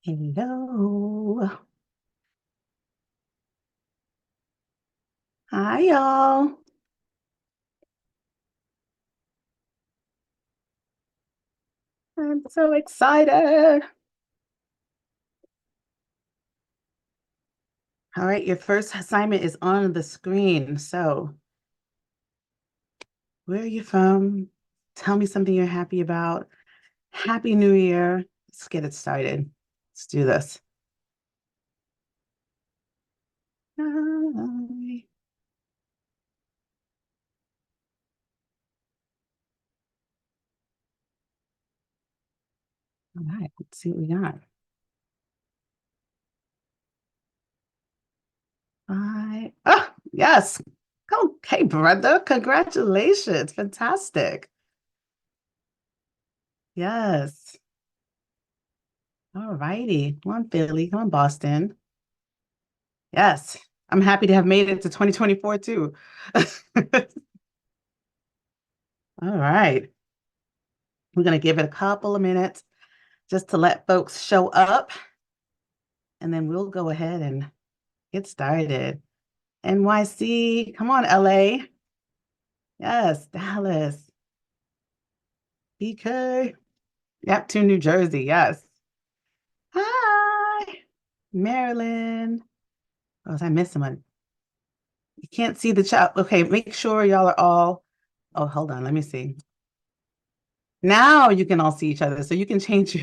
Hello. Hi, y'all. I'm so excited. All right, your first assignment is on the screen. So, where are you from? Tell me something you're happy about. Happy New Year. Let's get it started. Let's do this. Hi. All right, let's see what we got. Hi. Oh, yes. Okay, brother. Congratulations. Fantastic. Yes. All righty. Come on, Philly. Come on, Boston. Yes. I'm happy to have made it to 2024 too. All right. We're going to give it a couple of minutes just to let folks show up, and then we'll go ahead and get started. NYC, come on, LA. Yes, Dallas, BK. Yep, to New Jersey. Yes. Hi, Maryland. Oh, was I missing someone? You can't see the chat. Okay, make sure y'all are all. Oh, hold on. Let me see. Now you can all see each other. So you can change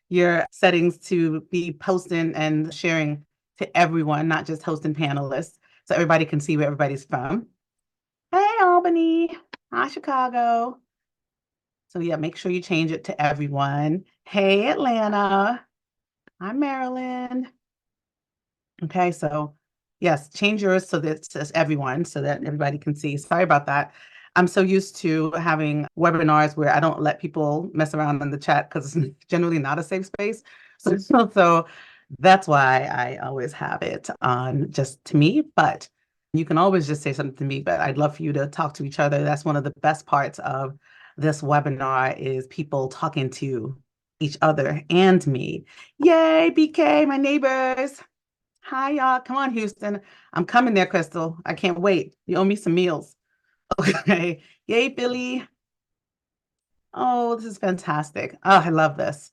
your settings to be posting and sharing to everyone, not just hosting panelists, so everybody can see where everybody's from. Hey, Albany. Hi, Chicago. So yeah, make sure you change it to everyone. Hey, Atlanta. Hi, Maryland. Okay, so yes, change yours so that it says everyone so that everybody can see. Sorry about that. I'm so used to having webinars where I don't let people mess around in the chat because it's generally not a safe space. So that's why I always have it on just to me, but you can always just say something to me, but I'd love for you to talk to each other. That's one of the best parts of this webinar is people talking to each other and me. Yay, BK, my neighbors. Hi, y'all. Come on, Houston. I'm coming there, Crystal. I can't wait. You owe me some meals. Okay. Yay, Billy. Oh, this is fantastic. Oh, I love this.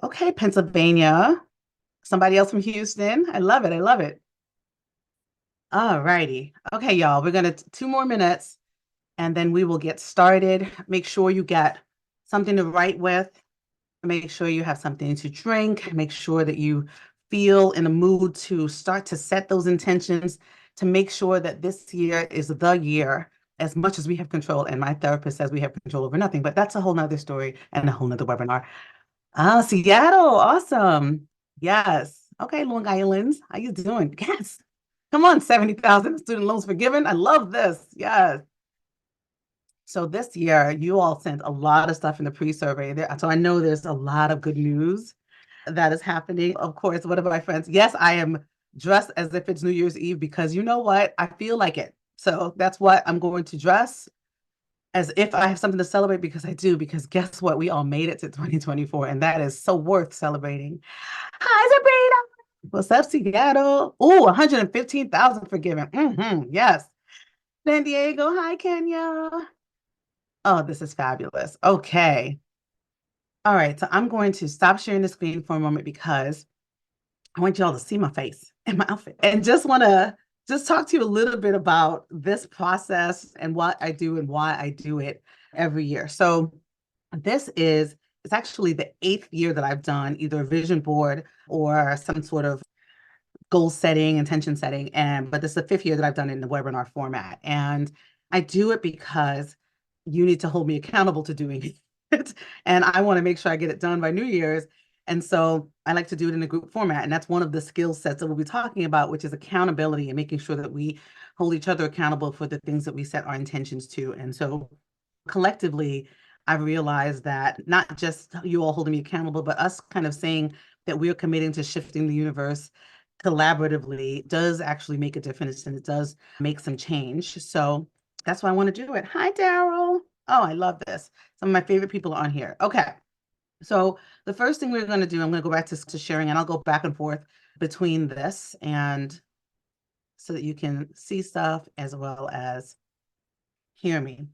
Okay, Pennsylvania. Somebody else from Houston. I love it. I love it. All righty. Okay, y'all. We're gonna 2 more minutes and then we will get started. Make sure you get something to write with. Make sure you have something to drink. Make sure that you feel in a mood to start to set those intentions to make sure that this year is the year as much as we have control. And my therapist says we have control over nothing, but that's a whole nother story and a whole nother webinar. Ah, Seattle. Awesome. Yes. Okay, Long Island. How you doing? Yes. Come on, 70,000 student loans forgiven. I love this. Yes. So this year, you all sent a lot of stuff in the pre-survey there. So I know there's a lot of good news that is happening. Of course, one of my friends, yes, I am dressed as if it's New Year's Eve because you know what? I feel like it. So that's what I'm going to dress as if I have something to celebrate because I do, because guess what? We all made it to 2024, and that is so worth celebrating. Hi, Sabrina. What's up, Seattle? Oh, 115,000 forgiven. Yes. San Diego. Hi, Kenya. Oh, this is fabulous. Okay. All right. So I'm going to stop sharing the screen for a moment because I want y'all to see my face and my outfit and just want to just talk to you a little bit about this process and what I do and why I do it every year. So this is it's actually the 8th year that I've done either a vision board or some sort of goal setting, intention setting. But this is the 5th year that I've done it in the webinar format. And I do it because you need to hold me accountable to doing it. And I want to make sure I get it done by New Year's. And so I like to do it in a group format. And that's one of the skill sets that we'll be talking about, which is accountability and making sure that we hold each other accountable for the things that we set our intentions to. And so collectively, I've realized that not just you all holding me accountable, but us kind of saying that we're committing to shifting the universe collaboratively does actually make a difference and it does make some change. So that's why I want to do it. Hi, Daryl. Oh, I love this. Some of my favorite people are on here. Okay. So the first thing we're going to do, I'm going to go back to sharing, and I'll go back and forth between this and so that you can see stuff as well as hear me.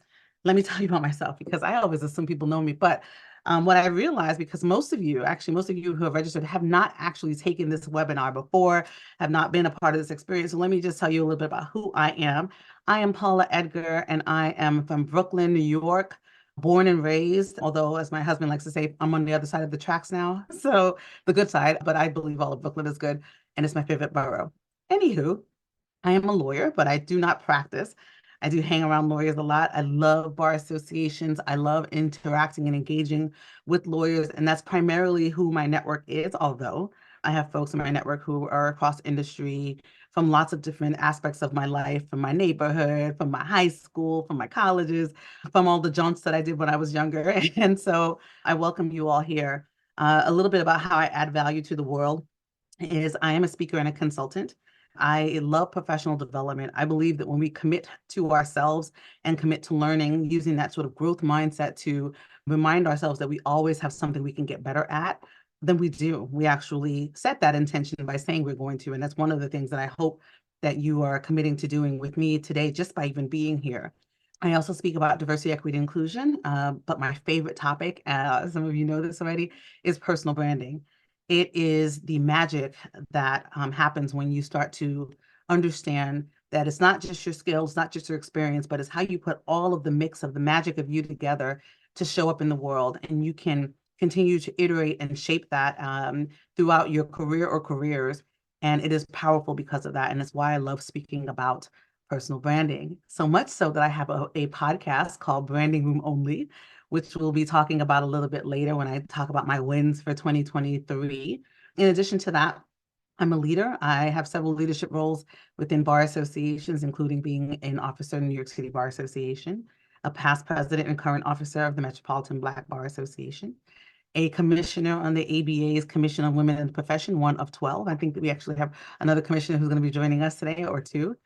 Let me tell you about myself, because I always assume people know me. But what I realized, because most of you who have registered have not actually taken this webinar before, have not been a part of this experience. So let me just tell you a little bit about who I am. I am Paula Edgar, and I am from Brooklyn, New York, born and raised. Although, as my husband likes to say, I'm on the other side of the tracks now. So the good side, but I believe all of Brooklyn is good, and it's my favorite borough. Anywho, I am a lawyer, but I do not practice. I do hang around lawyers a lot. I love bar associations. I love interacting and engaging with lawyers, and that's primarily who my network is, although I have folks in my network who are across industry from lots of different aspects of my life, from my neighborhood, from my high school, from my colleges, from all the jaunts that I did when I was younger. And so I welcome you all here. A little bit about how I add value to the world is I am a speaker and a consultant. I love professional development. I believe that when we commit to ourselves and commit to learning, using that sort of growth mindset to remind ourselves that we always have something we can get better at, then we do. We actually set that intention by saying we're going to. And that's one of the things that I hope that you are committing to doing with me today, just by even being here. I also speak about diversity, equity, and inclusion, but my favorite topic, some of you know this already, is personal branding. It is the magic that happens when you start to understand that it's not just your skills, not just your experience, but it's how you put all of the mix of the magic of you together to show up in the world. And you can continue to iterate and shape that throughout your career or careers. And it is powerful because of that. And it's why I love speaking about personal branding, so much so that I have a podcast called Branding Room Only, which we'll be talking about a little bit later when I talk about my wins for 2023. In addition to that, I'm a leader. I have several leadership roles within bar associations, including being an officer in the New York City Bar Association, a past president and current officer of the Metropolitan Black Bar Association, a commissioner on the ABA's Commission on Women in the Profession, one of 12. I think that we actually have another commissioner who's going to be joining us today, or two.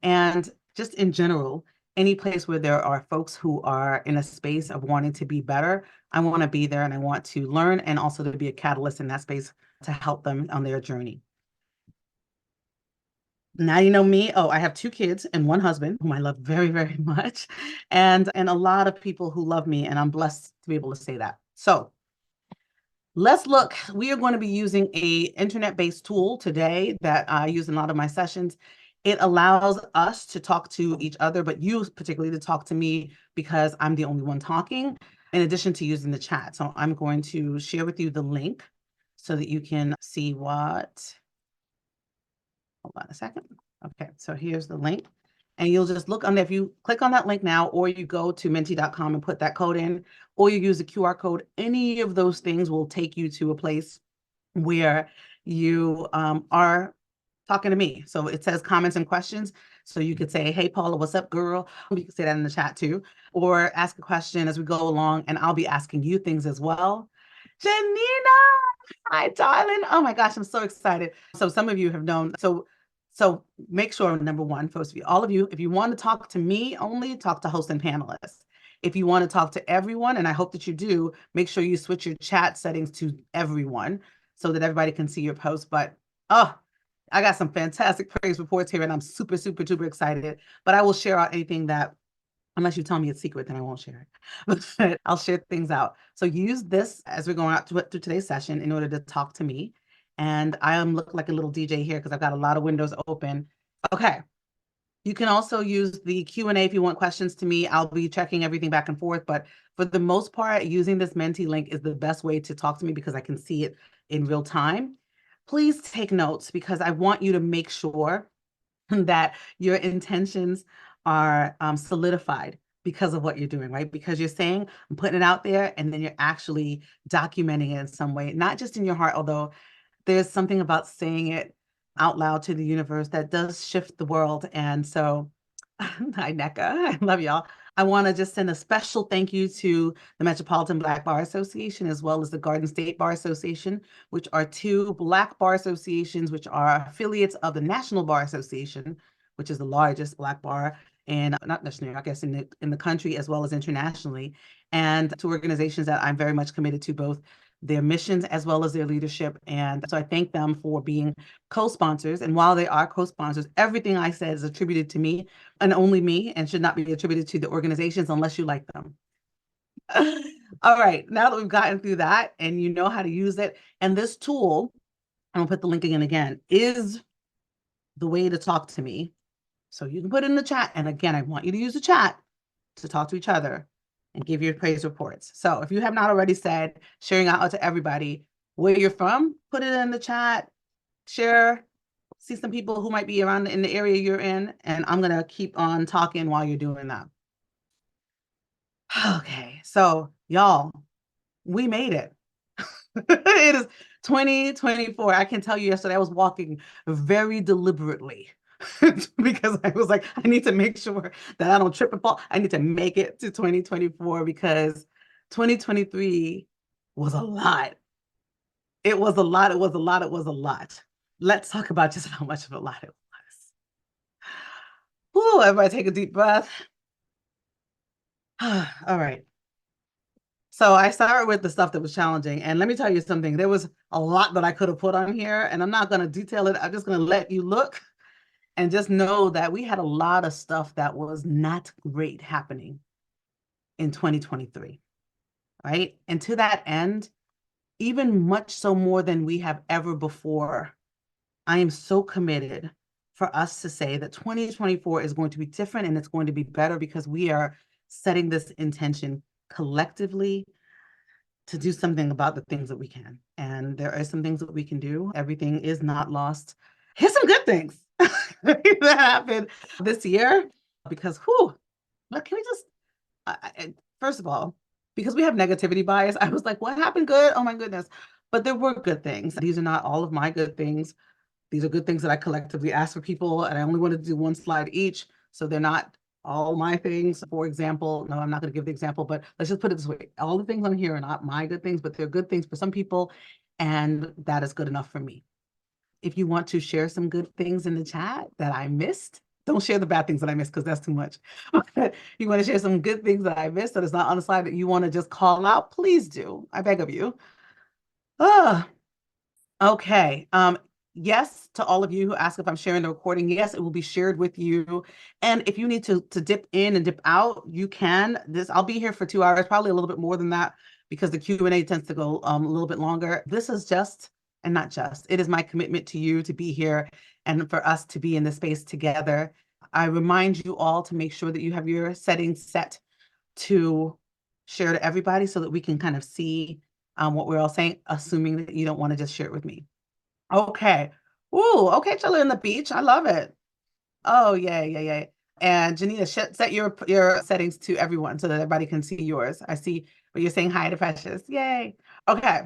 And just in general, any place where there are folks who are in a space of wanting to be better, I want to be there, and I want to learn, and also to be a catalyst in that space to help them on their journey. Now you know me. Oh, I have 2 kids and 1 husband whom I love very, very much, and a lot of people who love me, and I'm blessed to be able to say that. So let's look. We are going to be using a internet-based tool today that I use in a lot of my sessions. It allows us to talk to each other, but you particularly to talk to me because I'm the only one talking, in addition to using the chat. So I'm going to share with you the link so that you can see what. Hold on a second. Okay, so here's the link. And you'll just look on there. If you click on that link now, or you go to menti.com and put that code in, or you use the QR code, any of those things will take you to a place where you are talking to me. So it says comments and questions. So you could say, hey, Paula, what's up, girl? You can say that in the chat too, or ask a question as we go along, and I'll be asking you things as well. Janina, hi, darling. Oh my gosh, I'm so excited. So some of you have known. So make sure, number one, first of you, all of you, if you want to talk to me only, talk to host and panelists. If you want to talk to everyone, and I hope that you do, make sure you switch your chat settings to everyone so that everybody can see your post. But oh, I got some fantastic praise reports here, and I'm super, super, super excited. But I will share out anything that, unless you tell me it's secret, then I won't share it. But I'll share things out. So use this as we're going out to today's session in order to talk to me. And I am look like a little DJ here because I've got a lot of windows open. Okay. You can also use the Q&A if you want questions to me. I'll be checking everything back and forth. But for the most part, using this Menti link is the best way to talk to me because I can see it in real time. Please take notes because I want you to make sure that your intentions are solidified because of what you're doing, right? Because you're saying, I'm putting it out there, and then you're actually documenting it in some way, not just in your heart, although there's something about saying it out loud to the universe that does shift the world. And so, hi, NECA, I love y'all. I want to just send a special thank you to the Metropolitan Black Bar Association, as well as the Garden State Bar Association, which are 2 Black bar associations, which are affiliates of the National Bar Association, which is the largest Black bar, and not nationally, I guess, in the country as well as internationally, and 2 organizations that I'm very much committed to, both their missions as well as their leadership. And so I thank them for being co-sponsors. And while they are co-sponsors, everything I said is attributed to me and only me, and should not be attributed to the organizations unless you like them. All right, now that we've gotten through that and you know how to use it, and this tool, I'm gonna put the link again, is the way to talk to me. So you can put it in the chat. And again, I want you to use the chat to talk to each other and give your praise reports. So if you have not already said, sharing out to everybody where you're from, put it in the chat, share, see some people who might be around in the area you're in, and I'm gonna keep on talking while you're doing that. Okay, so y'all, we made it. It is 2024. I can tell you yesterday I was walking very deliberately because I was like, I need to make sure that I don't trip and fall. I need to make it to 2024 because 2023 was a lot. It was a lot. It was a lot. It was a lot. Let's talk about just how much of a lot it was. Whew, everybody take a deep breath. All right. So I started with the stuff that was challenging. And let me tell you something, there was a lot that I could have put on here, and I'm not going to detail it. I'm just going to let you look and just know that we had a lot of stuff that was not great happening in 2023, right? And to that end, even much so more than we have ever before, I am so committed for us to say that 2024 is going to be different and it's going to be better because we are setting this intention collectively to do something about the things that we can. And there are some things that we can do. Everything is not lost. Here's some good things that happened this year because, whew, can we just, first of all, because we have negativity bias, I was like, what happened good? Oh my goodness. But there were good things. These are not all of my good things. These are good things that I collectively asked for people, and I only wanted to do one slide each. So they're not all my things. For example, no, I'm not going to give the example, but let's just put it this way. All the things on here are not my good things, but they're good things for some people. And that is good enough for me. If you want to share some good things in the chat that I missed, don't share the bad things that I missed because that's too much. You want to share some good things that I missed that is not on the slide that you want to just call out, please do. I beg of you. Ah, okay. Yes, to all of you who ask if I'm sharing the recording, yes, it will be shared with you. And if you need to dip in and dip out, you can. I'll be here for 2 hours, probably a little bit more than that, because the Q&A tends to go a little bit longer. This is just, and not just, it is my commitment to you to be here and for us to be in this space together. I remind you all to make sure that you have your settings set to share to everybody so that we can kind of see what we're all saying, assuming that you don't want to just share it with me. Okay. Ooh, okay, chilling on the beach. I love it. Oh, yeah. And Janina, set your settings to everyone so that everybody can see yours. I see what you're saying. Hi to Precious. Yay. Okay,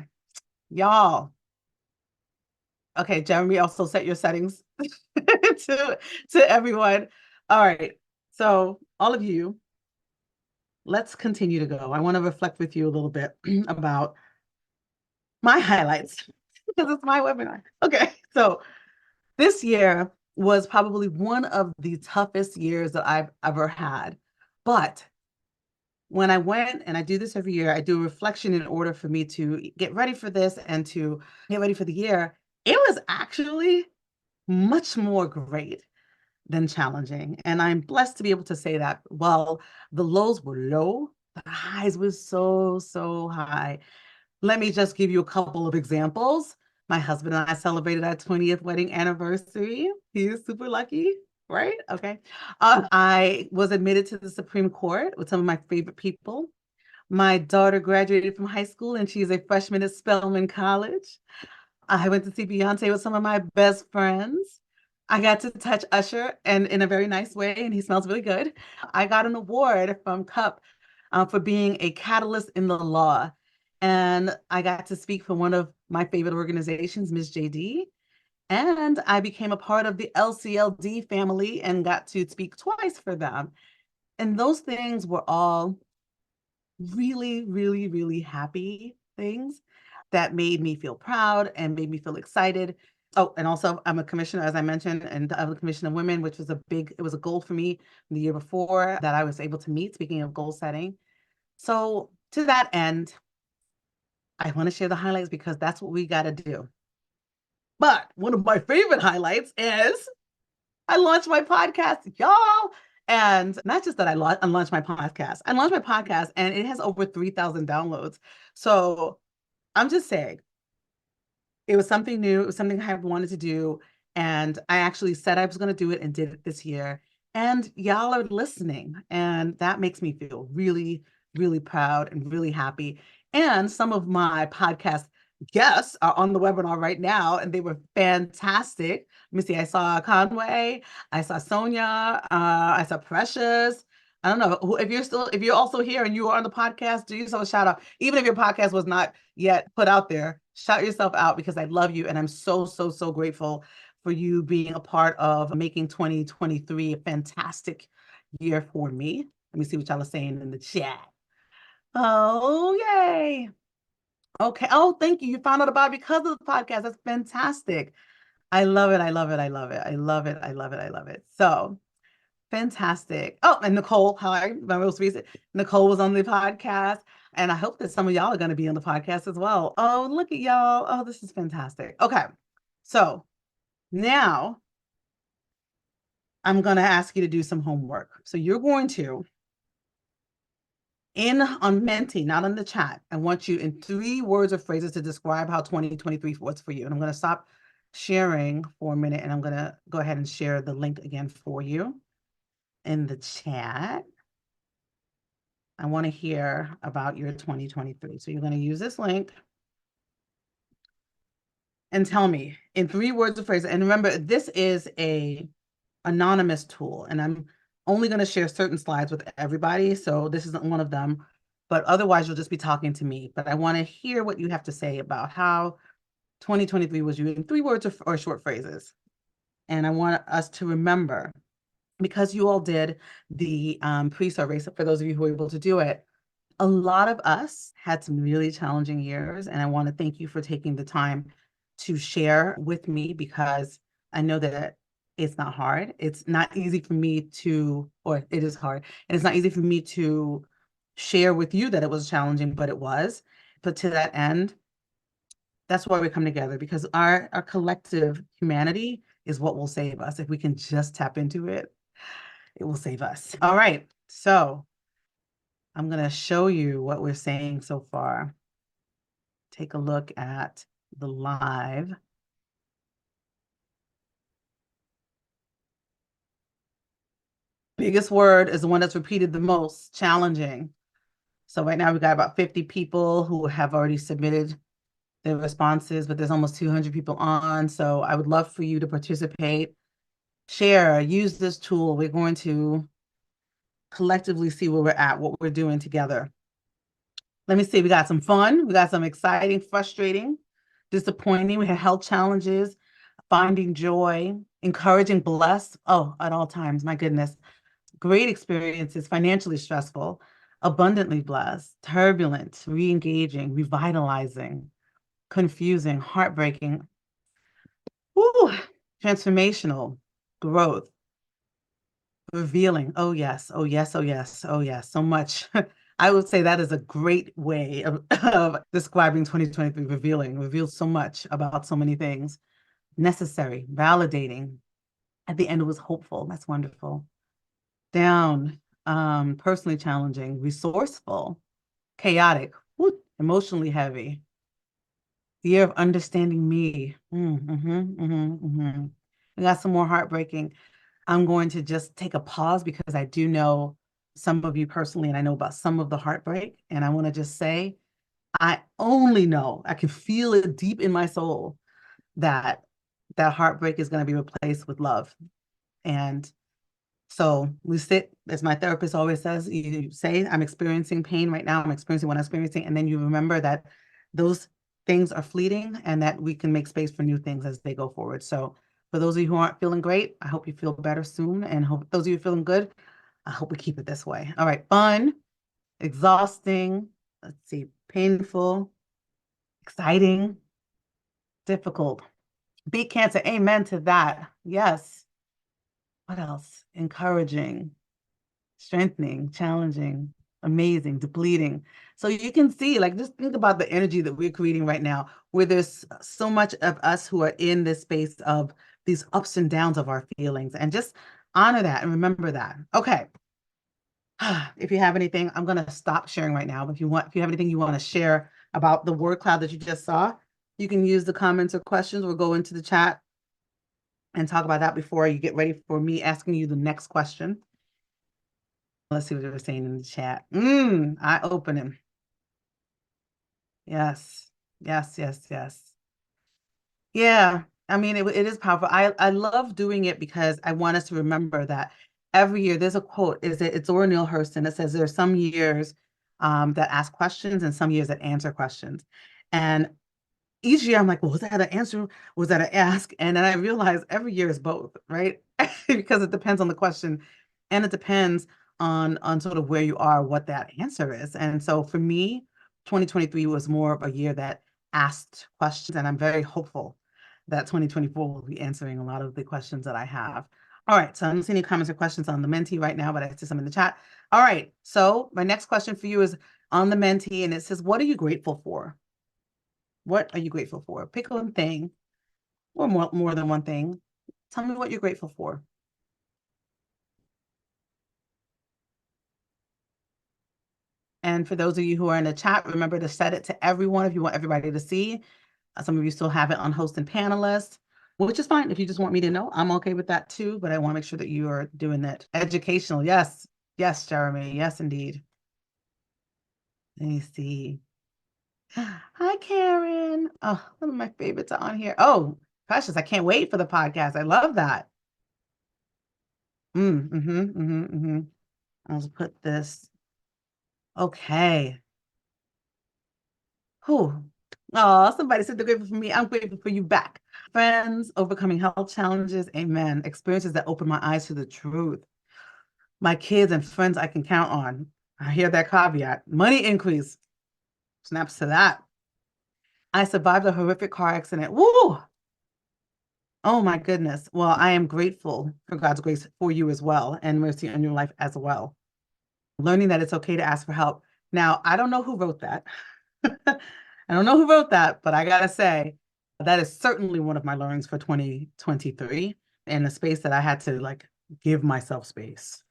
y'all. Okay, Jeremy, also set your settings to everyone. All right. So all of you, let's continue to go. I want to reflect with you a little bit about my highlights because it's my webinar. Okay, so this year was probably one of the toughest years that I've ever had. But when I went, and I do this every year, I do a reflection in order for me to get ready for this and to get ready for the year. It was actually much more great than challenging. And I'm blessed to be able to say that. While the lows were low, the highs were so high. Let me just give you a couple of examples. My husband and I celebrated our 20th wedding anniversary. He is super lucky, right? Okay. I was admitted to the Supreme Court with some of my favorite people. My daughter graduated from high school and she's a freshman at Spelman College. I went to see Beyonce with some of my best friends. I got to touch Usher and in a very nice way, and he smells really good. I got an award from CUP for being a catalyst in the law. And I got to speak for one of my favorite organizations, Ms. JD. And I became a part of the LCLD family and got to speak twice for them. And those things were all really happy things that made me feel proud and made me feel excited. Oh, and also I'm a commissioner, as I mentioned, and I'm the Commission of Women, which was it was a goal for me the year before that I was able to meet, speaking of goal setting. So to that end, I want to share the highlights because that's what we got to do. But one of my favorite highlights is I launched my podcast, y'all. And not just that I launched my podcast, I launched my podcast and it has over 3,000 downloads. So I'm just saying, it was something new. It was something I have wanted to do. And I actually said I was going to do it and did it this year. And y'all are listening. And that makes me feel really, really proud and really happy. And some of my podcast guests are on the webinar right now, and they were fantastic. Let me see. I saw Conway. I saw Sonia. I saw Precious. I don't know if you're also here and you are on the podcast, do yourself a shout out. Even if your podcast was not yet put out there, shout yourself out because I love you and I'm so, so, so grateful for you being a part of making 2023 a fantastic year for me. Let me see what y'all are saying in the chat. Oh, yay. Okay. Oh, thank you. You found out about it because of the podcast. That's fantastic. I love it. I love it. I love it. I love it. I love it. I love it. So fantastic. Oh, and Nicole, hi, my most recent. Nicole was on the podcast, and I hope that some of y'all are going to be on the podcast as well. Oh, look at y'all. Oh, this is fantastic. Okay, so now I'm going to ask you to do some homework. So you're going to, on Menti, not in the chat, I want you in 3 words or phrases to describe how 2023 was for you. And I'm going to stop sharing for a minute, and I'm going to go ahead and share the link again for you in the chat. I want to hear about your 2023. So you're going to use this link and tell me in 3 words or phrases. And remember, this is a anonymous tool, and I'm only going to share certain slides with everybody. So this isn't one of them, but otherwise you'll just be talking to me. But I want to hear what you have to say about how 2023 was you in 3 words or short phrases. And I want us to remember, because you all did the pre-survey, so for those of you who were able to do it, a lot of us had some really challenging years, and I want to thank you for taking the time to share with me because I know that it's not hard. It's not easy for me to, or it is hard, and it's not easy for me to share with you that it was challenging, but it was. But to that end, that's why we come together, because our collective humanity is what will save us. If we can just tap into it, it will save us. All right, so I'm going to show you what we're saying so far. Take a look at the live. Biggest word is the one that's repeated the most, challenging. So right now we've got about 50 people who have already submitted their responses, but there's almost 200 people on. So I would love for you to participate, share, use this tool. We're going to collectively see where we're at, what we're doing together. Let me see, we got some fun, we got some exciting, frustrating, disappointing, we had health challenges, finding joy, encouraging, blessed, oh, at all times, my goodness. Great experiences, financially stressful, abundantly blessed, turbulent, re-engaging, revitalizing, confusing, heartbreaking, woo, transformational, growth, revealing. Oh, yes. Oh, yes. Oh, yes. Oh, yes. So much. I would say that is a great way of describing 2023. Reveals so much about so many things. Necessary, validating. At the end, it was hopeful. That's wonderful. Down, personally challenging, resourceful, chaotic, woo, emotionally heavy. The year of understanding me. We got some more heartbreaking. I'm going to just take a pause because I do know some of you personally, and I know about some of the heartbreak. And I want to just say, I only know, I can feel it deep in my soul that that heartbreak is going to be replaced with love. And so we sit, as my therapist always says, you say, I'm experiencing pain right now, I'm experiencing what I'm experiencing, and then you remember that those things are fleeting and that we can make space for new things as they go forward. So for those of you who aren't feeling great, I hope you feel better soon. And hope those of you feeling good, I hope we keep it this way. All right, fun, exhausting, let's see, painful, exciting, difficult. Beat cancer, amen to that. Yes. What else? Encouraging, strengthening, challenging, Amazing, depleting. So you can see, like, just think about the energy that we're creating right now, where there's so much of us who are in this space of these ups and downs of our feelings, and just honor that and remember that. Okay. If you have anything, I'm going to stop sharing right now. But if you have anything you want to share about the word cloud that you just saw, you can use the comments or questions or go into the chat and talk about that before you get ready for me asking you the next question. Let's see what they were saying in the chat. Eye-opening. Yes, yes, yes, yes. Yeah, I mean, it is powerful. I love doing it because I want us to remember that every year there's a quote. It's Zora Neale Hurston. It says there's some years that ask questions and some years that answer questions. And each year I'm like, well, was that an answer? Was that an ask? And then I realize every year is both, right? Because it depends on the question and it depends on sort of where you are, what that answer is. And so for me, 2023 was more of a year that asked questions, and I'm very hopeful that 2024 will be answering a lot of the questions that I have. All right, so I don't see any comments or questions on the mentee right now, but I see some in the chat. All right, so my next question for you is on the mentee, and it says, what are you grateful for? What are you grateful for? Pick one thing or more than one thing. Tell me what you're grateful for. And for those of you who are in the chat, remember to set it to everyone if you want everybody to see. Some of you still have it on host and panelist, which is fine. If you just want me to know, I'm okay with that too, but I want to make sure that you are doing that. Educational, yes. Yes, Jeremy. Yes, indeed. Let me see. Hi, Karen. Oh, one of my favorites are on here. Oh, precious. I can't wait for the podcast. I love that. I'll just put this. Okay. Whew. Oh, somebody said they're grateful for me. I'm grateful for you back. Friends, overcoming health challenges. Amen. Experiences that open my eyes to the truth. My kids and friends I can count on. I hear that caveat. Money increase. Snaps to that. I survived a horrific car accident. Woo! Oh my goodness. Well, I am grateful for God's grace for you as well and mercy on your life as well. Learning that it's okay to ask for help. Now, I don't know who wrote that. I don't know who wrote that, but I gotta say, that is certainly one of my learnings for 2023, and a space that I had to like give myself space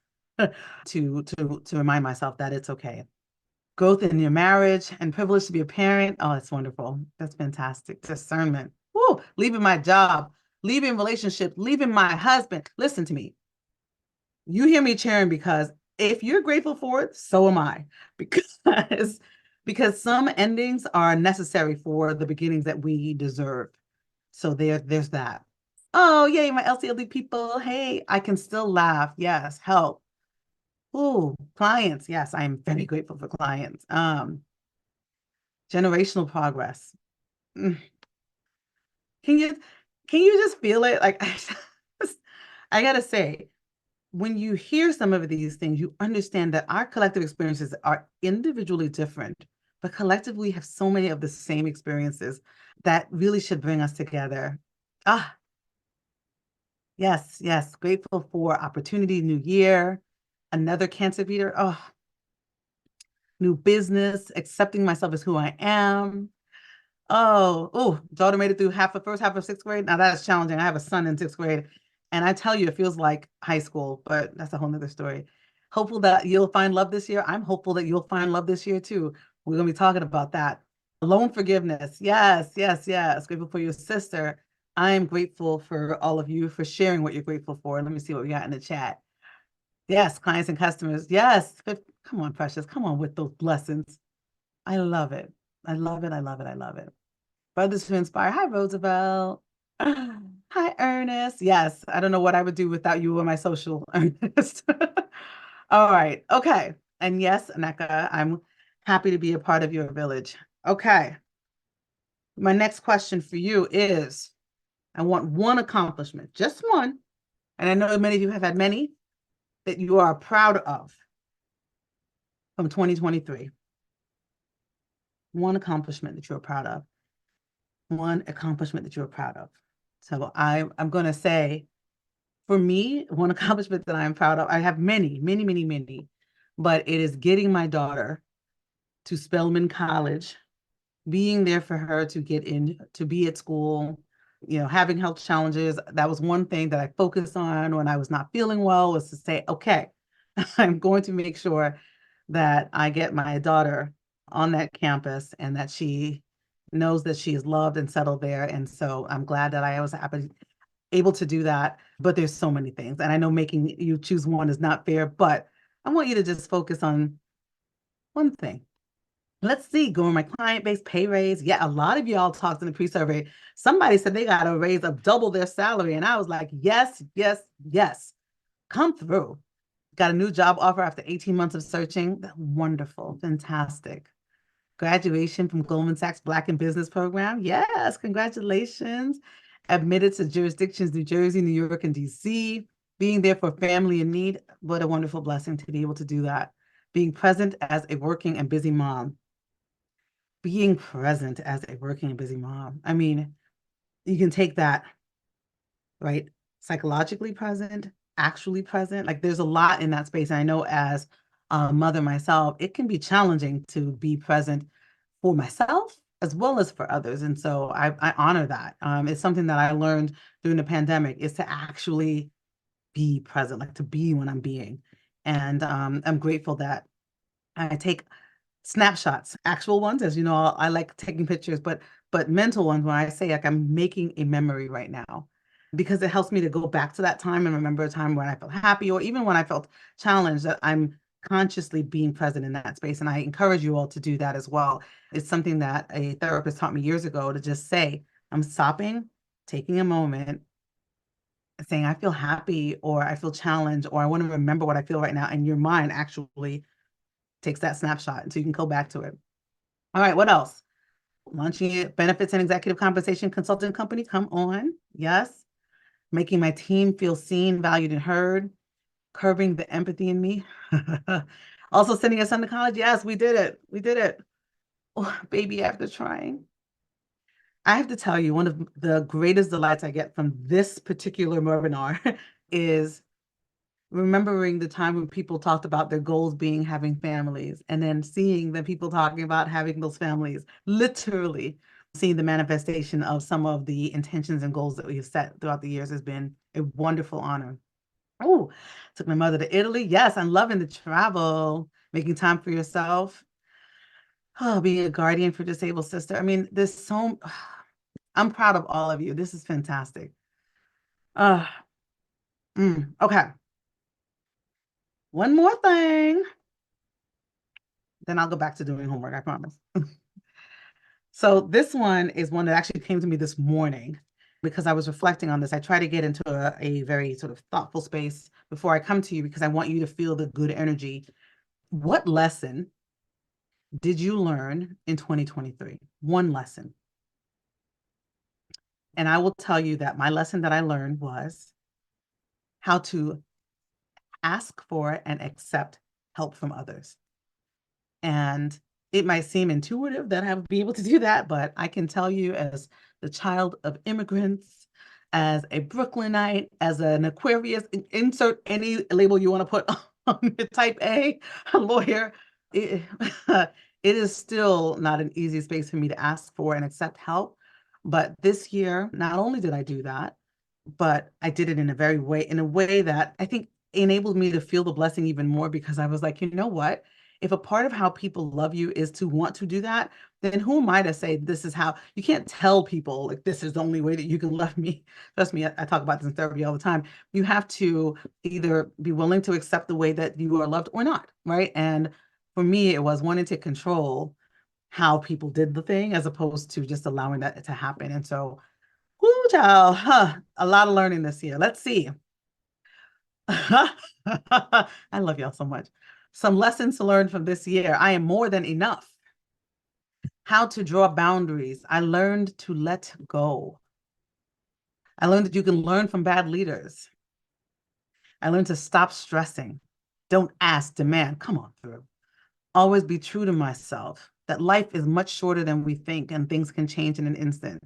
to remind myself that it's okay. Growth in your marriage and privilege to be a parent. Oh, that's wonderful. That's fantastic. Discernment. Woo, leaving my job, leaving relationship, leaving my husband. Listen to me. You hear me cheering because if you're grateful for it, so am I. Because some endings are necessary for the beginnings that we deserve. So there's that. Oh, yay, my LCLD people. Hey, I can still laugh. Yes, help. Ooh, clients. Yes, I am very grateful for clients. Generational progress. Mm. Can you can you just feel it? Like I gotta say, when you hear some of these things, you understand that our collective experiences are individually different, but collectively have so many of the same experiences that really should bring us together. Ah, yes, yes. Grateful for opportunity, new year, another cancer beater. Oh, new business, accepting myself as who I am. Daughter made it through the first half of sixth grade. Now that is challenging. I have a son in sixth grade, and I tell you, it feels like high school, but that's a whole nother story. Hopeful that you'll find love this year. I'm hopeful that you'll find love this year too. We're gonna be talking about that. Loan forgiveness. Yes, yes, yes. Grateful for your sister. I am grateful for all of you for sharing what you're grateful for. Let me see what we got in the chat. Yes, clients and customers. Yes. Come on, Precious. Come on with those blessings. I love it. I love it. I love it. I love it. Brothers who inspire. Hi, Roosevelt. Hi, Ernest. Yes, I don't know what I would do without you or my social, Ernest. All right. Okay. And yes, Aneka, I'm happy to be a part of your village. Okay. My next question for you is, I want one accomplishment, just one. And I know many of you have had many that you are proud of from 2023. One accomplishment that you're proud of. One accomplishment that you're proud of. So I'm going to say, for me, one accomplishment that I'm proud of, I have many, many, many, many, but it is getting my daughter to Spelman College, being there for her to get in, to be at school, having health challenges. That was one thing that I focused on when I was not feeling well, was to say, okay, I'm going to make sure that I get my daughter on that campus and that she knows that she is loved and settled there. And so I'm glad that I was able to do that. But there's so many things. And I know making you choose one is not fair, but I want you to just focus on one thing. Let's see, growing my client base, pay raise. Yeah, a lot of y'all talked in the pre-survey. Somebody said they got a raise of double their salary. And I was like, yes, yes, yes. Come through. Got a new job offer after 18 months of searching. Wonderful, fantastic. Graduation from Goldman Sachs Black in Business program. Yes, congratulations. Admitted to jurisdictions, New Jersey, New York, and DC. Being there for family in need. What a wonderful blessing to be able to do that. Being present as a working and busy mom. Being present as a working and busy mom. I mean, you can take that, right? Psychologically present, actually present. Like there's a lot in that space. And I know as a mother myself, it can be challenging to be present for myself as well as for others. And so I honor that. It's something that I learned during the pandemic, is to actually be present, like to be when I'm being. And I'm grateful that I take snapshots, actual ones, as you know, I like taking pictures, but mental ones when I say like I'm making a memory right now, because it helps me to go back to that time and remember a time when I felt happy, or even when I felt challenged, that I'm consciously being present in that space. And I encourage you all to do that as well. It's something that a therapist taught me years ago, to just say, I'm stopping, taking a moment, saying I feel happy, or I feel challenged, or I want to remember what I feel right now. And your mind actually takes that snapshot so you can go back to it. All right, what else? Launching it, benefits and executive compensation consulting company. Come on. Yes. Making my team feel seen, valued, and heard. Curbing the empathy in me. Also sending a son to college. Yes, we did it. We did it. Oh, baby, after trying. I have to tell you, one of the greatest delights I get from this particular webinar is remembering the time when people talked about their goals being having families, and then seeing the people talking about having those families, literally seeing the manifestation of some of the intentions and goals that we have set throughout the years, has been a wonderful honor. Oh, took my mother to Italy. Yes, I'm loving the travel, making time for yourself. Oh, being a guardian for disabled sister. I mean, there's so, I'm proud of all of you. This is fantastic. Uh, okay. One more thing, then I'll go back to doing homework, I promise. So this one is one that actually came to me this morning because I was reflecting on this. I try to get into a very sort of thoughtful space before I come to you, because I want you to feel the good energy. What lesson did you learn in 2023? One lesson. And I will tell you that my lesson that I learned was how to ask for and accept help from others. And it might seem intuitive that I would be able to do that, but I can tell you, as the child of immigrants, as a Brooklynite, as an Aquarius, insert any label you want to put on type A lawyer, it, it is still not an easy space for me to ask for and accept help. But this year, not only did I do that, but I did it in a way that I think enabled me to feel the blessing even more, because I was like, you know what? If a part of how people love you is to want to do that, then who am I to say this is how? You can't tell people like this is the only way that you can love me. Trust me, I talk about this in therapy all the time. You have to either be willing to accept the way that you are loved or not, right? And for me, it was wanting to control how people did the thing, as opposed to just allowing that to happen. And so, whoo, child, a lot of learning this year. Let's see. I love y'all so much. Some lessons to learn from this year. I am more than enough. How to draw boundaries. I learned to let go. I learned that you can learn from bad leaders. I learned to stop stressing. Don't ask, demand. Come on through. Always be true to myself. That life is much shorter than we think, and things can change in an instant.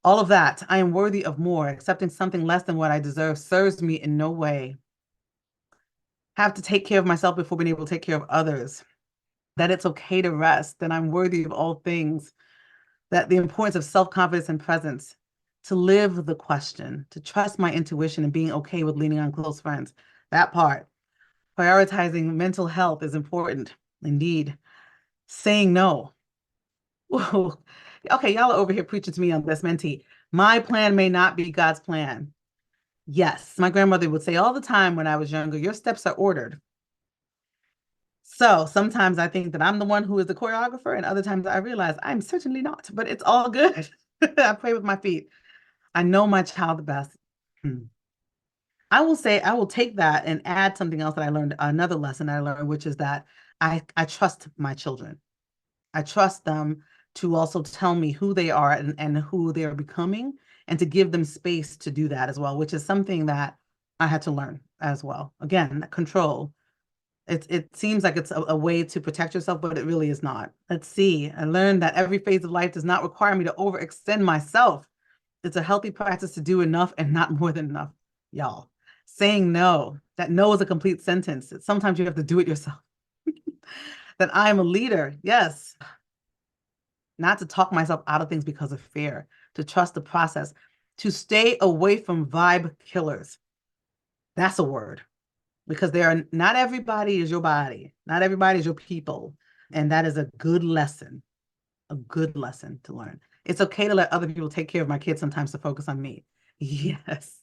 All of that. I am worthy of more. Accepting something less than what I deserve serves me in no way. have to take care of myself before being able to take care of others, that it's okay to rest, that I'm worthy of all things, that the importance of self-confidence and presence, to live the question, to trust my intuition and being okay with leaning on close friends. That part. Prioritizing mental health is important, indeed. Saying no. Ooh. Okay, y'all are over here preaching to me on this, mentee. My plan may not be God's plan. Yes, my grandmother would say all the time when I was younger, your steps are ordered. So sometimes I think that I'm the one who is the choreographer, and other times I realize I'm certainly not, but it's all good. I pray with my feet. I know my child the best. I will say, I will take that and add something else that I learned, another lesson I learned, which is that I trust my children. I trust them to also tell me who they are and who they are becoming, and to give them space to do that as well, which is something that I had to learn as well. Again, control. It seems like it's a way to protect yourself, but it really is not. Let's see. I learned that every phase of life does not require me to overextend myself. It's a healthy practice to do enough and not more than enough, y'all. Saying no, that no is a complete sentence. Sometimes you have to do it yourself. That I am a leader, yes. Not to talk myself out of things because of fear, to trust the process, to stay away from vibe killers. That's a word, because not everybody is your body, not everybody is your people. And that is a good lesson to learn. It's okay to let other people take care of my kids sometimes to focus on me. Yes.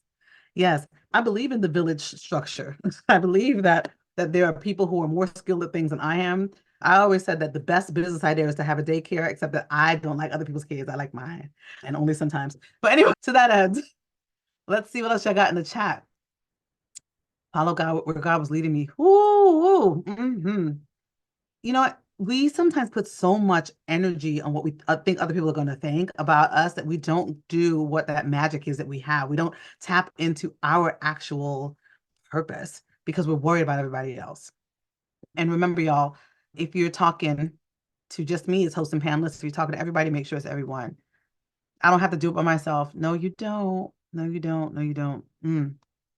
Yes. I believe in the village structure. I believe that there are people who are more skilled at things than I am. I always said that the best business idea is to have a daycare, except that I don't like other people's kids. I like mine, and only sometimes. But anyway, to that end, let's see what else I got in the chat. Follow God where God was leading me. Ooh, You know what? We sometimes put so much energy on what we think other people are going to think about us, that we don't do what that magic is that we have. We don't tap into our actual purpose because we're worried about everybody else. And remember, y'all, if you're talking to just me as host and panelist, if you're talking to everybody, make sure it's everyone. I don't have to do it by myself. No, you don't. No, you don't. No, you don't.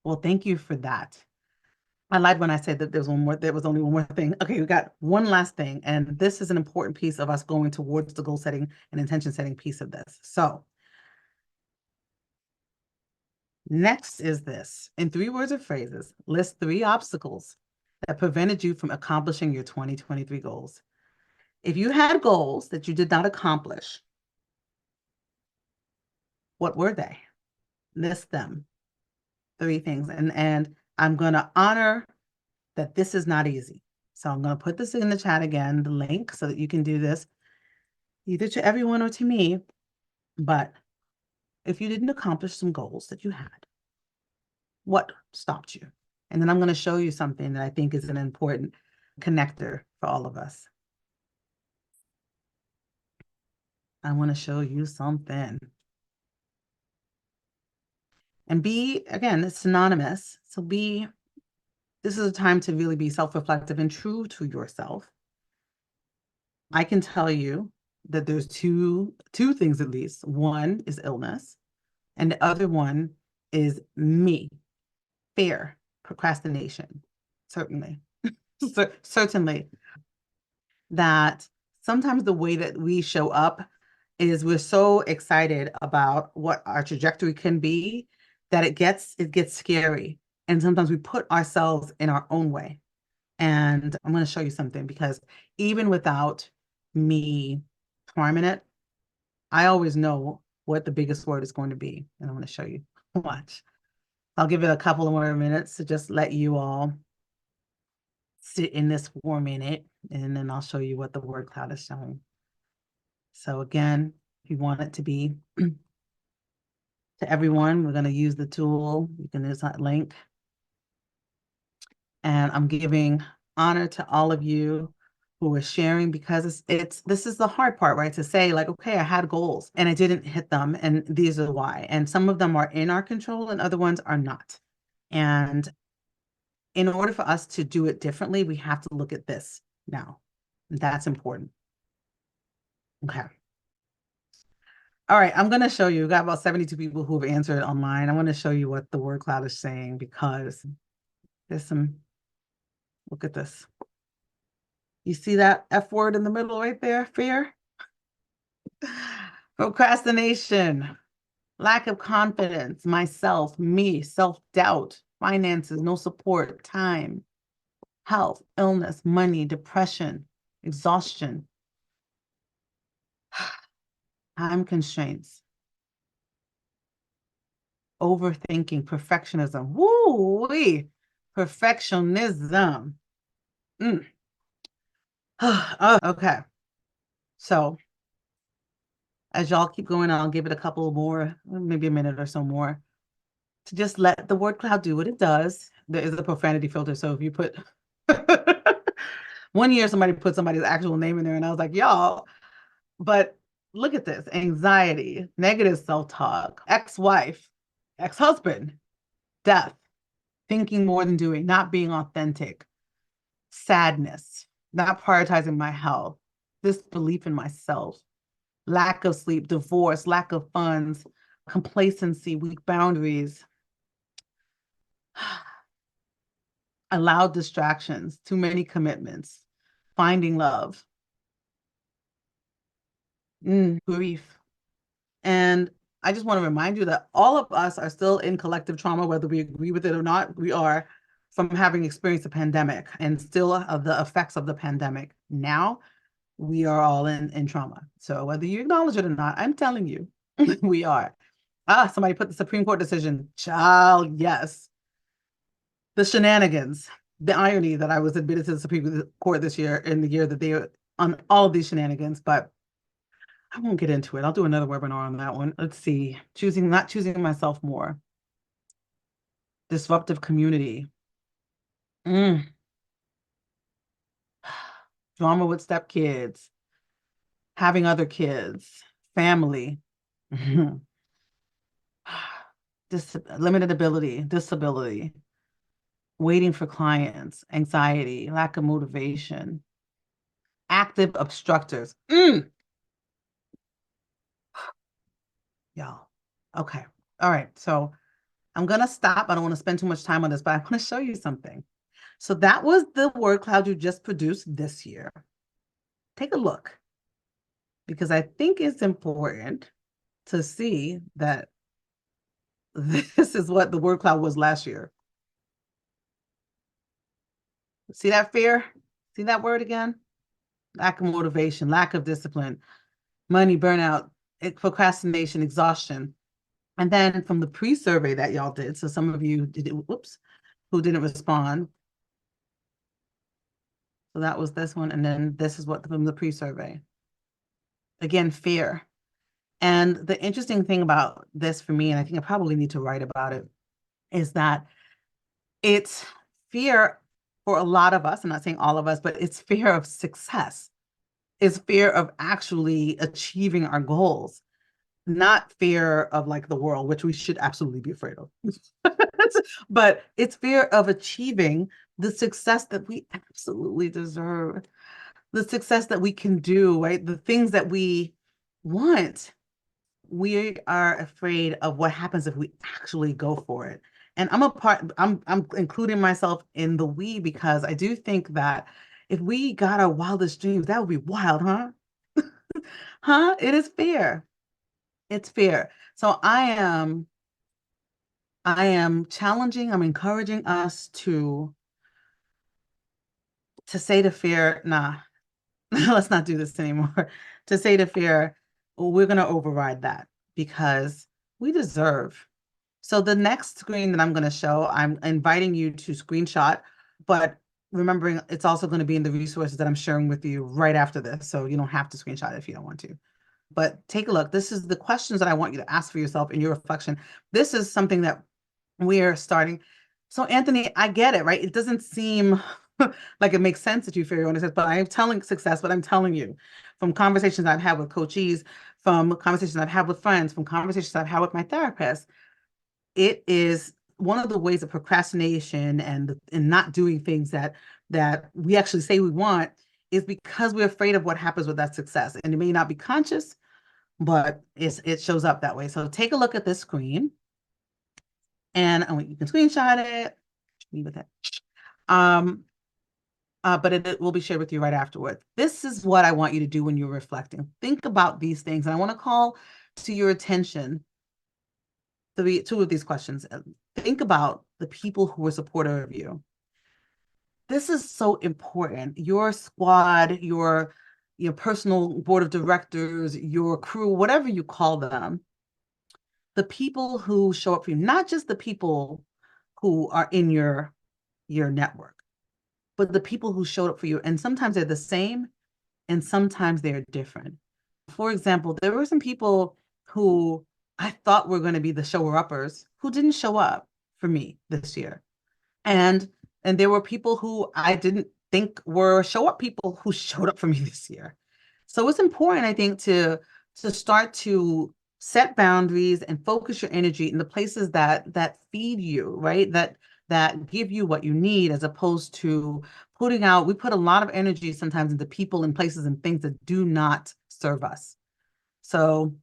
Well, thank you for that. I lied when I said that there was only one more thing. Okay, we got one last thing, and this is an important piece of us going towards the goal setting and intention setting piece of this. So next is this. In 3 words or phrases, list 3 obstacles that prevented you from accomplishing your 2023 goals. If you had goals that you did not accomplish, what were they? List them. 3 things. And I'm going to honor that this is not easy. So I'm going to put this in the chat again, the link, so that you can do this either to everyone or to me. But if you didn't accomplish some goals that you had, what stopped you? And then I'm going to show you something that I think is an important connector for all of us. I want to show you something. And be, again, it's synonymous. So this is a time to really be self-reflective and true to yourself. I can tell you that there's two things at least. One is illness, and the other one is me, fear, procrastination. Certainly, certainly. That sometimes the way that we show up is we're so excited about what our trajectory can be that it gets scary. And sometimes we put ourselves in our own way. And I'm going to show you something, because even without me priming it, I always know what the biggest word is going to be. And I'm going to show you. Watch. I'll give it a couple of more minutes to just let you all sit in this for a minute, and then I'll show you what the word cloud is showing. So again, if you want it to be to everyone, we're going to use the tool. You can use that link. And I'm giving honor to all of you who are sharing, because this is the hard part, right? To say like, okay, I had goals and I didn't hit them, and these are why. And some of them are in our control and other ones are not. And in order for us to do it differently, we have to look at this now. That's important. Okay. All right, I'm going to show you. We've got about 72 people who have answered online. I want to show you what the word cloud is saying, because there's some Look at this. You see that F word in the middle right there? Fear. Procrastination, lack of confidence, myself, me, self-doubt, finances, no support, time, health, illness, money, depression, exhaustion, time constraints, overthinking, perfectionism. Woo-wee. Perfectionism. Mm. Oh, okay. So as y'all keep going, I'll give it a couple more, maybe a minute or so more, to just let the word cloud do what it does. There is a profanity filter. So if you put one year, somebody put somebody's actual name in there, and I was like, y'all, but look at this: anxiety, negative self-talk, ex-wife, ex-husband, death, thinking more than doing, not being authentic, sadness, not prioritizing my health, disbelief in myself, lack of sleep, divorce, lack of funds, complacency, weak boundaries, allowed distractions, too many commitments, finding love, grief. And I just want to remind you that all of us are still in collective trauma, whether we agree with it or not. We are, from having experienced a pandemic and still of the effects of the pandemic. Now we are all in trauma. So whether you acknowledge it or not, I'm telling you, we are. Somebody put the Supreme Court decision. Child, yes. The shenanigans, the irony that I was admitted to the Supreme Court this year, in the year that they were on all of these shenanigans, but I won't get into it. I'll do another webinar on that one. Let's see. Not choosing myself more. Disruptive community. Drama with stepkids. Having other kids. Family. Limited ability. Disability. Waiting for clients. Anxiety. Lack of motivation. Active obstructors. Y'all. Okay. All right. So I'm going to stop. I don't want to spend too much time on this, but I want to show you something. So that was the word cloud you just produced this year. Take a look, because I think it's important to see that this is what the word cloud was last year. See that fear? See that word again? Lack of motivation, lack of discipline, money, burnout, procrastination, exhaustion. And then from the pre-survey that y'all did, so some of you did, who didn't respond. So that was this one. And then this is what from the pre-survey. Again, fear. And the interesting thing about this for me, and I think I probably need to write about it, is that it's fear for a lot of us. I'm not saying all of us, but it's fear of success. It's fear of actually achieving our goals, not fear of like the world, which we should absolutely be afraid of. But it's fear of achieving the success that we absolutely deserve, the success that we can do, right? The things that we want. We are afraid of what happens if we actually go for it. And I'm including myself in the we, because I do think that if we got our wildest dreams, that would be wild, huh? Huh? It is fear. It's fear. So I am challenging, I'm encouraging us to say to fear, nah, let's not do this anymore. To say to fear, we're going to override that because we deserve. So the next screen that I'm going to show, I'm inviting you to screenshot, but remembering it's also going to be in the resources that I'm sharing with you right after this. So you don't have to screenshot it if you don't want to. But take a look. This is the questions that I want you to ask for yourself in your reflection. This is something that we are starting. So Anthony, I get it, right? It doesn't seem like it makes sense that you fear your own success, but I am telling success, but I'm telling you from conversations I've had with coachees, from conversations I've had with friends, from conversations I've had with my therapist, it is one of the ways of procrastination and not doing things that we actually say we want is because we're afraid of what happens with that success. And it may not be conscious, but it shows up that way. So take a look at this screen, and you can screenshot it, leave with it. but it will be shared with you right afterward. This is what I want you to do when you're reflecting. Think about these things. And I want to call to your attention two of these questions. Think about the people who were supportive of you. This is so important. Your squad, your personal board of directors, your crew, whatever you call them, the people who show up for you, not just the people who are in your network, but the people who showed up for you. And sometimes they're the same and sometimes they're different. For example, there were some people who I thought were going to be the shower-uppers who didn't show up for me this year. And there were people who I didn't think were show-up people who showed up for me this year. So it's important, I think, to start to set boundaries and focus your energy in the places that feed you, right? That give you what you need, as opposed to we put a lot of energy sometimes into people and places and things that do not serve us. So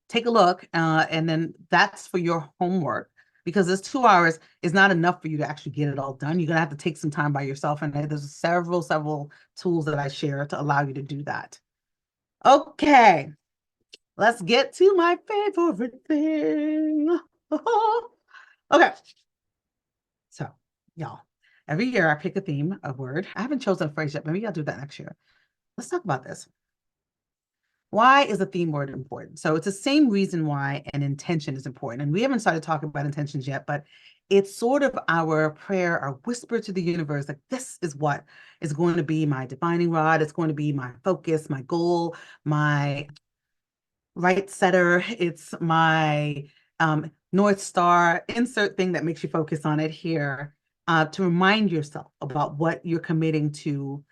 take a look, and then that's for your homework, because this 2 hours is not enough for you to actually get it all done. You're gonna have to take some time by yourself, and there's several tools that I share to allow you to do that. Okay, let's get to my favorite thing. Okay, so y'all, every year I pick a theme, a word. I haven't chosen a phrase yet, but maybe I'll do that next year. Let's talk about this. Why is a theme word important? So it's the same reason why an intention is important. And we haven't started talking about intentions yet, but it's sort of our prayer, our whisper to the universe, like this is what is going to be my divining rod. It's going to be my focus, my goal, my right setter. It's my North Star, insert thing that makes you focus on it here, to remind yourself about what you're committing to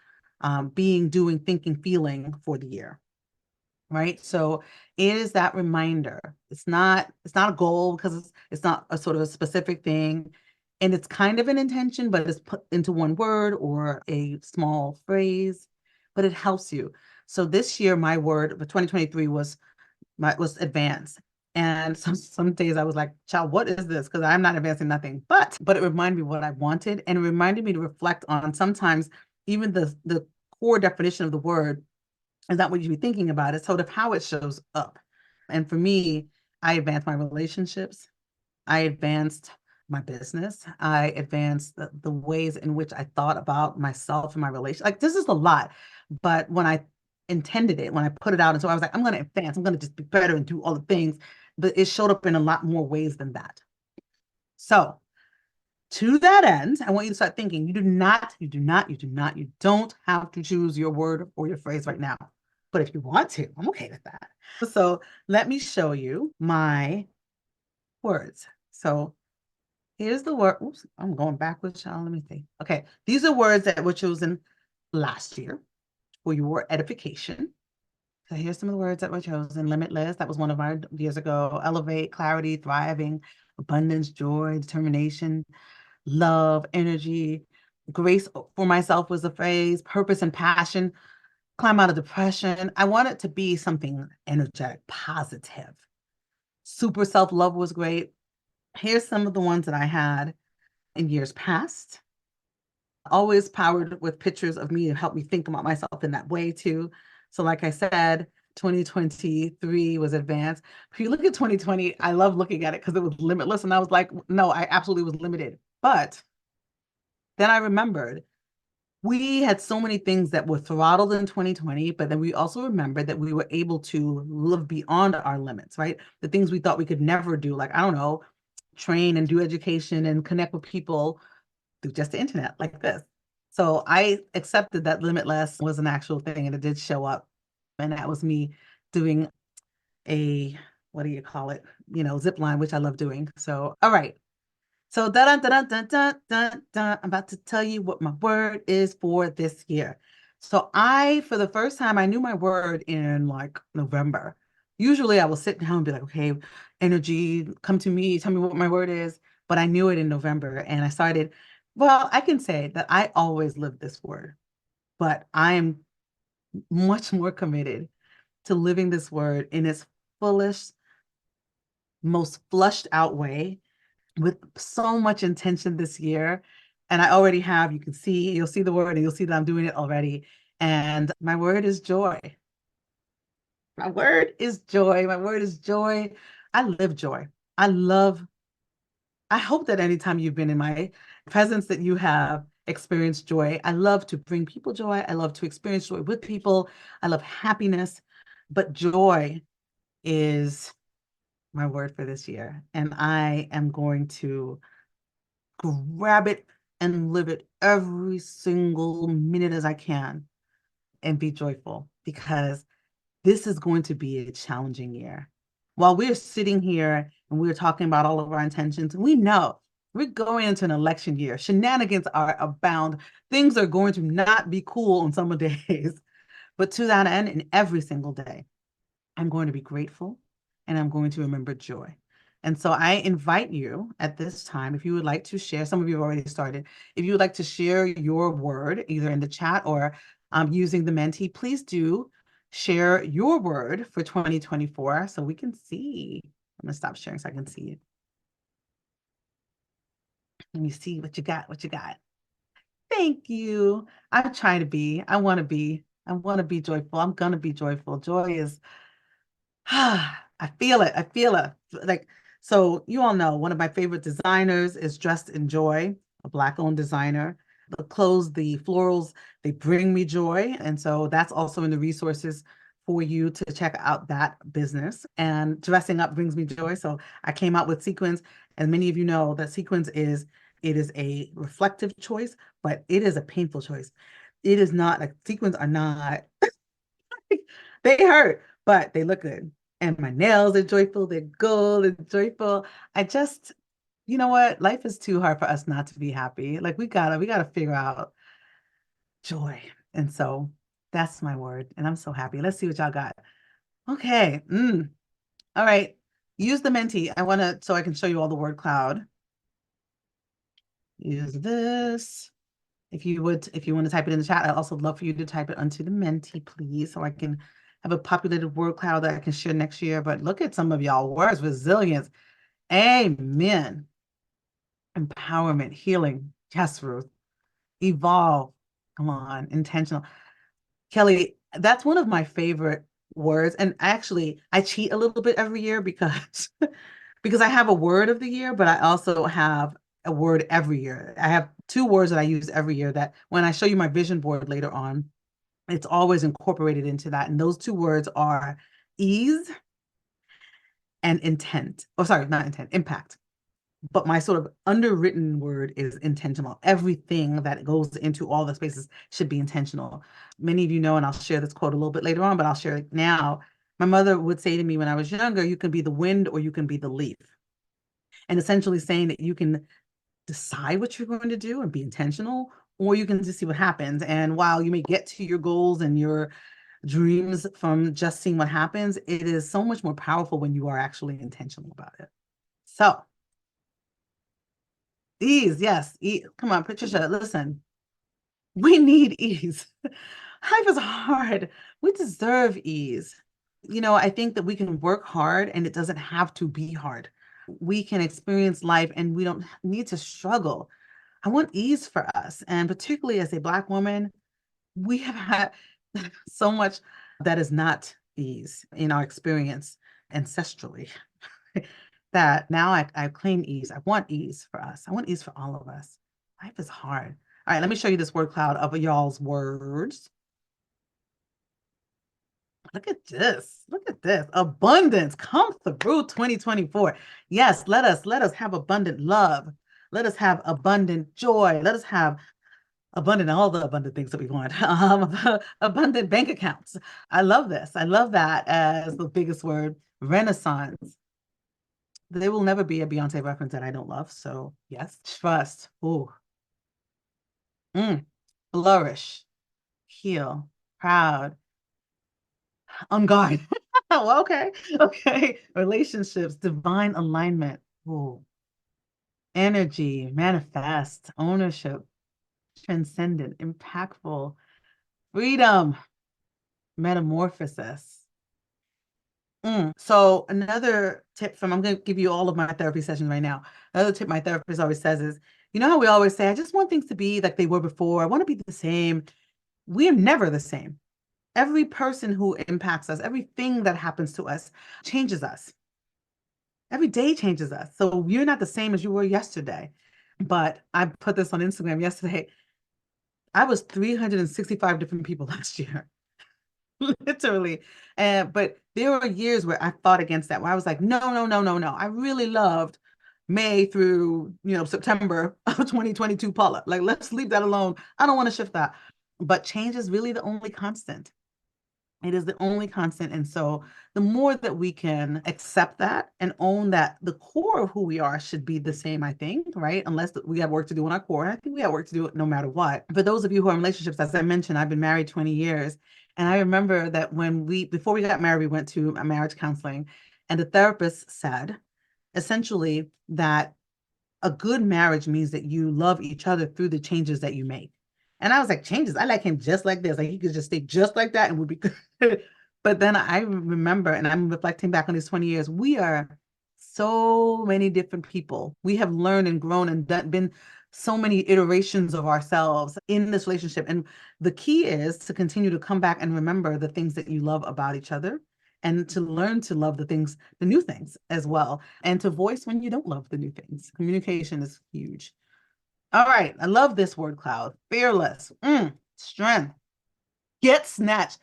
being, doing, thinking, feeling for the year. Right. So it is that reminder. It's not a goal, because it's not a sort of a specific thing. And it's kind of an intention, but it's put into one word or a small phrase, but it helps you. So this year, my word for 2023 was advance. And some days I was like, child, what is this? Because I'm not advancing nothing. But it reminded me what I wanted, and it reminded me to reflect on sometimes even the core definition of the word is not what you be thinking about. It's sort of how it shows up. And for me, I advanced my relationships. I advanced my business. I advanced the ways in which I thought about myself and my relation. Like, this is a lot. But when I intended it, when I put it out, and so I was like, I'm going to advance. I'm going to just be better and do all the things. But it showed up in a lot more ways than that. So to that end, I want you to start thinking. You don't have to choose your word or your phrase right now. But if you want to, I'm okay with that. So let me show you my words. So here's the word. Oops, I'm going backwards, y'all. Let me see. Okay, these are words that were chosen last year for your edification. So here's some of the words that were chosen. Limitless, that was one of our years ago. Elevate, clarity, thriving, abundance, joy, determination, love, energy. Grace for myself was the phrase. Purpose and passion. Climb out of depression. I want it to be something energetic, positive. Super self-love was great. Here's some of the ones that I had in years past. Always powered with pictures of me to help me think about myself in that way too. So like I said, 2023 was advanced. If you look at 2020, I love looking at it because it was limitless. And I was like, no, I absolutely was limited. But then I remembered we had so many things that were throttled in 2020, but then we also remembered that we were able to live beyond our limits, right? The things we thought we could never do, like, I don't know, train and do education and connect with people through just the internet like this. So I accepted that limitless was an actual thing, and it did show up. And that was me doing a, what do you call it? Zip line, which I love doing. So, all right. So I'm about to tell you what my word is for this year. So for the first time, I knew my word in like November. Usually I will sit down and be like, okay, energy, come to me, tell me what my word is. But I knew it in November, and I started, well, I can say that I always lived this word, but I am much more committed to living this word in its fullest, most flushed out way, with so much intention this year. And I already have, you can see, you'll see the word and you'll see that I'm doing it already. And my word is joy. My word is joy. My word is joy. I live joy. I love, I hope that anytime you've been in my presence that you have experienced joy. I love to bring people joy. I love to experience joy with people. I love happiness, but joy is my word for this year. And I am going to grab it and live it every single minute as I can and be joyful because this is going to be a challenging year. While we're sitting here and we're talking about all of our intentions, we know we're going into an election year. Shenanigans are abound. Things are going to not be cool on some days. But to that end, in every single day, I'm going to be grateful and I'm going to remember joy. And so I invite you at this time, if you would like to share, some of you have already started, if you would like to share your word, either in the chat or using the Menti, please do share your word for 2024 so we can see. I'm going to stop sharing so I can see it. Let me see what you got, what you got. Thank you. I'm trying to be, I want to be joyful. I'm going to be joyful. Joy is I feel it. I feel it. Like, so you all know one of my favorite designers is Dressed in Joy, a Black-owned designer. The clothes, the florals, they bring me joy. And so that's also in the resources for you to check out that business. And dressing up brings me joy. So I came out with sequins. And many of you know that sequins it is a reflective choice, but it is a painful choice. It is not like sequins are not they hurt, but they look good. And my nails are joyful, they're gold, they're joyful. I just, you know what? Life is too hard for us not to be happy. Like we gotta figure out joy. And so that's my word. And I'm so happy. Let's see what y'all got. Okay. All right. Use the Menti. So I can show you all the word cloud. Use this. If you want to type it in the chat, I'd also love for you to type it onto the Menti, please, so I can have a populated word cloud that I can share next year. But look at some of y'all words: resilience, amen, empowerment, healing. Yes, Ruth. Evolve. Come on, intentional. Kelly, that's one of my favorite words. And actually, I cheat a little bit every year because because I have a word of the year, but I also have a word every year. I have two words that I use every year that when I show you my vision board later on, it's always incorporated into that. And those two words are ease and intent. Oh, sorry, not intent, impact. But my sort of underwritten word is intentional. Everything that goes into all the spaces should be intentional. Many of you know, and I'll share this quote a little bit later on, but I'll share it now. My mother would say to me when I was younger, you can be the wind or you can be the leaf. And essentially saying that you can decide what you're going to do and be intentional, or you can just see what happens. And while you may get to your goals and your dreams from just seeing what happens, it is so much more powerful when you are actually intentional about it. So, ease, yes. Come on, Patricia, listen. We need ease. Life is hard. We deserve ease. I think that we can work hard and it doesn't have to be hard. We can experience life and we don't need to struggle. I want ease for us. And particularly as a Black woman, we have had so much that is not ease in our experience ancestrally that now I claim ease. I want ease for us. I want ease for all of us. Life is hard. All right, let me show you this word cloud of y'all's words. Look at this. Look at this. Abundance come through 2024. Yes, let us have abundant love. Let us have abundant joy. Let us have abundant, all the abundant things that we want. Abundant bank accounts. I love this. I love that as the biggest word. Renaissance. There will never be a Beyonce reference that I don't love. So yes, trust. Ooh. Flourish. Heal. Proud. On guard. Well, okay. Okay. Relationships. Divine alignment. Ooh. Energy. Manifest. Ownership. Transcendent. Impactful. Freedom. Metamorphosis. So another tip I'm going to give you all of my therapy sessions right now. Another tip my therapist always says is You know how we always say, I just want things to be like they were before. I want to be the same. We are never the same. Every person who impacts us, everything that happens to us changes us. Every day changes us. So you're not the same as you were yesterday. But I put this on Instagram yesterday. I was 365 different people last year. Literally. But there were years where I fought against that, where I was like, no, no, no, no, no. I really loved May through, September of 2022, Paula. Like, let's leave that alone. I don't want to shift that. But change is really the only constant. It is the only constant. And so the more that we can accept that and own that the core of who we are should be the same, I think, right? Unless we have work to do on our core. And I think we have work to do no matter what. For those of you who are in relationships, as I mentioned, I've been married 20 years. And I remember that before we got married, we went to a marriage counseling, and the therapist said essentially that a good marriage means that you love each other through the changes that you make. And I was like, changes? I like him just like this. Like he could just stay just like that and would be good. But then I remember, and I'm reflecting back on these 20 years, we are so many different people. We have learned and grown and been so many iterations of ourselves in this relationship. And the key is to continue to come back and remember the things that you love about each other, and to learn to love the new things as well, and to voice when you don't love the new things. Communication is huge. All right. I love this word cloud. Fearless. Strength. Get snatched.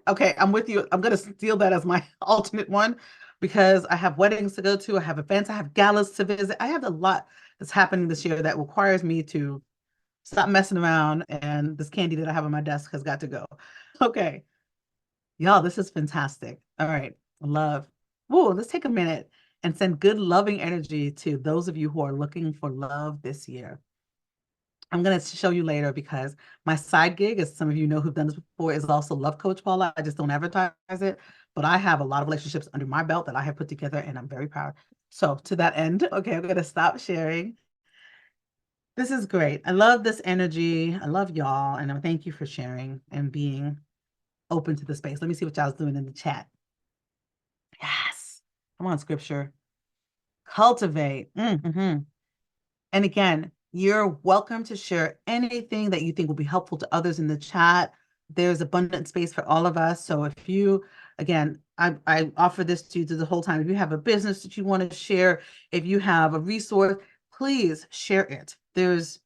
Okay, I'm with you. I'm going to steal that as my alternate one because I have weddings to go to. I have events. I have galas to visit. I have a lot that's happening this year that requires me to stop messing around. And this candy that I have on my desk has got to go. Okay. Y'all, this is fantastic. All right. Love. Whoa, let's take a minute and send good, loving energy to those of you who are looking for love this year. I'm going to show you later because my side gig, as some of you know who've done this before, is also Love Coach Paula. I just don't advertise it, but I have a lot of relationships under my belt that I have put together, and I'm very proud. So to that end, okay, I'm going to stop sharing. This is great. I love this energy. I love y'all, and I thank you for sharing and being open to the space. Let me see what y'all's doing in the chat. Yes. Come on, scripture. Cultivate. And again, you're welcome to share anything that you think will be helpful to others in the chat. There's abundant space for all of us. So if you, again, I offer this to you the whole time. If you have a business that you want to share, if you have a resource, please share it. There's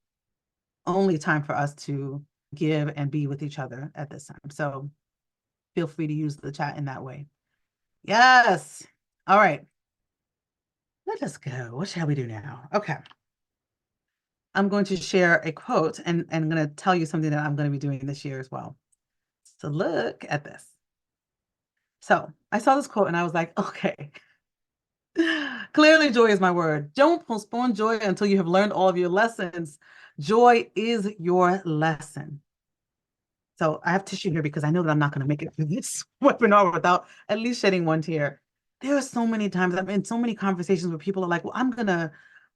only time for us to give and be with each other at this time. So feel free to use the chat in that way. Yes. All right. Let us go. What shall we do now? Okay. I'm going to share a quote and I'm going to tell you something that I'm going to be doing this year as well. So look at this. So I saw this quote and I was like, okay, clearly joy is my word. Don't postpone joy until you have learned all of your lessons. Joy is your lesson. So I have tissue here because I know that I'm not going to make it through this webinar without at least shedding one tear. There are so many times I'm in so many conversations where people are like, well, I'm going to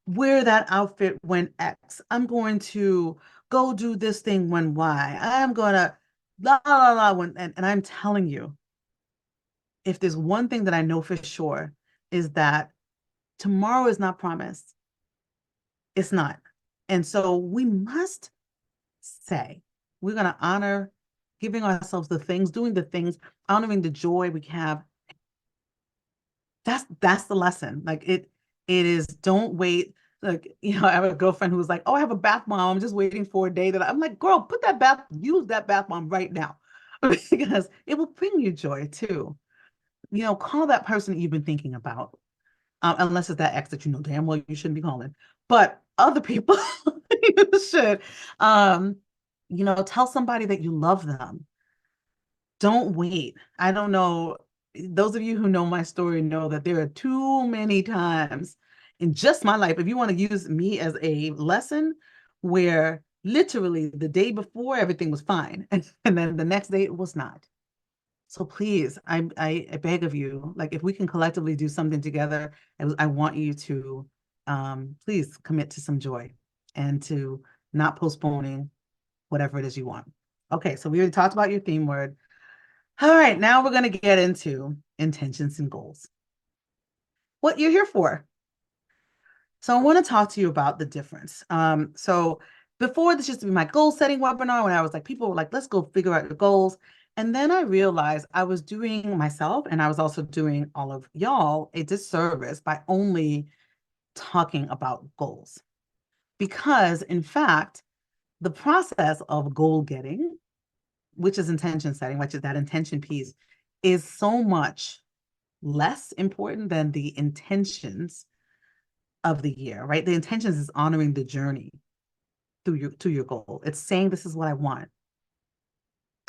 wear that outfit when X. I'm going to go do this thing when Y. I'm going to blah, blah, blah. And I'm telling you, if there's one thing that I know for sure is that tomorrow is not promised. It's not. And so we must say, we're going to honor giving ourselves the things, doing the things, honoring the joy we have. That's the lesson. Like it is, don't wait. Like, I have a girlfriend who was like, oh, I have a bath bomb. I'm just waiting for a day that I'm like, girl, use that bath bomb right now because it will bring you joy too. Call that person that you've been thinking about. Unless it's that ex that damn well you shouldn't be calling. But other people, you should. Tell somebody that you love them. Don't wait. I don't know. Those of you who know my story know that there are too many times in just my life, if you want to use me as a lesson, where literally the day before everything was fine, and then the next day it was not. So please, I beg of you, like if we can collectively do something together, I want you to please commit to some joy and to not postponing whatever it is you want. Okay, so we already talked about your theme word. All right, now we're going to get into intentions and goals. What you're here for. So I want to talk to you about the difference. So before this used to be my goal setting webinar when I was like, people were like, let's go figure out your goals. And then I realized I was doing myself and I was also doing all of y'all a disservice by only talking about goals. Because in fact, the process of goal getting, which is intention setting, which is that intention piece, is so much less important than the intentions of the year, right? The intentions is honoring the journey through your to your goal. It's saying this is what I want.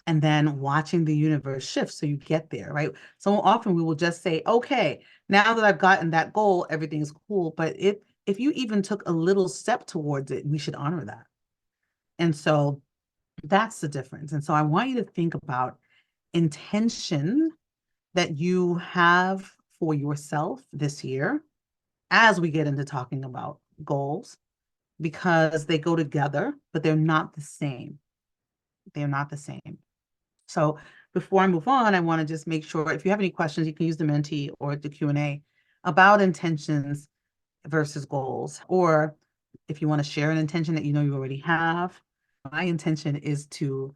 And then watching the universe shift so you get there, right? So often we will just say, okay, now that I've gotten that goal, everything's cool. But if you even took a little step towards it, we should honor that. And so that's the difference. And so I want you to think about intention that you have for yourself this year as we get into talking about goals, because they go together, but they're not the same. They're not the same. So before I move on, I want to just make sure if you have any questions, you can use the Menti or the Q&A about intentions versus goals. Or if you want to share an intention that you know you already have, my intention for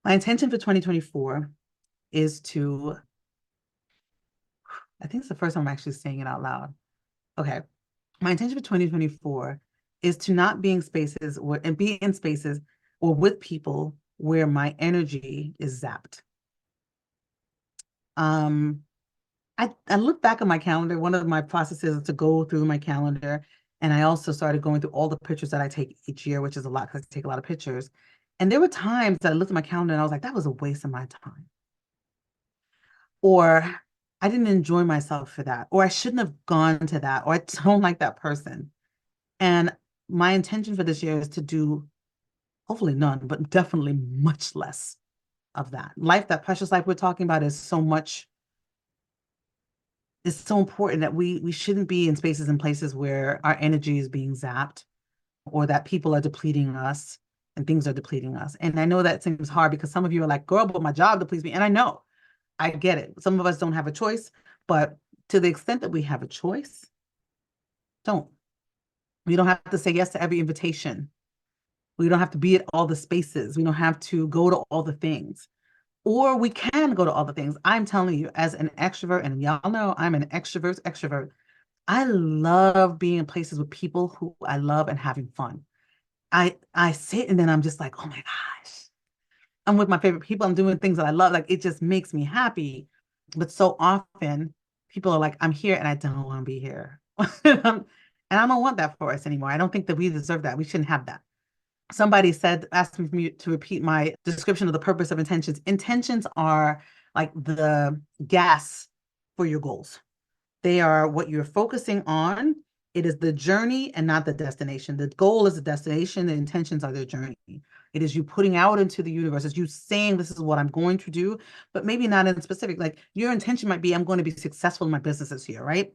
2024 is to, I think it's the first time I'm actually saying it out loud. Okay. My intention for 2024 is to not be in spaces and be in spaces or with people where my energy is zapped. I look back at my calendar. One of my processes is to go through my calendar. And I also started going through all the pictures that I take each year, which is a lot because I take a lot of pictures. And there were times that I looked at my calendar and I was like, that was a waste of my time. Or I didn't enjoy myself for that. Or I shouldn't have gone to that. Or I don't like that person. And my intention for this year is to do hopefully none, but definitely much less of that. Life, that precious life we're talking about is so much, it's so important that we shouldn't be in spaces and places where our energy is being zapped or that people are depleting us and things are depleting us. And I know that seems hard because some of you are like, girl, but my job depletes me. And I know, I get it. Some of us don't have a choice, but to the extent that we have a choice, don't. We don't have to say yes to every invitation. We don't have to be at all the spaces. We don't have to go to all the things. Or we can go to all the things. I'm telling you, as an extrovert, and y'all know I'm an extrovert. I love being in places with people who I love and having fun. I sit and then I'm just like, oh my gosh, I'm with my favorite people. I'm doing things that I love. Like it just makes me happy. But so often people are like, I'm here and I don't want to be here. And I don't want that for us anymore. I don't think that we deserve that. We shouldn't have that. Somebody said, asked me to repeat my description of the purpose of intentions. Intentions are like the gas for your goals. They are what you're focusing on. It is the journey and not the destination. The goal is the destination. The intentions are the journey. It is you putting out into the universe. It's you saying, this is what I'm going to do, but maybe not in specific. Like your intention might be, I'm going to be successful in my business this year, right?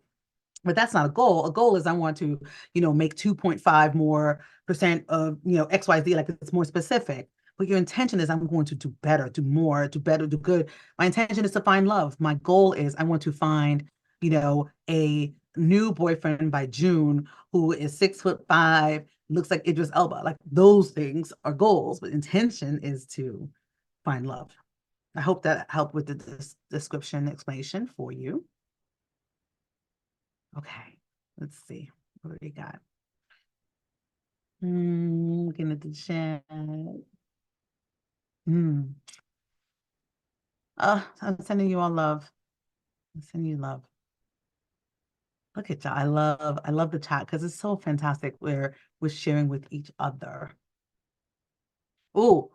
But that's not a goal. A goal is I want to, make 2.5 more percent of, XYZ, like it's more specific. But your intention is I'm going to do better, do more, do better, do good. My intention is to find love. My goal is I want to find, a new boyfriend by June who is 6'5", looks like Idris Elba. Like those things are goals, but intention is to find love. I hope that helped with the description explanation for you. Okay, let's see. What do we got? Looking at the chat. I'm sending you all love. I'm sending you love. Look at y'all. I love the chat because it's so fantastic where we're sharing with each other. Oh,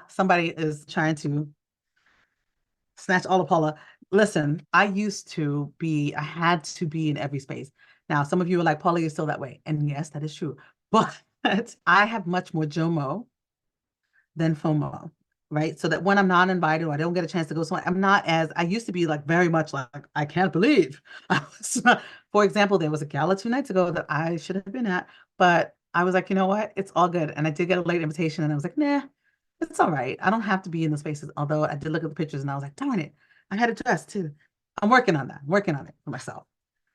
somebody is trying to snatch all of Paula. Listen, I had to be in every space. Now, some of you are like, Paula, you're still that way. And yes, that is true. But I have much more JOMO than FOMO, right? So that when I'm not invited or I don't get a chance to go somewhere, I used to be like very much like, I can't believe. For example, there was a gala 2 nights ago that I should have been at, but I was like, you know what? It's all good. And I did get a late invitation and I was like, nah, it's all right. I don't have to be in the spaces. Although I did look at the pictures and I was like, darn it, I had a dress too. I'm working on that. I'm working on it for myself.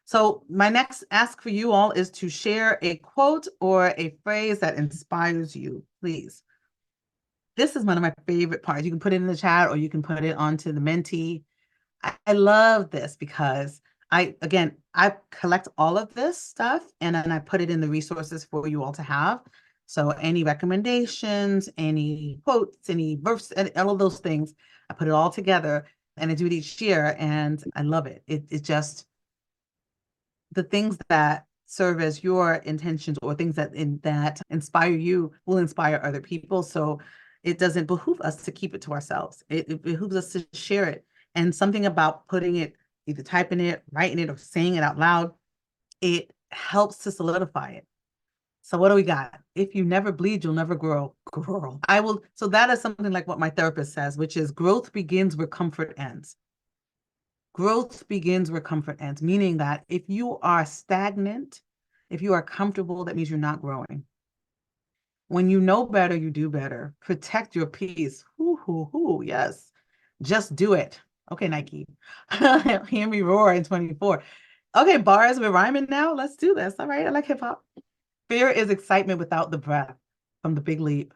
So my next ask for you all is to share a quote or a phrase that inspires you, please. This is one of my favorite parts. You can put it in the chat or you can put it onto the Menti. I love this because I collect all of this stuff and then I put it in the resources for you all to have. So any recommendations, any quotes, any verse, all of those things, I put it all together and I do it each year and I love it. It just the things that serve as your intentions or things that inspire you will inspire other people. So it doesn't behoove us to keep it to ourselves. It behooves us to share it. And something about putting it, either typing it, writing it, or saying it out loud, it helps to solidify it. So what do we got? If you never bleed, you'll never grow. Girl. I will. So that is something like what my therapist says, which is growth begins where comfort ends. Growth begins where comfort ends, meaning that if you are stagnant, if you are comfortable, that means you're not growing. When you know better, you do better. Protect your peace. Yes. Just do it. Okay, Nike. Hear me roar in 24. Okay, bars, we're rhyming now. Let's do this. All right, I like hip hop. Fear is excitement without the breath from the Big Leap.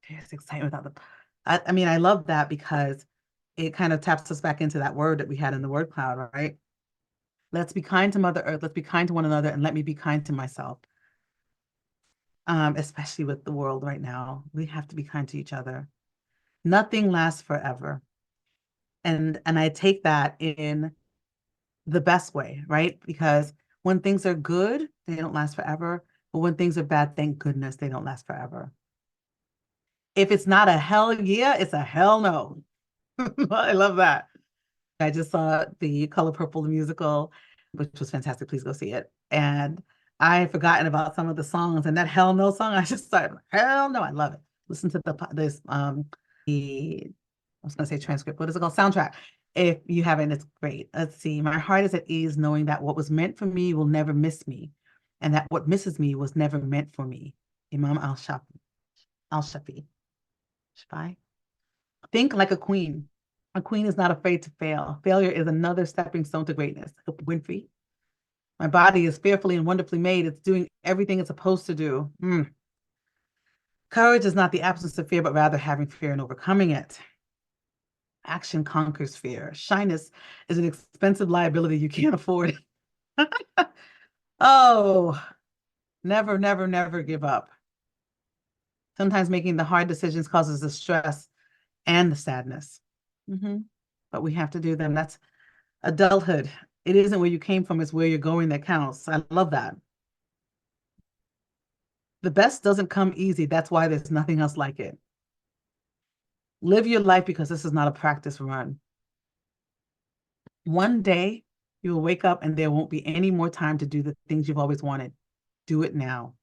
Fear is excitement without the. I mean, I love that because it kind of taps us back into that word that we had in the word cloud, right? Let's be kind to Mother Earth. Let's be kind to one another, and let me be kind to myself. Especially with the world right now, we have to be kind to each other. Nothing lasts forever, and I take that in the best way, right? Because when things are good, they don't last forever. But when things are bad, thank goodness they don't last forever. If it's not a hell yeah, it's a hell no. I love that. I just saw the Color Purple the musical, which was fantastic. Please go see it. And I had forgotten about some of the songs, and that Hell No song, I just started, hell no, I love it. Listen to the I was gonna say transcript. What is it called? Soundtrack. If you haven't, it's great. Let's see. My heart is at ease knowing that what was meant for me will never miss me, and that what misses me was never meant for me. Imam Al-Shafi. Shafi. Think like a queen. A queen is not afraid to fail. Failure is another stepping stone to greatness. Winfrey. My body is fearfully and wonderfully made. It's doing everything it's supposed to do. Courage is not the absence of fear, but rather having fear and overcoming it. Action conquers fear. Shyness is an expensive liability you can't afford. Oh, never, never, never give up. Sometimes making the hard decisions causes the stress and the sadness. But we have to do them. That's adulthood. It isn't where you came from, it's where you're going that counts. I love that. The best doesn't come easy. That's why there's nothing else like it. Live your life because this is not a practice run. One day you will wake up and there won't be any more time to do the things you've always wanted. Do it now.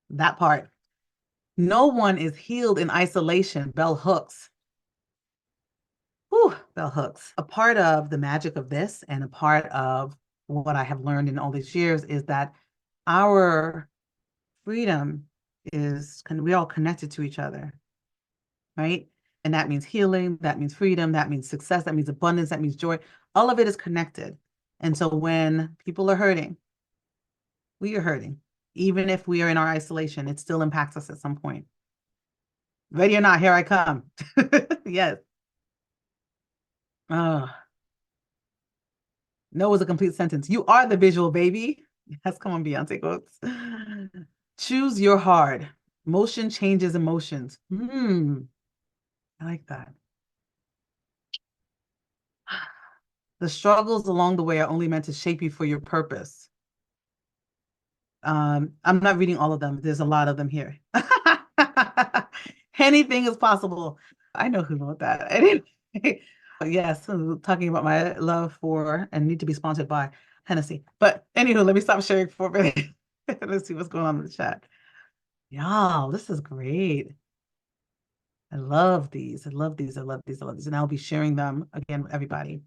That part. No one is healed in isolation. Bell hooks. Whew, bell hooks. A part of the magic of this and a part of what I have learned in all these years is that our freedom is, we're all connected to each other, right? And that means healing, that means freedom, that means success, that means abundance, that means joy. All of it is connected. And so when people are hurting, we are hurting. Even if we are in our isolation, it still impacts us at some point. Ready or not, here I come. Yes. Oh, no is a complete sentence. You are the visual, baby. Yes, come on, Beyonce quotes. Choose your hard. Motion changes emotions. I like that. The struggles along the way are only meant to shape you for your purpose. I'm not reading all of them. There's a lot of them here. Anything is possible. I know who wrote that. Anyway, yes, talking about my love for and need to be sponsored by Hennessy. But anywho, let me stop sharing for a minute. Let's see what's going on in the chat. Y'all, this is great. I love these. I love these. I love these. I love these. And I'll be sharing them again with everybody.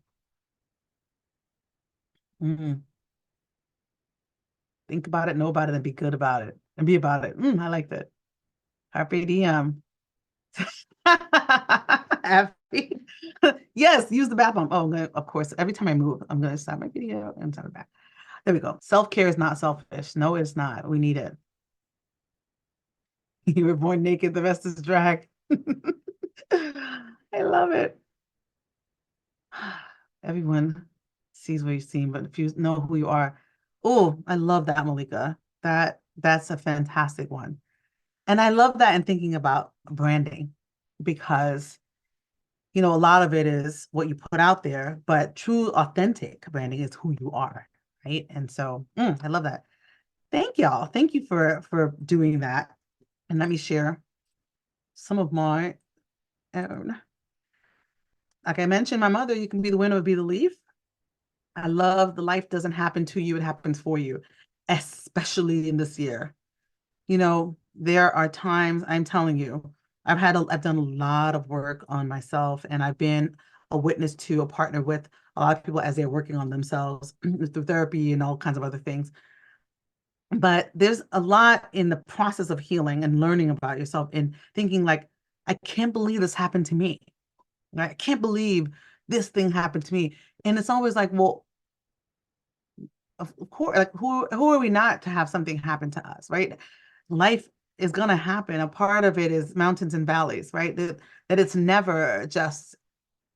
Think about it, know about it, and be good about it. And be about it. I like that. Carpe diem. happy. Yes, use the bathroom. Oh, of course, every time I move, I'm going to stop my video and turn it back. There we go. Self-care is not selfish. No, it's not. We need it. You were born naked, the rest is drag. I love it. Everyone sees what you've seen, but if you know who you are, oh, I love that, Malika. That's a fantastic one. And I love that in thinking about branding because, a lot of it is what you put out there, but true, authentic branding is who you are, right? And so I love that. Thank y'all. Thank you for doing that. And let me share some of my own. Like I mentioned, my mother, you can be the winner or be the leaf. I love the life doesn't happen to you, it happens for you, especially in this year. There are times I'm telling you, I've done a lot of work on myself, and I've been a witness to, a partner with a lot of people as they're working on themselves through therapy and all kinds of other things. But there's a lot in the process of healing and learning about yourself and thinking like, I can't believe this happened to me. Right? I can't believe this thing happened to me. And it's always like, well, of course, like who are we not to have something happen to us, right? Life is gonna happen. A part of it is mountains and valleys, right? That it's never just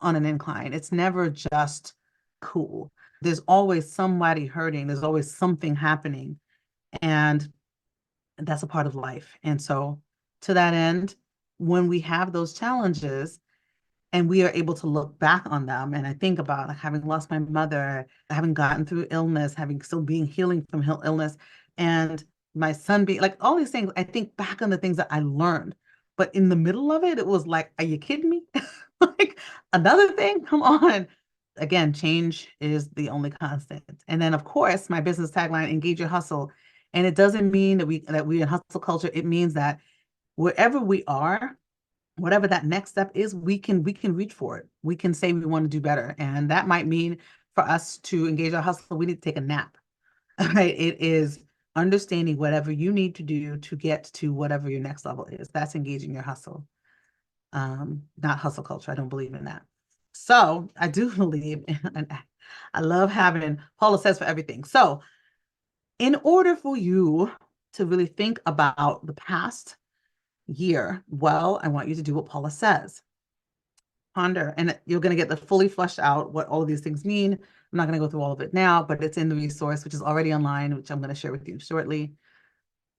on an incline. It's never just cool. There's always somebody hurting. There's always something happening. And that's a part of life. And so to that end, when we have those challenges, and we are able to look back on them. And I think about like having lost my mother, having gotten through illness, having still being healing from illness, and my son being like all these things. I think back on the things that I learned, but in the middle of it, it was like, are you kidding me? Like another thing? Come on. Again, change is the only constant. And then of course, my business tagline, engage your hustle. And it doesn't mean that we in hustle culture. It means that wherever we are, whatever that next step is, we can reach for it. We can say we want to do better. And that might mean for us to engage our hustle, we need to take a nap. Right? It is understanding whatever you need to do to get to whatever your next level is. That's engaging your hustle. Not hustle culture. I don't believe in that. So I do believe in, I love having Paula says for everything. So in order for you to really think about the past year, well, I want you to do what Paula says. Ponder, and you're going to get the fully fleshed out what all of these things mean. I'm not going to go through all of it now, but it's in the resource, which is already online, which I'm going to share with you shortly.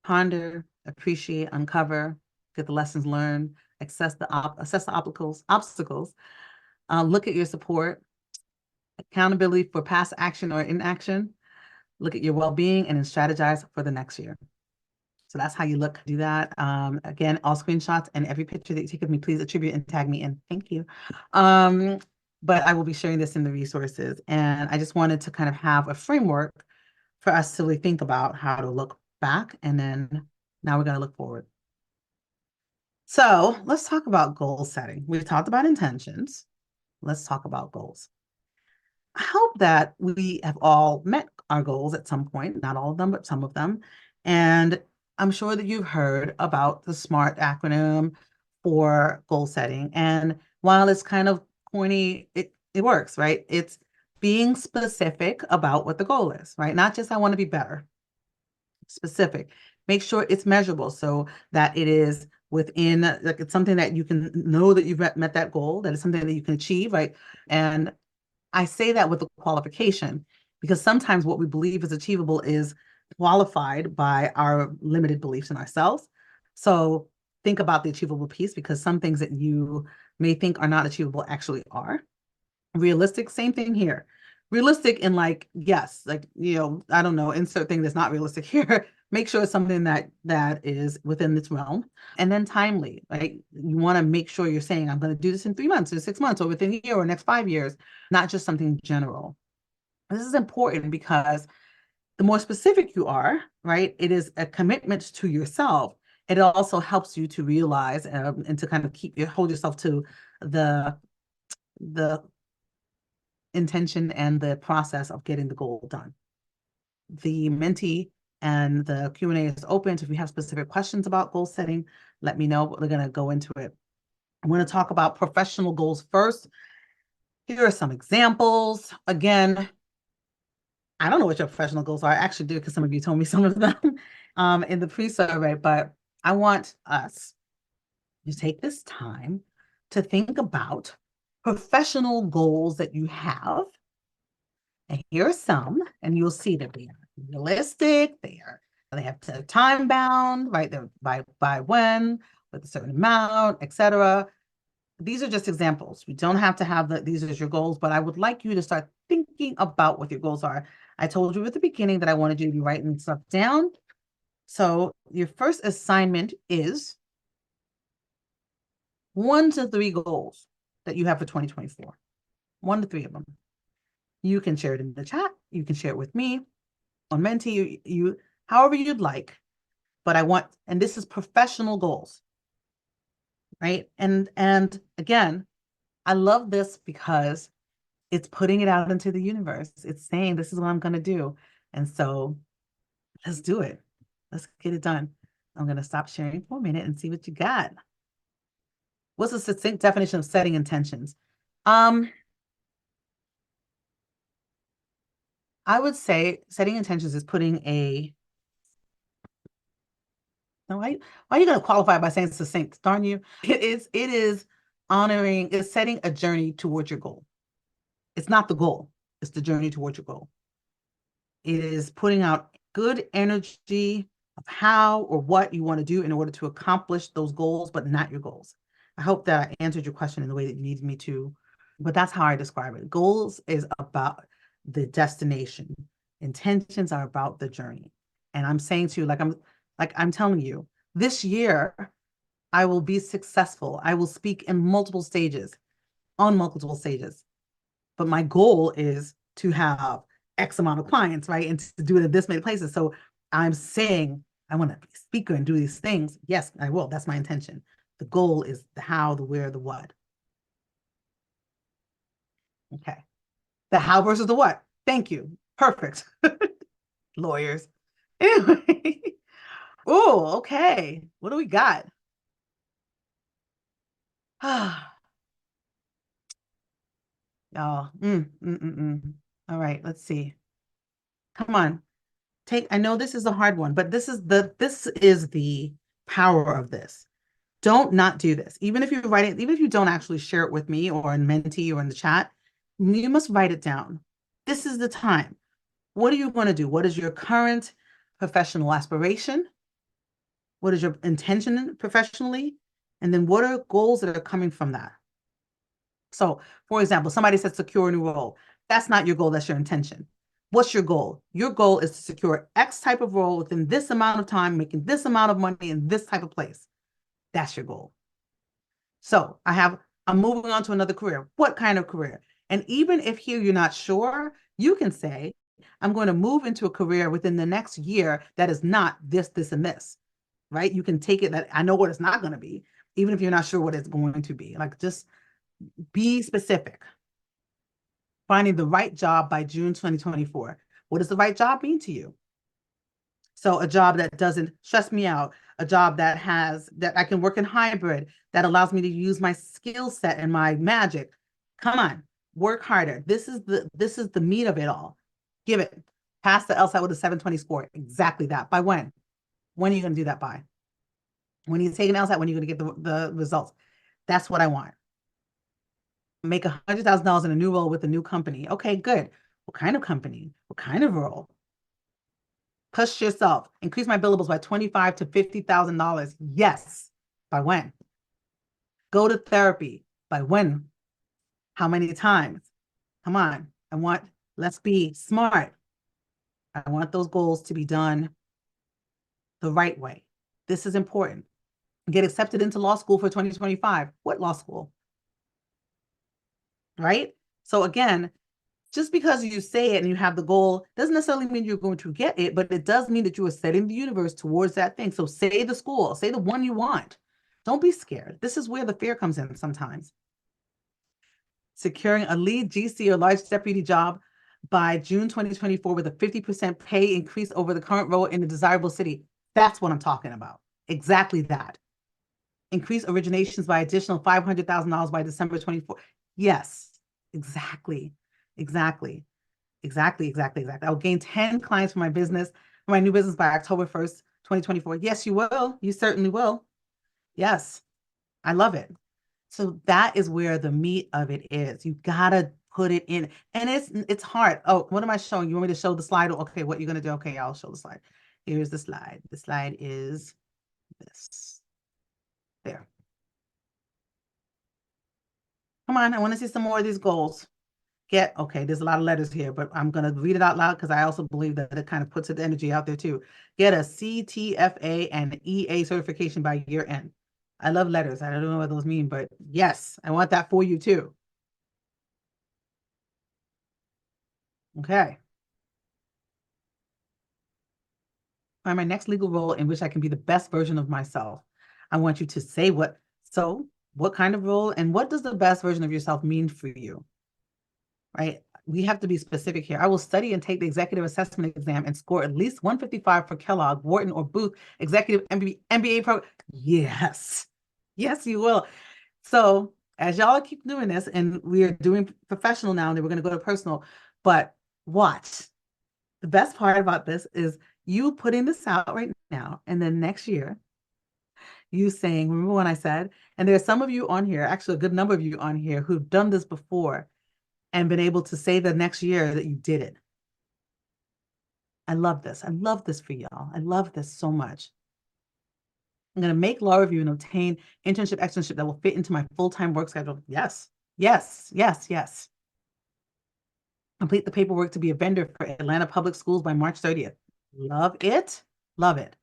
Ponder, appreciate, uncover, get the lessons learned, assess the obstacles, look at your support, accountability for past action or inaction, look at your well-being, and then strategize for the next year. So that's how you do that. Again, all screenshots and every picture that you take of me, please attribute and tag me in. Thank you. But I will be sharing this in the resources. And I just wanted to kind of have a framework for us to really think about how to look back. And then now we're going to look forward. So let's talk about goal setting. We've talked about intentions. Let's talk about goals. I hope that we have all met our goals at some point, not all of them, but some of them. And I'm sure that you've heard about the SMART acronym for goal setting. And while it's kind of corny, it works, right? It's being specific about what the goal is, right? Not just I want to be better, specific. Make sure it's measurable so that it is within, like it's something that you can know that you've met that goal, that it's something that you can achieve, right? And I say that with a qualification because sometimes what we believe is achievable is qualified by our limited beliefs in ourselves. So think about the achievable piece because some things that you may think are not achievable actually are. Realistic, same thing here. Realistic in like, yes, like, I don't know, insert thing that's not realistic here. Make sure it's something that is within this realm. And then timely, right? You want to make sure you're saying, I'm going to do this in 3 months or 6 months or within a year or next 5 years, not just something general. This is important because the more specific you are, right, it is a commitment to yourself. It also helps you to realize and to kind of hold yourself to the intention and the process of getting the goal done. The mentee and the Q&A is open. So if you have specific questions about goal setting, let me know. We're going to go into it. I want to talk about professional goals first. Here are some examples. Again, I don't know what your professional goals are. I actually do because some of you told me some of them in the pre-survey, but I want us to take this time to think about professional goals that you have. And here are some, and you'll see that they are realistic, they have to time bound, right? They're by when, with a certain amount, etc. These are just examples. We don't have to have these as your goals, but I would like you to start thinking about what your goals are. I told you at the beginning that I wanted you to be writing stuff down. So your first assignment is 1 to 3 goals that you have for 2024. 1 to 3 of them. You can share it in the chat. You can share it with me on Menti, you however you'd like. But and this is professional goals, right? And again, I love this because it's putting it out into the universe. It's saying, this is what I'm going to do. And so let's do it. Let's get it done. I'm going to stop sharing for a minute and see what you got. What's a succinct definition of setting intentions? I would say setting intentions is putting why are you going to qualify by saying succinct? Darn you. It is honoring, it's setting a journey towards your goal. It's not the goal. It's the journey towards your goal. It is putting out good energy of how or what you want to do in order to accomplish those goals, but not your goals. I hope that I answered your question in the way that you needed me to, but that's how I describe it. Goals is about the destination. Intentions are about the journey. And I'm saying to you, I'm telling you, this year, I will be successful. I will speak in multiple stages, on multiple stages. But my goal is to have X amount of clients, right? And to do it in this many places. So I'm saying I want to be a speaker and do these things. Yes, I will. That's my intention. The goal is the how, the where, the what. Okay. The how versus the what. Thank you. Perfect. Lawyers. Anyway. Oh, okay. What do we got? Y'all. All right, let's see. Come on. I know this is a hard one, but this is the power of this. Don't not do this. Even if you write it, even if you don't actually share it with me or in Menti or in the chat, you must write it down. This is the time. What are you going to do? What is your current professional aspiration? What is your intention professionally? And then what are goals that are coming from that? So, for example, somebody said secure a new role. That's not your goal, that's your intention. What's your goal? Your goal is to secure X type of role within this amount of time, making this amount of money in this type of place. That's your goal. So I'm moving on to another career. What kind of career? And even if here you're not sure, you can say, I'm going to move into a career within the next year that is not this, and this, right? You can take it that I know what it's not going to be, even if you're not sure what it's going to be. Like, just be specific. Finding the right job by June 2024. What does the right job mean to you? So a job that doesn't stress me out, a job that I can work in hybrid, that allows me to use my skill set and my magic. Come on, work harder. This is the meat of it all. Give it. Pass the LSAT with a 720 score. Exactly that. By when? When are you going to do that by? When you take an LSAT, when are you going to get the results? That's what I want. Make $100,000 in a new role with a new company. Okay, good. What kind of company? What kind of role? Push yourself. Increase my billables by $25,000 to $50,000. Yes. By when? Go to therapy. By when? How many times? Come on. Let's be smart. I want those goals to be done the right way. This is important. Get accepted into law school for 2025. What law school? Right? So again, just because you say it and you have the goal doesn't necessarily mean you're going to get it, but it does mean that you are setting the universe towards that thing. So say the school, say the one you want. Don't be scared. This is where the fear comes in sometimes. Securing a lead GC or large deputy job by June 2024 with a 50% pay increase over the current role in a desirable city. That's what I'm talking about. Exactly that. increase originations by additional $500,000 by December 24. Yes, exactly. Exactly. Exactly, exactly, exactly. I'll gain 10 clients for my business, for my new business by October 1st, 2024. Yes, you will. You certainly will. Yes, I love it. So that is where the meat of it is. You gotta put it in. And it's hard. Oh, what am I showing? You want me to show the slide? Okay, what you're gonna do? Okay, I'll show the slide. Here's the slide. The slide is this. There. Come on, I want to see some more of these goals. Okay, there's a lot of letters here, but I'm going to read it out loud because I also believe that it kind of puts the energy out there too. Get a CTFA and EA certification by year end. I love letters. I don't know what those mean, but yes, I want that for you too. Okay. Find my next legal role in which I can be the best version of myself. I want you to say what kind of role and what does the best version of yourself mean for you? Right? We have to be specific here. I will study and take the executive assessment exam and score at least 155 for Kellogg, Wharton, or Booth executive MBA program. Yes. Yes, you will. So as y'all keep doing this, and we are doing professional now, and then we're going to go to personal, but watch. The best part about this is you putting this out right now, and then next year, you saying, remember when I said, and there's some of you on here, actually a good number of you on here who've done this before and been able to say the next year that you did it. I love this. I love this for y'all. I love this so much. I'm going to make law review and obtain externship that will fit into my full-time work schedule. Yes, yes, yes, yes. Complete the paperwork to be a vendor for Atlanta Public Schools by March 30th. Love it. Love it.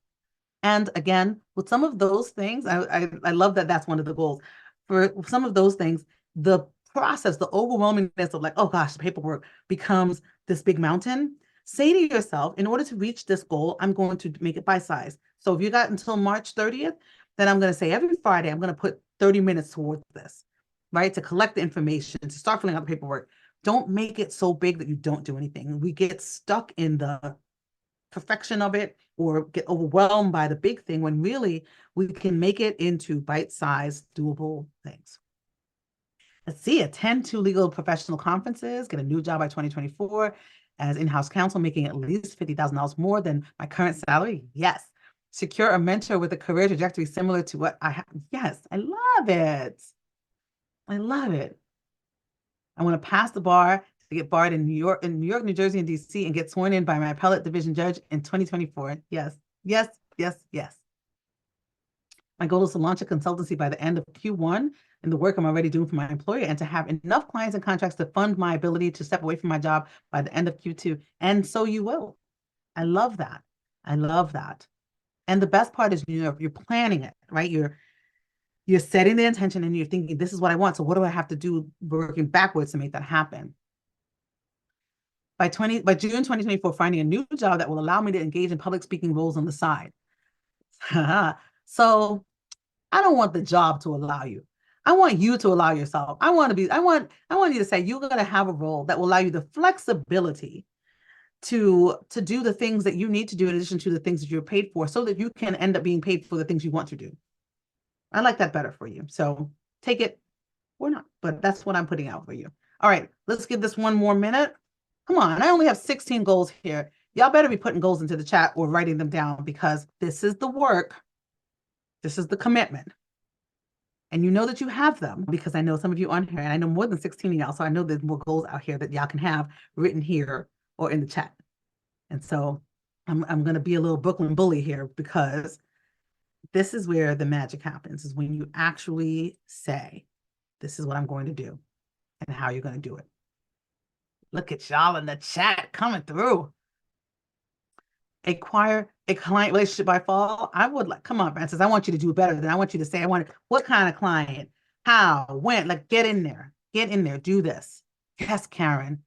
And again, with some of those things, I love that that's one of the goals. For some of those things, the process, the overwhelmingness of like, oh gosh, the paperwork becomes this big mountain. Say to yourself, in order to reach this goal, I'm going to make it bite-sized. So if you got until March 30th, then I'm going to say every Friday, I'm going to put 30 minutes towards this, right? To collect the information, to start filling out the paperwork. Don't make it so big that you don't do anything. We get stuck in the perfection of it or get overwhelmed by the big thing when really we can make it into bite-sized, doable things. Let's see, attend 2 legal professional conferences, get a new job by 2024 as in-house counsel, making at least $50,000 more than my current salary. Yes. Secure a mentor with a career trajectory similar to what I have. Yes, I love it. I love it. I want to pass the bar to get barred in New York, New Jersey, and DC, and get sworn in by my appellate division judge in 2024. Yes, yes, yes, yes. My goal is to launch a consultancy by the end of Q1 in the work I'm already doing for my employer and to have enough clients and contracts to fund my ability to step away from my job by the end of Q2. And so you will. I love that. I love that. And the best part is you're planning it, right? You're setting the intention and you're thinking, this is what I want. So what do I have to do working backwards to make that happen? By June 2024, finding a new job that will allow me to engage in public speaking roles on the side. So I don't want the job to allow you. I want you to allow yourself. I want you to say you're going to have a role that will allow you the flexibility to do the things that you need to do in addition to the things that you're paid for so that you can end up being paid for the things you want to do. I like that better for you. So take it or not, but that's what I'm putting out for you. All right, let's give this one more minute. Come on, I only have 16 goals here. Y'all better be putting goals into the chat or writing them down because this is the work. This is the commitment. And you know that you have them because I know some of you on here, and I know more than 16 of y'all, so I know there's more goals out here that y'all can have written here or in the chat. And so I'm going to be a little Brooklyn bully here because this is where the magic happens, is when you actually say, this is what I'm going to do and how you're going to do it. Look at y'all in the chat coming through. Acquire a client relationship by fall. I would like, come on, Francis. I want you to do better than I want you to say, what kind of client? How? When? Like, get in there. Get in there. Do this. Yes, Karen.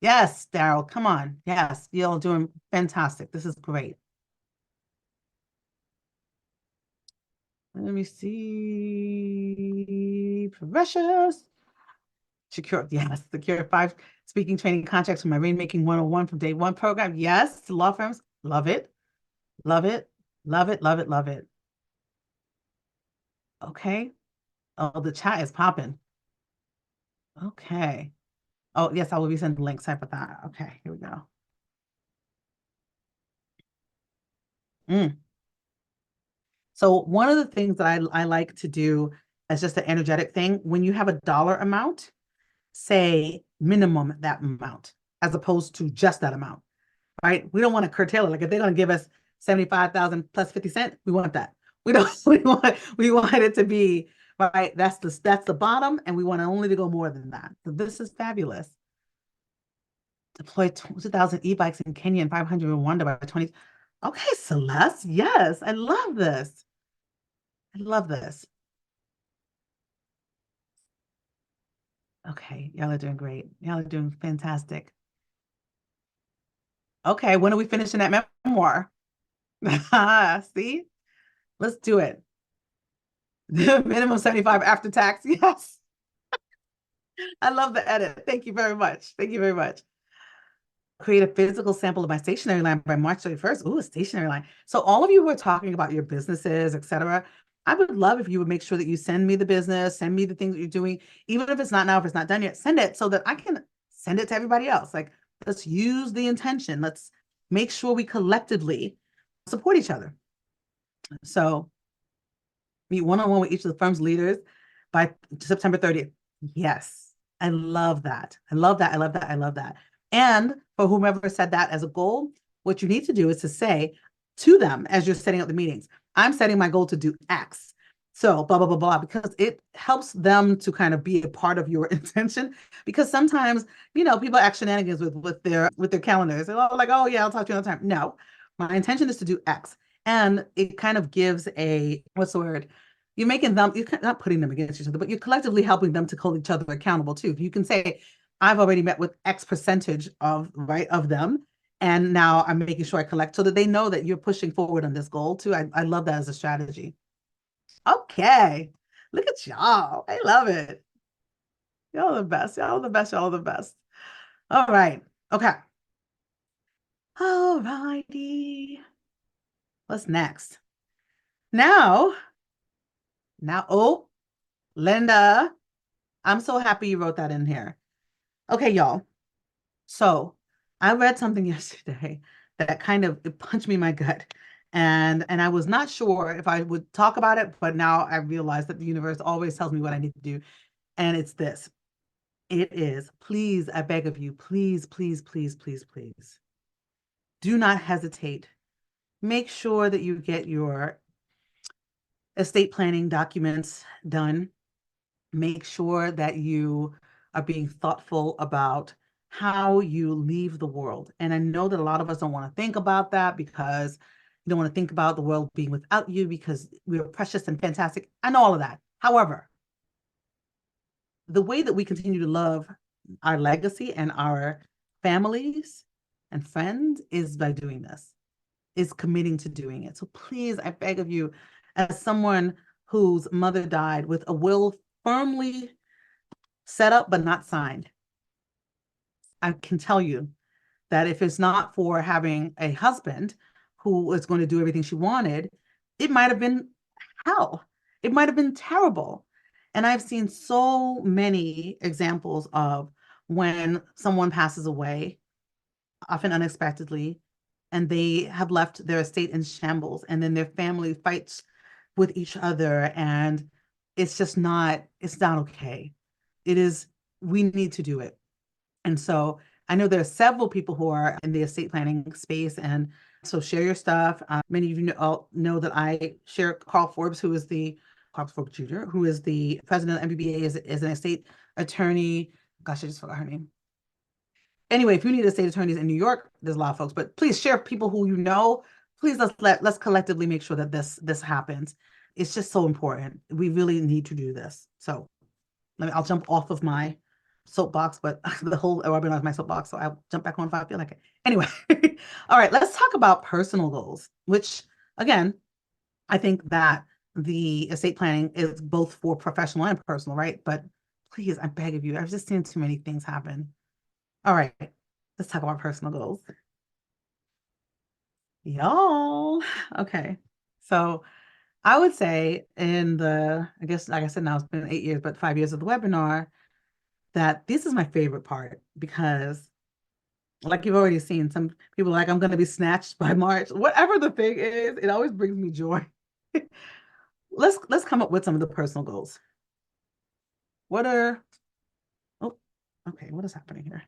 Yes, Daryl. Come on. Yes, you're doing fantastic. This is great. Let me see. Precious. Secure 5 speaking training contracts for my Rainmaking 101 from day one program. Yes, law firms. Love it. Love it. Love it. Love it. Love it. Okay. Oh, the chat is popping. Okay. Oh, yes, I will be sending links type of that. Okay, here we go. Mm. So one of the things that I like to do as just an energetic thing, when you have a dollar amount, say minimum that amount as opposed to just that amount, right? We don't want to curtail it. Like if they're going to give us 75,000 plus 50 cents, we want that. We don't, we want it to be, right? That's the bottom. And we want only to go more than that. So this is fabulous. Deploy 2,000 e-bikes in Kenya and 500 in Rwanda by 20. Okay, Celeste. Yes, I love this. I love this. Okay, y'all are doing great. Y'all are doing fantastic. Okay, when are we finishing that memoir? See, let's do it. Minimum 75 after tax. Yes. I love the edit. Thank you very much. Thank you very much. Create a physical sample of my stationery line by March 31st. Ooh, a stationery line. So all of you who are talking about your businesses, etc., I would love if you would make sure that you send me the business, send me the things that you're doing, even if it's not now, if it's not done yet, send it so that I can send it to everybody else. Like, let's use the intention. Let's make sure we collectively support each other. So meet one-on-one with each of the firm's leaders by September 30th. Yes, I love that. I love that. I love that. I love that. And for whomever said that as a goal, what you need to do is to say to them as you're setting up the meetings, I'm setting my goal to do X. So blah, blah, blah, blah, because it helps them to kind of be a part of your intention. Because sometimes, people act shenanigans with their calendars. They're all like, oh yeah, I'll talk to you another time. No, my intention is to do X. And it kind of gives what's the word? You're making them, you're not putting them against each other, but you're collectively helping them to hold each other accountable too. You can say, I've already met with X percentage of them. And now I'm making sure I collect so that they know that you're pushing forward on this goal too. I love that as a strategy. Okay. Look at y'all. I love it. Y'all are the best. Y'all are the best. Y'all are the best. All right. Okay. All righty. What's next? Now, oh, Linda, I'm so happy you wrote that in here. Okay, y'all. So I read something yesterday that kind of it punched me in my gut. And I was not sure if I would talk about it, but now I realize that the universe always tells me what I need to do. And it's this. It is, please, I beg of you, please, please, please, please, please, do not hesitate. Make sure that you get your estate planning documents done. Make sure that you are being thoughtful about how you leave the world. And I know that a lot of us don't want to think about that because you don't want to think about the world being without you because we are precious and fantastic. I know all of that. However, the way that we continue to love our legacy and our families and friends is by doing this, is committing to doing it. So please, I beg of you, as someone whose mother died with a will firmly set up but not signed, I can tell you that if it's not for having a husband who was going to do everything she wanted, it might have been hell. It might have been terrible. And I've seen so many examples of when someone passes away, often unexpectedly, and they have left their estate in shambles, and then their family fights with each other, and it's not okay. It is, we need to do it. And so I know there are several people who are in the estate planning space. And so share your stuff. Many of you know that I share Carl Forbes, Carl Forbes Jr., who is the president of MBBA, is an estate attorney. Gosh, I just forgot her name. Anyway, if you need estate attorneys in New York, there's a lot of folks, but please share people who you know. Please let's collectively make sure that this happens. It's just so important. We really need to do this. So I'll jump off of my soapbox, but the whole webinar is my soapbox, so I'll jump back on if I feel like it. Anyway, all right, let's talk about personal goals, which again, I think that the estate planning is both for professional and personal, right? But please, I beg of you, I've just seen too many things happen. All right, let's talk about personal goals. Y'all, okay. So I would say I guess, like I said, now it's been 8 years, but 5 years of the webinar, that this is my favorite part because, like you've already seen, some people are like, I'm going to be snatched by March. Whatever the thing is, it always brings me joy. Let's come up with some of the personal goals. What are, oh, okay, what is happening here?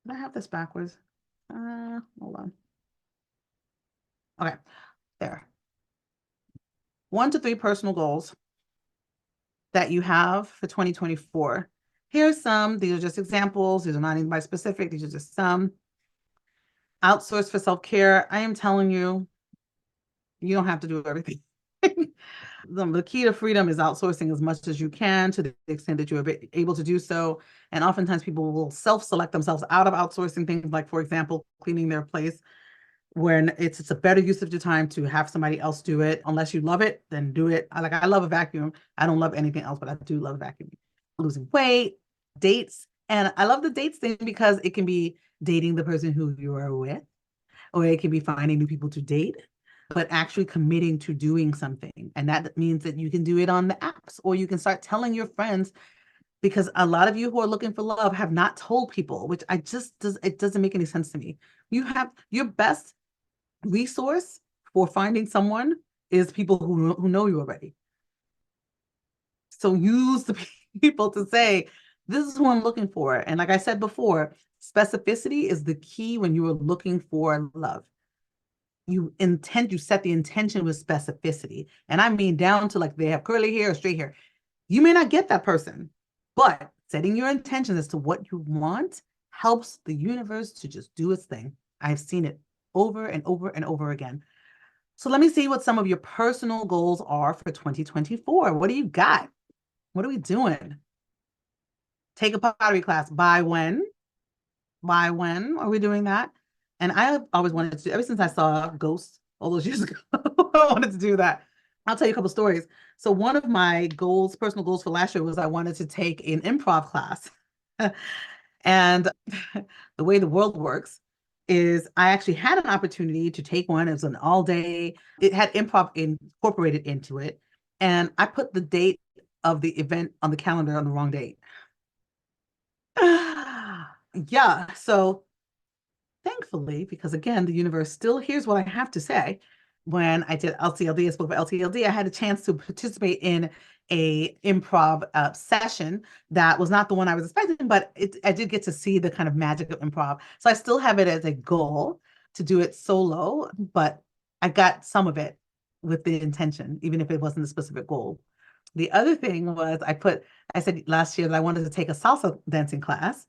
Did I have this backwards? Hold on. Okay, there. 1 to 3 personal goals that you have for 2024. Here's some. These are just examples. These are not anybody specific. These are just some. Outsource for self-care. I am telling you, you don't have to do everything. The key to freedom is outsourcing as much as you can to the extent that you're able to do so. And oftentimes people will self-select themselves out of outsourcing things like, for example, cleaning their place, when it's a better use of your time to have somebody else do it. Unless you love it, then do it. I love a vacuum. I don't love anything else, but I do love vacuuming. Losing weight, dates. And I love the dates thing because it can be dating the person who you are with, or it can be finding new people to date, but actually committing to doing something. And that means that you can do it on the apps, or you can start telling your friends, because a lot of you who are looking for love have not told people, which it doesn't make any sense to me. You have your best resource for finding someone is people who know you already. So use the people to say, this is who I'm looking for. And like I said before, specificity is the key when you are looking for love. You set the intention with specificity. And I mean down to like they have curly hair or straight hair. You may not get that person, but setting your intention as to what you want helps the universe to just do its thing. I've seen it over and over and over again. So let me see what some of your personal goals are for 2024. What do you got? What are we doing? Take a pottery class. By when? By when are we doing that? And I always wanted to, ever since I saw Ghost all those years ago, I wanted to do that. I'll tell you a couple stories. So one of my goals, personal goals for last year, was I wanted to take an improv class. And the way the world works is I actually had an opportunity to take one. It was an all day, it had improv incorporated into it. And I put the date of the event on the calendar on the wrong date. Yeah. So thankfully, because again, the universe still hears what I have to say. When I did LTLD, I spoke about LTLD, I had a chance to participate in a improv session that was not the one I was expecting, but I did get to see the kind of magic of improv. So I still have it as a goal to do it solo, but I got some of it with the intention, even if it wasn't a specific goal. The other thing was I said last year that I wanted to take a salsa dancing class,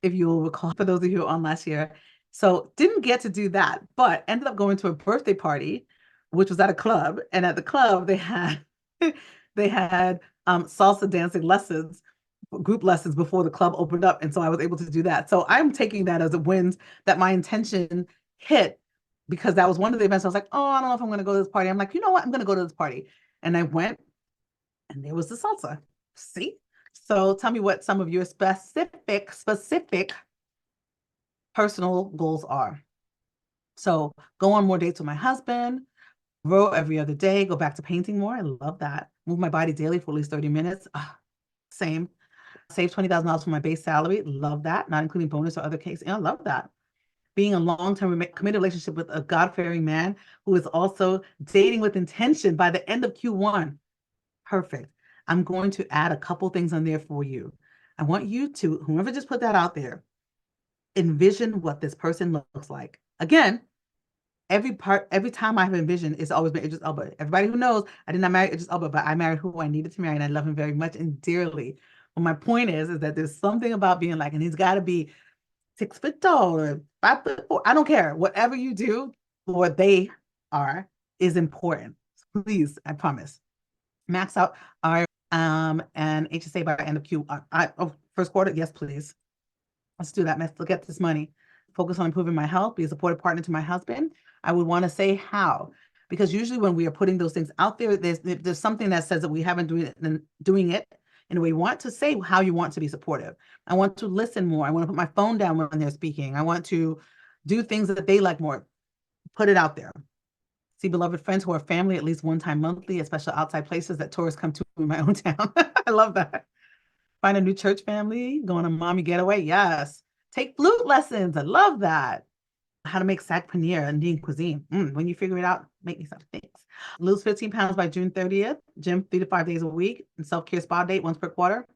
if you'll recall, for those of you who were on last year. So didn't get to do that, but ended up going to a birthday party, which was at a club. And at the club, they had they had salsa dancing lessons, group lessons before the club opened up. And so I was able to do that. So I'm taking that as a win that my intention hit, because that was one of the events. I was like, oh, I don't know if I'm going to go to this party. I'm like, you know what? I'm going to go to this party. And I went, and there was the salsa. See? So tell me what some of your specific personal goals are. So go on more dates with my husband, row every other day, go back to painting more. I love that. Move my body daily for at least 30 minutes. Same. Save $20,000 for my base salary. Love that. Not including bonus or other cases. I love that. Being a long-term committed relationship with a God-fearing man who is also dating with intention by the end of Q1. Perfect. I'm going to add a couple things on there for you. I want you to, whoever just put that out there, envision what this person looks like. Again, every time I have envisioned, it's always been Idris Elba. Everybody who knows, I did not marry Idris Elba, but I married who I needed to marry, and I love him very much and dearly. But my point is that there's something about being like, and he's got to be 6 foot tall or 5'4". I don't care. Whatever you do, or they are, is important. Please, I promise. Max out our and HSA by end of first quarter. Yes, please. Let's do that. Let's look at this money. Focus on improving my health, be a supportive partner to my husband. I would want to say how, because usually when we are putting those things out there, there's something that says that we haven't doing it in a way. You want to say how you want to be supportive. I want to listen more. I want to put my phone down when they're speaking. I want to do things that they like more. Put it out there. See beloved friends who are family at least one time monthly, especially outside places that tourists come to in my own town. I love that. Find a new church family, go on a mommy getaway. Yes. Take flute lessons. I love that. How to make saag paneer, Indian cuisine. When you figure it out, make me some things. Lose 15 pounds by June 30th. Gym 3 to 5 days a week. And self-care spa date once per quarter.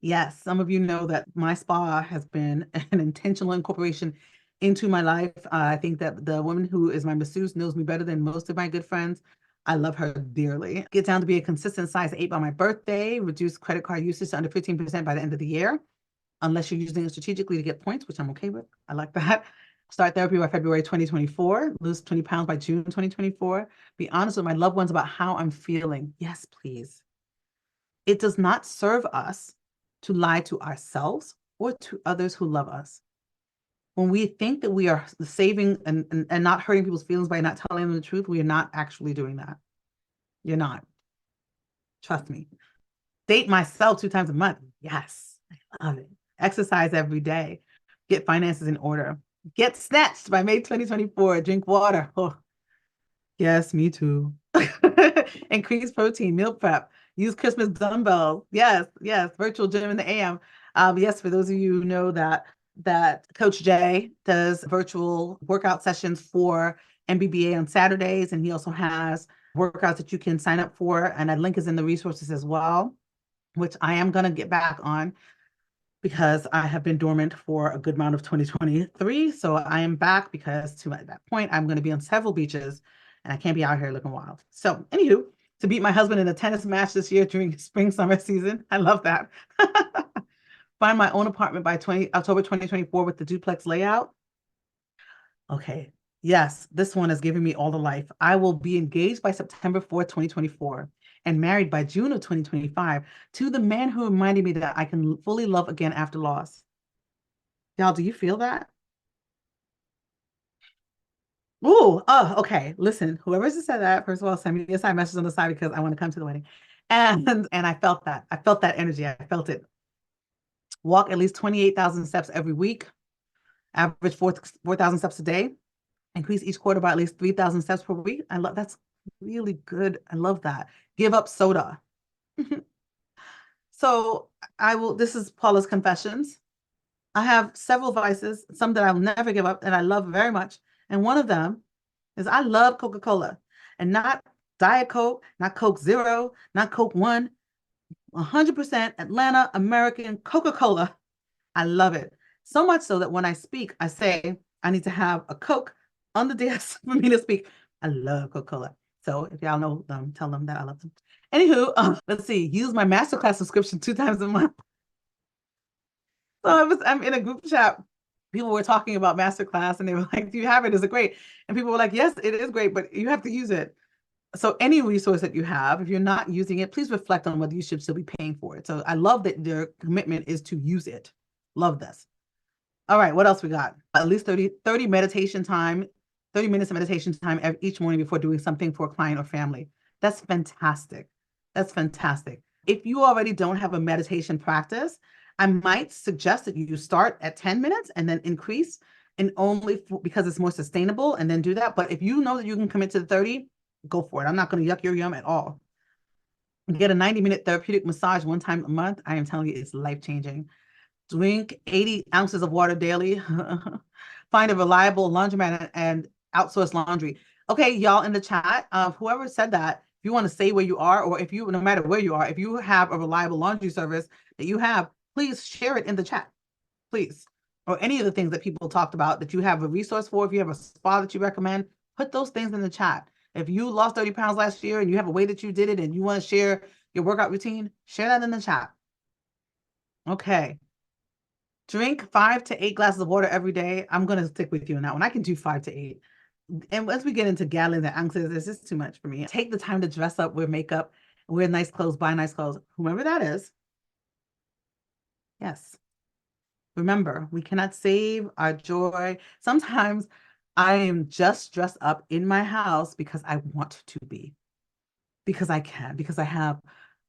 Yes, some of you know that my spa has been an intentional incorporation into my life. I think that the woman who is my masseuse knows me better than most of my good friends. I love her dearly. Get down to be a consistent size 8 by my birthday. Reduce credit card usage to under 15% by the end of the year, unless you're using it strategically to get points, which I'm okay with. I like that. Start therapy by February 2024. Lose 20 pounds by June 2024. Be honest with my loved ones about how I'm feeling. Yes, please. It does not serve us to lie to ourselves or to others who love us. When we think that we are saving and not hurting people's feelings by not telling them the truth, we are not actually doing that. You're not. Trust me. Date myself 2 times a month. Yes, I love it. Exercise every day. Get finances in order. Get snatched by May 2024. Drink water. Oh, yes, me too. Increase protein, meal prep. Use Christmas dumbbells. Yes, yes. Virtual gym in the AM. Yes, for those of you who know that Coach Jay does virtual workout sessions for MBBA on Saturdays, and he also has workouts that you can sign up for, and that link is in the resources as well, which I am going to get back on because I have been dormant for a good amount of 2023. So I am back because to that point, I'm going to be on several beaches and I can't be out here looking wild. So anywho, to beat my husband in a tennis match this year during spring summer season. I love that. Find my own apartment by October 2024 with the duplex layout. Okay. Yes, this one is giving me all the life. I will be engaged by September 4th, 2024, and married by June of 2025 to the man who reminded me that I can fully love again after loss. Y'all, do you feel that? Ooh, oh, okay. Listen, whoever just said that, first of all, send me a side message on the side because I want to come to the wedding. And I felt that. I felt that energy. I felt it. Walk at least 28,000 steps every week. Average 4,000 steps a day. Increase each quarter by at least 3,000 steps per week. I love that's really good. I love that. Give up soda. So this is Paula's confessions. I have several vices, some that I'll never give up and I love very much. And one of them is I love Coca-Cola, and not Diet Coke, not Coke Zero, not Coke One, 100% Atlanta American Coca-Cola. I love it. So much so that when I speak, I say I need to have a Coke on the desk for me to speak. I love Coca-Cola. So if y'all know them, tell them that I love them. Anywho, let's see. Use my masterclass subscription 2 times a month. So I'm in a group chat. People were talking about masterclass and they were like, do you have it? Is it great? And people were like, yes, it is great, but you have to use it. So any resource that you have, if you're not using it, please reflect on whether you should still be paying for it. So I love that their commitment is to use it. Love this. All right, what else we got? At least 30 meditation time, 30 minutes of meditation time each morning before doing something for a client or family. That's fantastic. That's fantastic. If you already don't have a meditation practice, I might suggest that you start at 10 minutes and then increase, and only because it's more sustainable, and then do that. But if you know that you can commit to the 30, go for it. I'm not going to yuck your yum at all. Get a 90-minute therapeutic massage 1 time a month. I am telling you, it's life-changing. Drink 80 ounces of water daily. Find a reliable laundromat and outsource laundry. Okay, y'all in the chat, whoever said that, if you want to say where you are, or if you, no matter where you are, if you have a reliable laundry service that you have, please share it in the chat, please. Or any of the things that people talked about that you have a resource for. If you have a spa that you recommend, put those things in the chat. If you lost 30 pounds last year and you have a way that you did it and you want to share your workout routine, share that in the chat. Okay. Drink 5 to 8 glasses of water every day. I'm going to stick with you on that one. I can do 5 to 8. And once we get into gallons and ounces, it's just too much for me. Take the time to dress up, wear makeup, wear nice clothes, buy nice clothes, whomever that is. Yes. Remember, we cannot save our joy. Sometimes I am just dressed up in my house because I want to be, because I can, because I have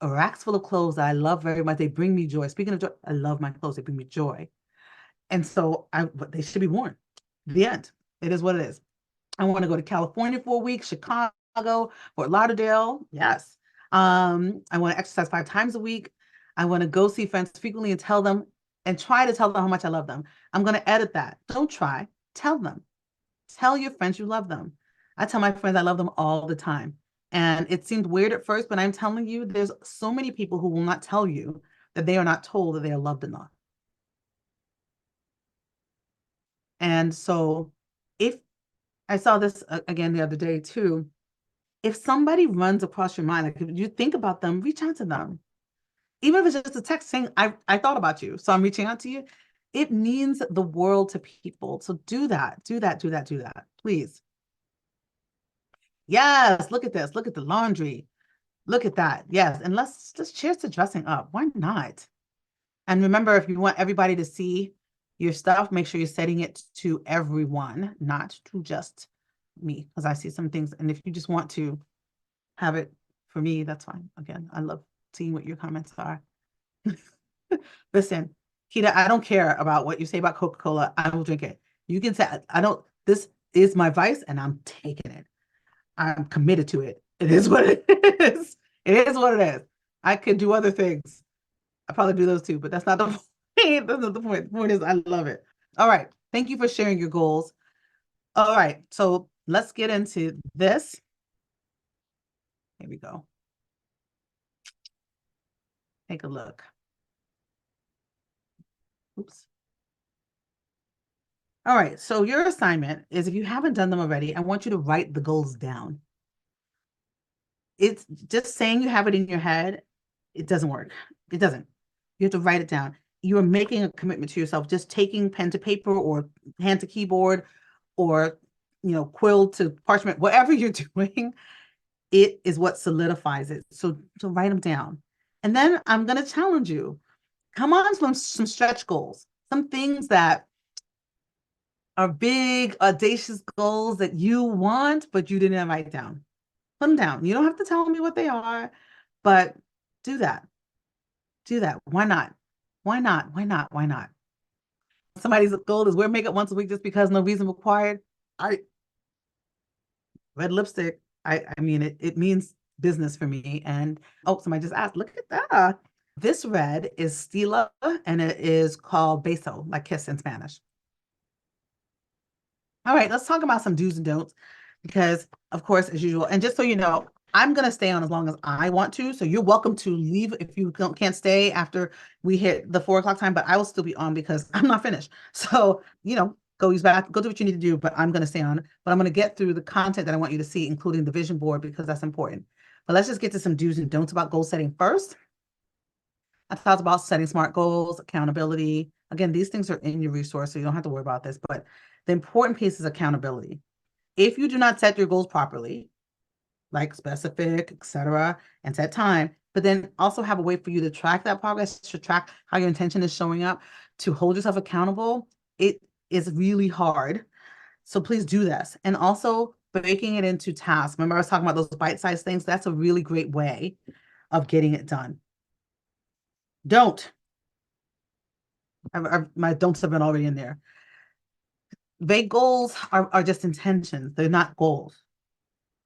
a racks full of clothes that I love very much. They bring me joy. Speaking of joy, I love my clothes. They bring me joy. And so but they should be worn. The end. It is what it is. I want to go to California for a week, Chicago, Fort Lauderdale. Yes. I want to exercise 5 times a week. I want to go see friends frequently and tell them and try to tell them how much I love them. I'm going to edit that. Don't try. Tell them. Tell your friends you love them. I tell my friends I love them all the time. And it seemed weird at first, but I'm telling you, there's so many people who will not tell you that they are not told that they are loved enough. And so if I saw this again the other day too, if somebody runs across your mind, like if you think about them, reach out to them. Even if it's just a text saying, I thought about you, so I'm reaching out to you. It means the world to people. So do that, do that, do that, do that, please. Yes, look at this. Look at the laundry. Look at that. Yes. And let's just cheers to dressing up. Why not? And remember, if you want everybody to see your stuff, make sure you're setting it to everyone, not to just me, because I see some things. And if you just want to have it for me, that's fine. Again, I love seeing what your comments are. Listen, Kita, I don't care about what you say about Coca-Cola. I will drink it. You can say, I don't, this is my vice and I'm taking it. I'm committed to it. It is what it is. It is what it is. I could do other things. I probably do those too, but that's not the point. That's not the point. The point is I love it. All right. Thank you for sharing your goals. All right. So let's get into this. Here we go. Take a look. Oops. All right. So your assignment is, if you haven't done them already, I want you to write the goals down. It's just saying you have it in your head. It doesn't work. It doesn't. You have to write it down. You are making a commitment to yourself. Just taking pen to paper or hand to keyboard or, quill to parchment, whatever you're doing, it is what solidifies it. So write them down. And then I'm going to challenge you. Come on, some stretch goals, some things that are big, audacious goals that you want, but you didn't write down. Put them down. You don't have to tell me what they are, but do that. Do that. Why not? Why not? Why not? Why not? Somebody's goal is wear makeup once a week just because no reason required. I red lipstick. I mean it means business for me. And somebody just asked, look at that. This red is Stila and it is called beso, like kiss in Spanish. All right, let's talk about some do's and don'ts because, of course, as usual, and just so you know, I'm going to stay on as long as I want to. So you're welcome to leave if you can't stay after we hit the 4 o'clock time, but I will still be on because I'm not finished. So, go use back, go do what you need to do, but I'm going to stay on. But I'm going to get through the content that I want you to see, including the vision board, because that's important. But let's just get to some do's and don'ts about goal setting first. I talked about setting SMART goals, accountability. Again, these things are in your resource, so you don't have to worry about this. But the important piece is accountability. If you do not set your goals properly, like specific, etc., and set time, but then also have a way for you to track that progress, to track how your intention is showing up, to hold yourself accountable, it is really hard. So please do this. And also breaking it into tasks. Remember, I was talking about those bite-sized things. That's a really great way of getting it done. Don't. My don'ts have been already in there. Vague goals are just intentions. They're not goals.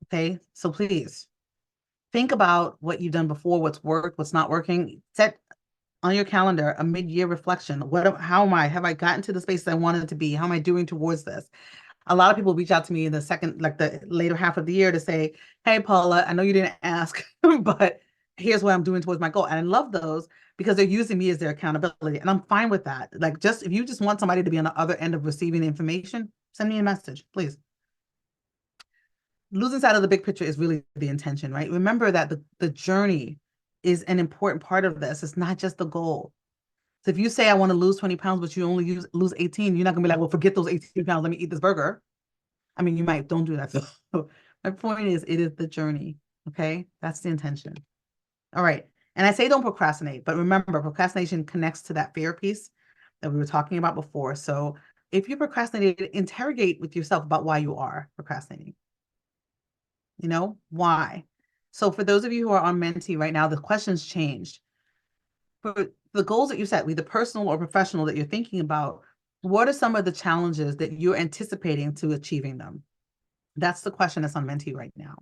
Okay. So please think about what you've done before, what's worked, what's not working. Set on your calendar a mid-year reflection. How am I? Have I gotten to the space that I wanted to be? How am I doing towards this? A lot of people reach out to me in the later half of the year to say, hey, Paula, I know you didn't ask, but here's what I'm doing towards my goal. And I love those because they're using me as their accountability. And I'm fine with that. Like, if you just want somebody to be on the other end of receiving the information, send me a message, please. Losing sight of the big picture is really the intention, right? Remember that the journey is an important part of this. It's not just the goal. So if you say, I want to lose 20 pounds, but you only lose 18, you're not gonna be like, well, forget those 18 pounds. Let me eat this burger. I mean, you might, don't do that. So my point is, it is the journey. Okay. That's the intention. All right. And I say don't procrastinate, but remember, procrastination connects to that fear piece that we were talking about before. So if you procrastinate, interrogate with yourself about why you are procrastinating. Why? So for those of you who are on Mentee right now, the question's changed. For the goals that you set, either personal or professional, that you're thinking about, what are some of the challenges that you're anticipating to achieving them? That's the question that's on Mentee right now.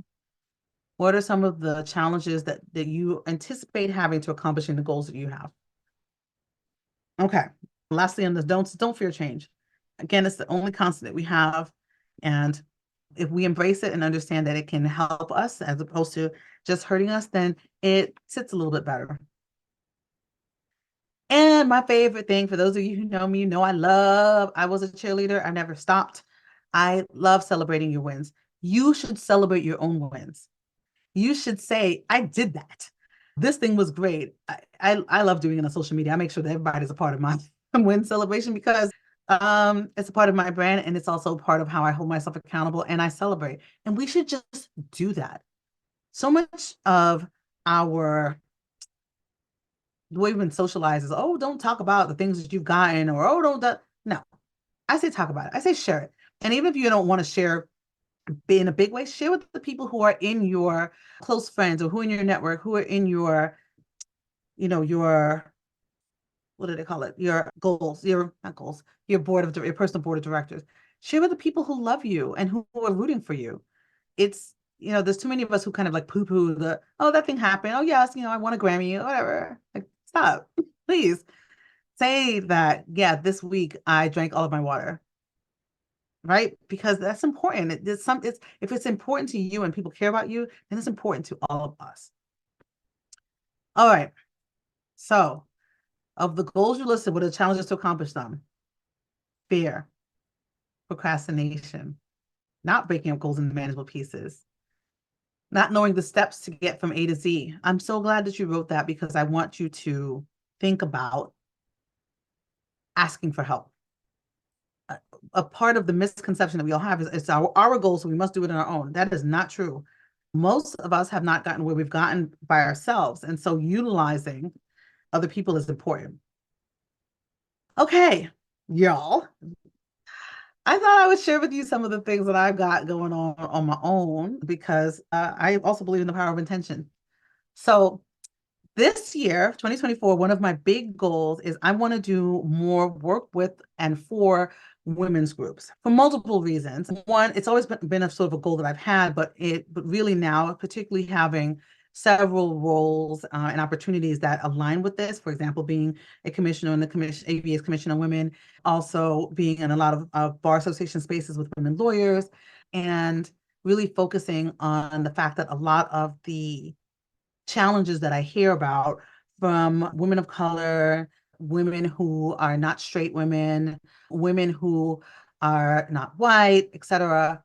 What are some of the challenges that you anticipate having to accomplishing the goals that you have? Okay. Lastly, on the don't fear change. Again, it's the only constant that we have. And if we embrace it and understand that it can help us as opposed to just hurting us, then it sits a little bit better. And my favorite thing, for those of you who know me, you know I was a cheerleader. I never stopped. I love celebrating your wins. You should celebrate your own wins. You should say, I did that. This thing was great. I love doing it on social media. I make sure that everybody's a part of my win celebration because it's a part of my brand and it's also part of how I hold myself accountable and I celebrate. And we should just do that. So much of our the way we've been socialized is, oh, don't talk about the things that you've gotten, or oh, don't. No, I say talk about it. I say share it. And even if you don't want to share in a big way, share with the people who are in your close friends or who are in your network, who are in your, your, what do they call it? Your goals, your not goals, your personal board of directors. Share with the people who love you and who are rooting for you. It's, there's too many of us who kind of like poo-poo oh, that thing happened. Oh, yes, I won a Grammy or whatever. Like, stop, please. Say that, yeah, this week I drank all of my water, right? Because that's important. If it's important to you and people care about you, then it's important to all of us. All right. So, of the goals you listed, what are the challenges to accomplish them? Fear, procrastination, not breaking up goals into manageable pieces, not knowing the steps to get from A to Z. I'm so glad that you wrote that because I want you to think about asking for help. A part of the misconception that we all have is it's our goals, so we must do it on our own. That is not true. Most of us have not gotten where we've gotten by ourselves. And so utilizing other people is important. Okay, y'all. I thought I would share with you some of the things that I've got going on my own because I also believe in the power of intention. So this year, 2024, one of my big goals is I want to do more work with and for women's groups for multiple reasons. One, it's always been a sort of a goal that I've had, but really now, particularly having several roles and opportunities that align with this. For example, being a commissioner in the ABA's Commission on Women, also being in a lot of bar association spaces with women lawyers, and really focusing on the fact that a lot of the challenges that I hear about from women of color, women who are not straight women, women who are not white, et cetera,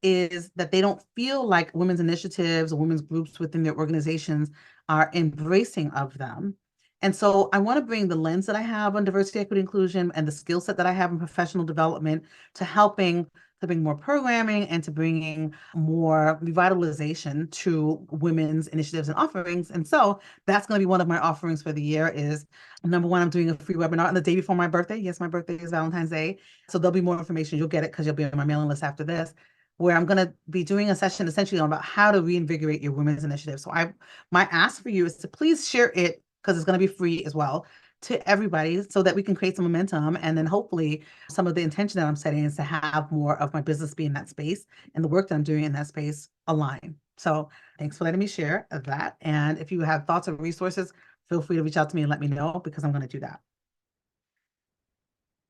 is that they don't feel like women's initiatives or women's groups within their organizations are embracing of them. And so I want to bring the lens that I have on diversity, equity, inclusion, and the skill set that I have in professional development to helping to bring more programming and to bringing more revitalization to women's initiatives and offerings. And so that's going to be one of my offerings for the year is number one, I'm doing a free webinar on the day before my birthday. Yes, my birthday is Valentine's Day. So there'll be more information. You'll get it because you'll be on my mailing list after this, where I'm going to be doing a session essentially on about how to reinvigorate your women's initiative. So my ask for you is to please share it because it's going to be free as well to everybody so that we can create some momentum. And then hopefully some of the intention that I'm setting is to have more of my business be in that space and the work that I'm doing in that space align. So thanks for letting me share that. And if you have thoughts or resources, feel free to reach out to me and let me know because I'm going to do that.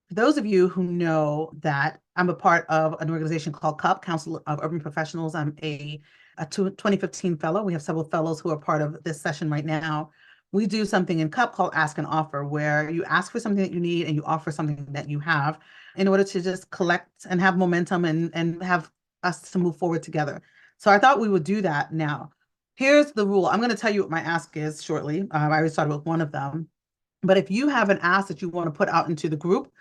For those of you who know that I'm a part of an organization called CUP, Council of Urban Professionals. I'm a 2015 fellow. We have several fellows who are part of this session right now. We do something in CUP called Ask and Offer, where you ask for something that you need and you offer something that you have in order to just collect and have momentum and have us to move forward together. So I thought we would do that now. Here's the rule. I'm going to tell you what my ask is shortly. I already started with one of them. But if you have an ask that you want to put out into the group,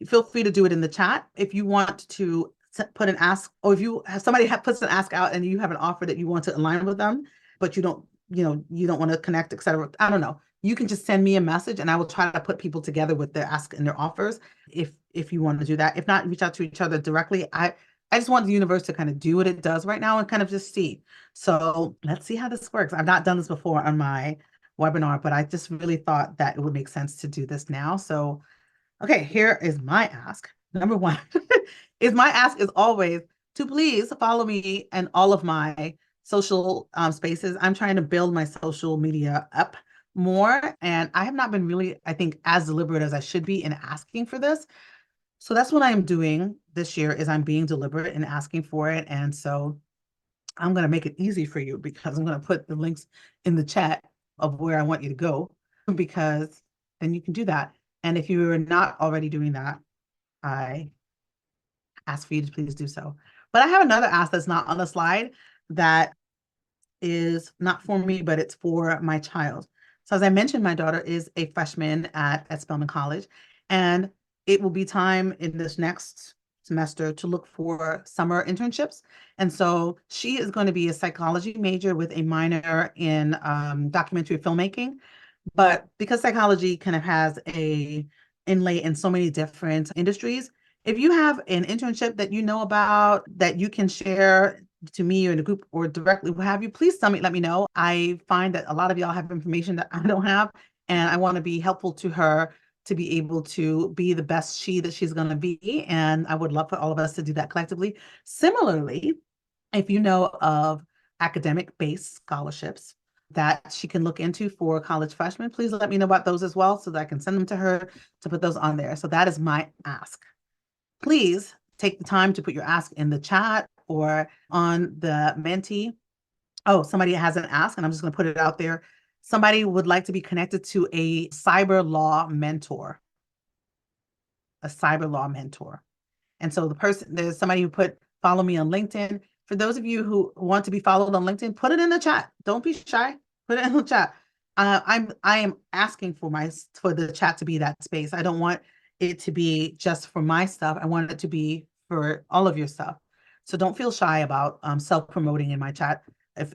feel free to do it in the chat. If you want to put an ask, or if you have somebody puts an ask out and you have an offer that you want to align with them, but you don't want to connect, et cetera. I don't know. You can just send me a message and I will try to put people together with their ask and their offers if you want to do that. If not, reach out to each other directly. I just want the universe to kind of do what it does right now and kind of just see. So let's see how this works. I've not done this before on my webinar, but I just really thought that it would make sense to do this now. So, okay, here is my ask. Number one is my ask is always to please follow me and all of my social spaces. I'm trying to build my social media up more, and I have not been really, I think, as deliberate as I should be in asking for this. So that's what I'm doing this year is I'm being deliberate in asking for it. And so I'm going to make it easy for you because I'm going to put the links in the chat of where I want you to go because then you can do that. And if you are not already doing that, I ask for you to please do so. But I have another ask that's not on the slide that is not for me, but it's for my child. So as I mentioned, my daughter is a freshman at Spelman College, and it will be time in this next semester to look for summer internships. And so she is going to be a psychology major with a minor in documentary filmmaking. But because psychology kind of has a inlay in so many different industries, if you have an internship that you know about that you can share to me or in the group or directly, what have you, please tell me, let me know. I find that a lot of y'all have information that I don't have, and I want to be helpful to her to be able to be the best she that she's going to be. And I would love for all of us to do that collectively. Similarly, if you know of academic-based scholarships that she can look into for college freshmen, please let me know about those as well so that I can send them to her to put those on there. So that is my ask. Please take the time to put your ask in the chat or on the Menti. Oh, somebody has an ask, and I'm just going to put it out there. Somebody would like to be connected to a cyber law mentor. A cyber law mentor. And so there's somebody who put follow me on LinkedIn. For those of you who want to be followed on LinkedIn, put it in the chat. Don't be shy. Put it in the chat. I am asking for the chat to be that space. I don't want it to be just for my stuff. I want it to be for all of your stuff. So don't feel shy about self-promoting in my chat.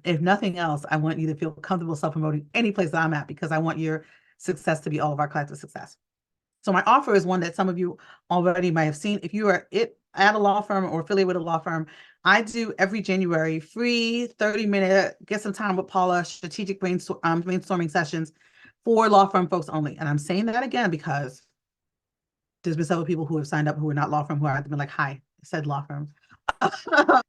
If nothing else, I want you to feel comfortable self-promoting any place that I'm at because I want your success to be all of our collective success. So my offer is one that some of you already might have seen. If you are at a law firm or affiliated with a law firm, I do every January free 30-minute get some time with Paula strategic brainstorming sessions for law firm folks only. And I'm saying that again because there's been several people who have signed up who are not law firm who have been like, hi, I said law firms.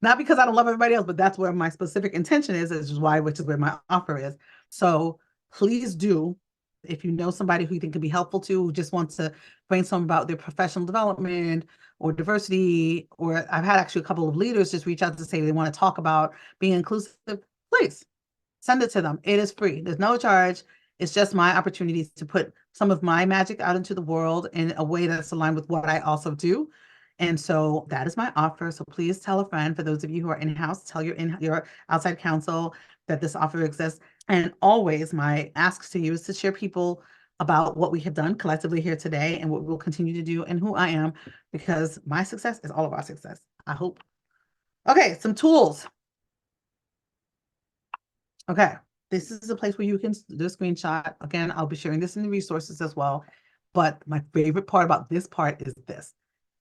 Not because I don't love everybody else, but that's where my specific intention is which is where my offer is. So please do, if you know somebody who you think could be helpful to, who just wants to brainstorm about their professional development or diversity, or I've had actually a couple of leaders just reach out to say they want to talk about being inclusive, please send it to them. It is free. There's no charge. It's just my opportunity to put some of my magic out into the world in a way that's aligned with what I also do. And so that is my offer. So please tell a friend. For those of you who are in-house, tell your outside counsel that this offer exists. And always my asks to you is to share people about what we have done collectively here today and what we'll continue to do and who I am, because my success is all of our success, I hope. Okay, some tools. Okay, this is a place where you can do a screenshot. Again, I'll be sharing this in the resources as well. But my favorite part about this part is this.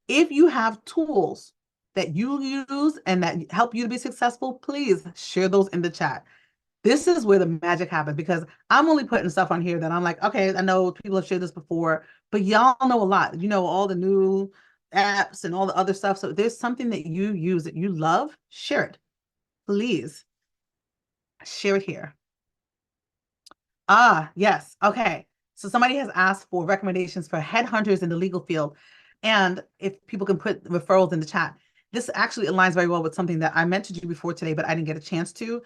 If you have tools that you use and that help you to be successful, please share those in the chat. This is where the magic happens because I'm only putting stuff on here that I'm like, okay, I know people have shared this before, but y'all know a lot. You know, all the new apps and all the other stuff. So if there's something that you use that you love, share it. Please share it here. Ah, yes. Okay. So somebody has asked for recommendations for headhunters in the legal field. And if people can put referrals in the chat. This actually aligns very well with something that I meant to do before today, but I didn't get a chance to.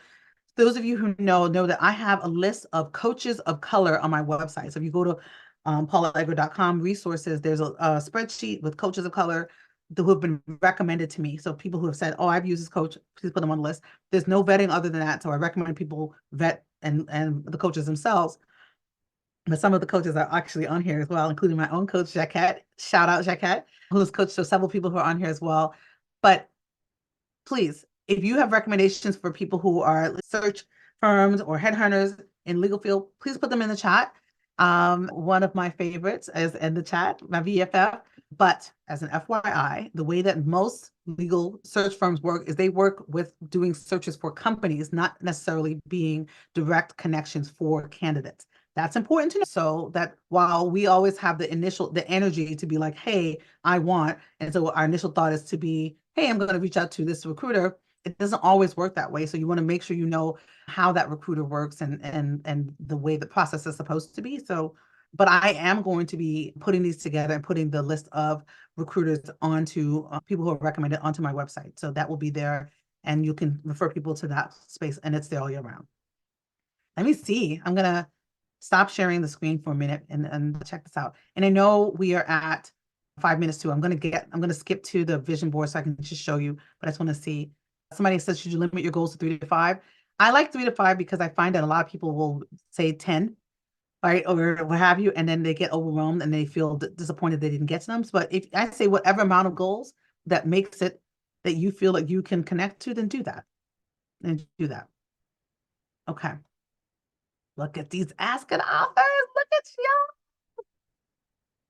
Those of you who know that I have a list of coaches of color on my website. So if you go to paulaedgar.com resources, there's a spreadsheet with coaches of color who have been recommended to me. So people who have said, oh, I've used this coach, please put them on the list. There's no vetting other than that. So I recommend people vet and the coaches themselves. But some of the coaches are actually on here as well, including my own coach, Jacquette. Shout out Jacquette, who has coached several people who are on here as well. But please, if you have recommendations for people who are search firms or headhunters in legal field, please put them in the chat. One of my favorites is in the chat, my VFF. But as an FYI, the way that most legal search firms work is they work with doing searches for companies, not necessarily being direct connections for candidates. That's important to know, so that while we always have the energy to be like, hey, I want, and so our initial thought is to be hey, I'm going to reach out to this recruiter, it doesn't always work that way. So you want to make sure you know how that recruiter works and the way the process is supposed to be. So, but I am going to be putting these together and putting the list of recruiters onto people who are recommended onto my website. So that will be there, and you can refer people to that space, and it's there all year round. Let me see. I'm gonna stop sharing the screen for a minute and check this out. And I know we are at 5 minutes too. I'm gonna skip to the vision board so I can just show you, but I just want to see. Somebody says, should you limit your goals to 3 to 5? I like 3 to 5 because I find that a lot of people will say 10, right? Or what have you, and then they get overwhelmed and they feel disappointed they didn't get to them. But if I say whatever amount of goals that makes it that you feel like you can connect to, then do that. And do that. Okay. Look at these asking authors. Look at y'all.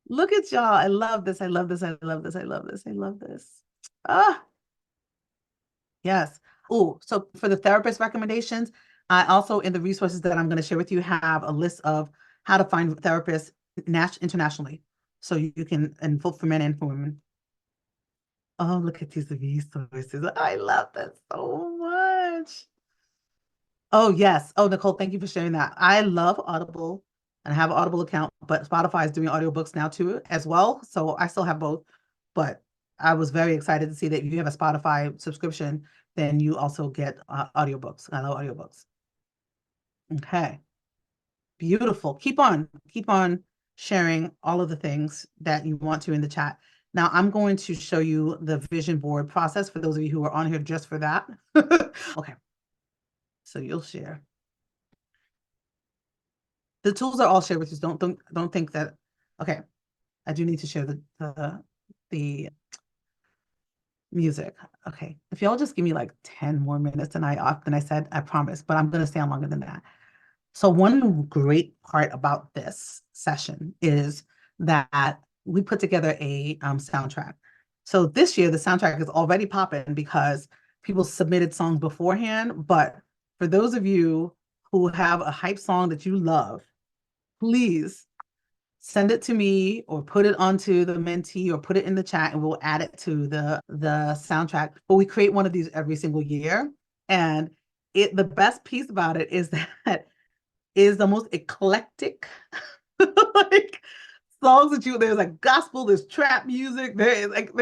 Look at y'all. I love this. I love this. I love this. I love this. I love this. Ah, yes. Oh, so for the therapist recommendations, I also in the resources that I'm going to share with you have a list of how to find therapists internationally. So you can, and both for men and for women. Oh, look at these resources. I love this so much. Oh, yes. Oh, Nicole, thank you for sharing that. I love Audible and I have an Audible account, but Spotify is doing audiobooks now too, as well. So I still have both. But I was very excited to see that if you have a Spotify subscription, then you also get audiobooks. I love audiobooks. Okay. Beautiful. Keep on sharing all of the things that you want to in the chat. Now I'm going to show you the vision board process for those of you who are on here just for that. Okay. So you'll share. The tools are all shared with you. Don't think that. Okay, I do need to share the music. Okay, if y'all just give me like 10 more minutes than I said, I promise. But I'm gonna stay on longer than that. So one great part about this session is that we put together a soundtrack. So this year the soundtrack is already popping because people submitted songs beforehand. But for those of you who have a hype song that you love, please send it to me or put it onto the mentee or put it in the chat and we'll add it to the soundtrack. But we create one of these every single year. And the best piece about it is that is the most eclectic like songs that there's like gospel, there's trap music, there is like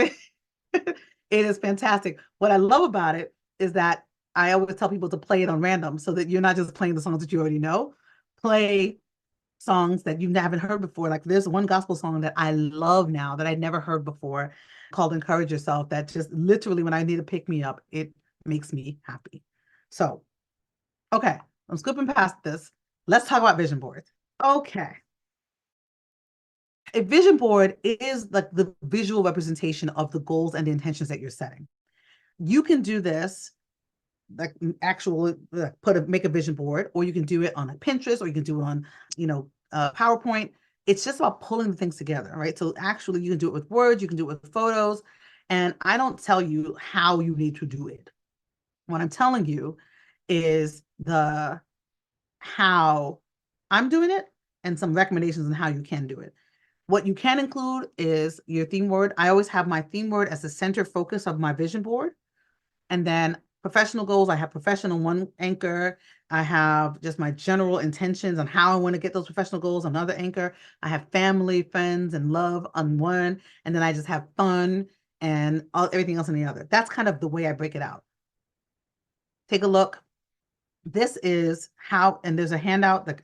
it is fantastic. What I love about it is that I always tell people to play it on random so that you're not just playing the songs that you already know. Play songs that you haven't heard before. Like there's one gospel song that I love now that I'd never heard before called Encourage Yourself that just literally when I need to pick me up, it makes me happy. So, okay, I'm scooping past this. Let's talk about vision boards. Okay. A vision board is like the visual representation of the goals and the intentions that you're setting. You can do this like actual make a vision board, or you can do it on a Pinterest, or you can do it on PowerPoint. It's just about pulling the things together, right? So actually you can do it with words, you can do it with photos, and I don't tell you how you need to do it. What I'm telling you is the how I'm doing it and some recommendations on how you can do it. What you can include is your theme word. I always have my theme word as the center focus of my vision board. And then professional goals, I have professional one anchor. I have just my general intentions on how I want to get those professional goals on another anchor. I have family, friends, and love on one. And then I just have fun and everything else on the other. That's kind of the way I break it out. Take a look. This is how, and there's a handout that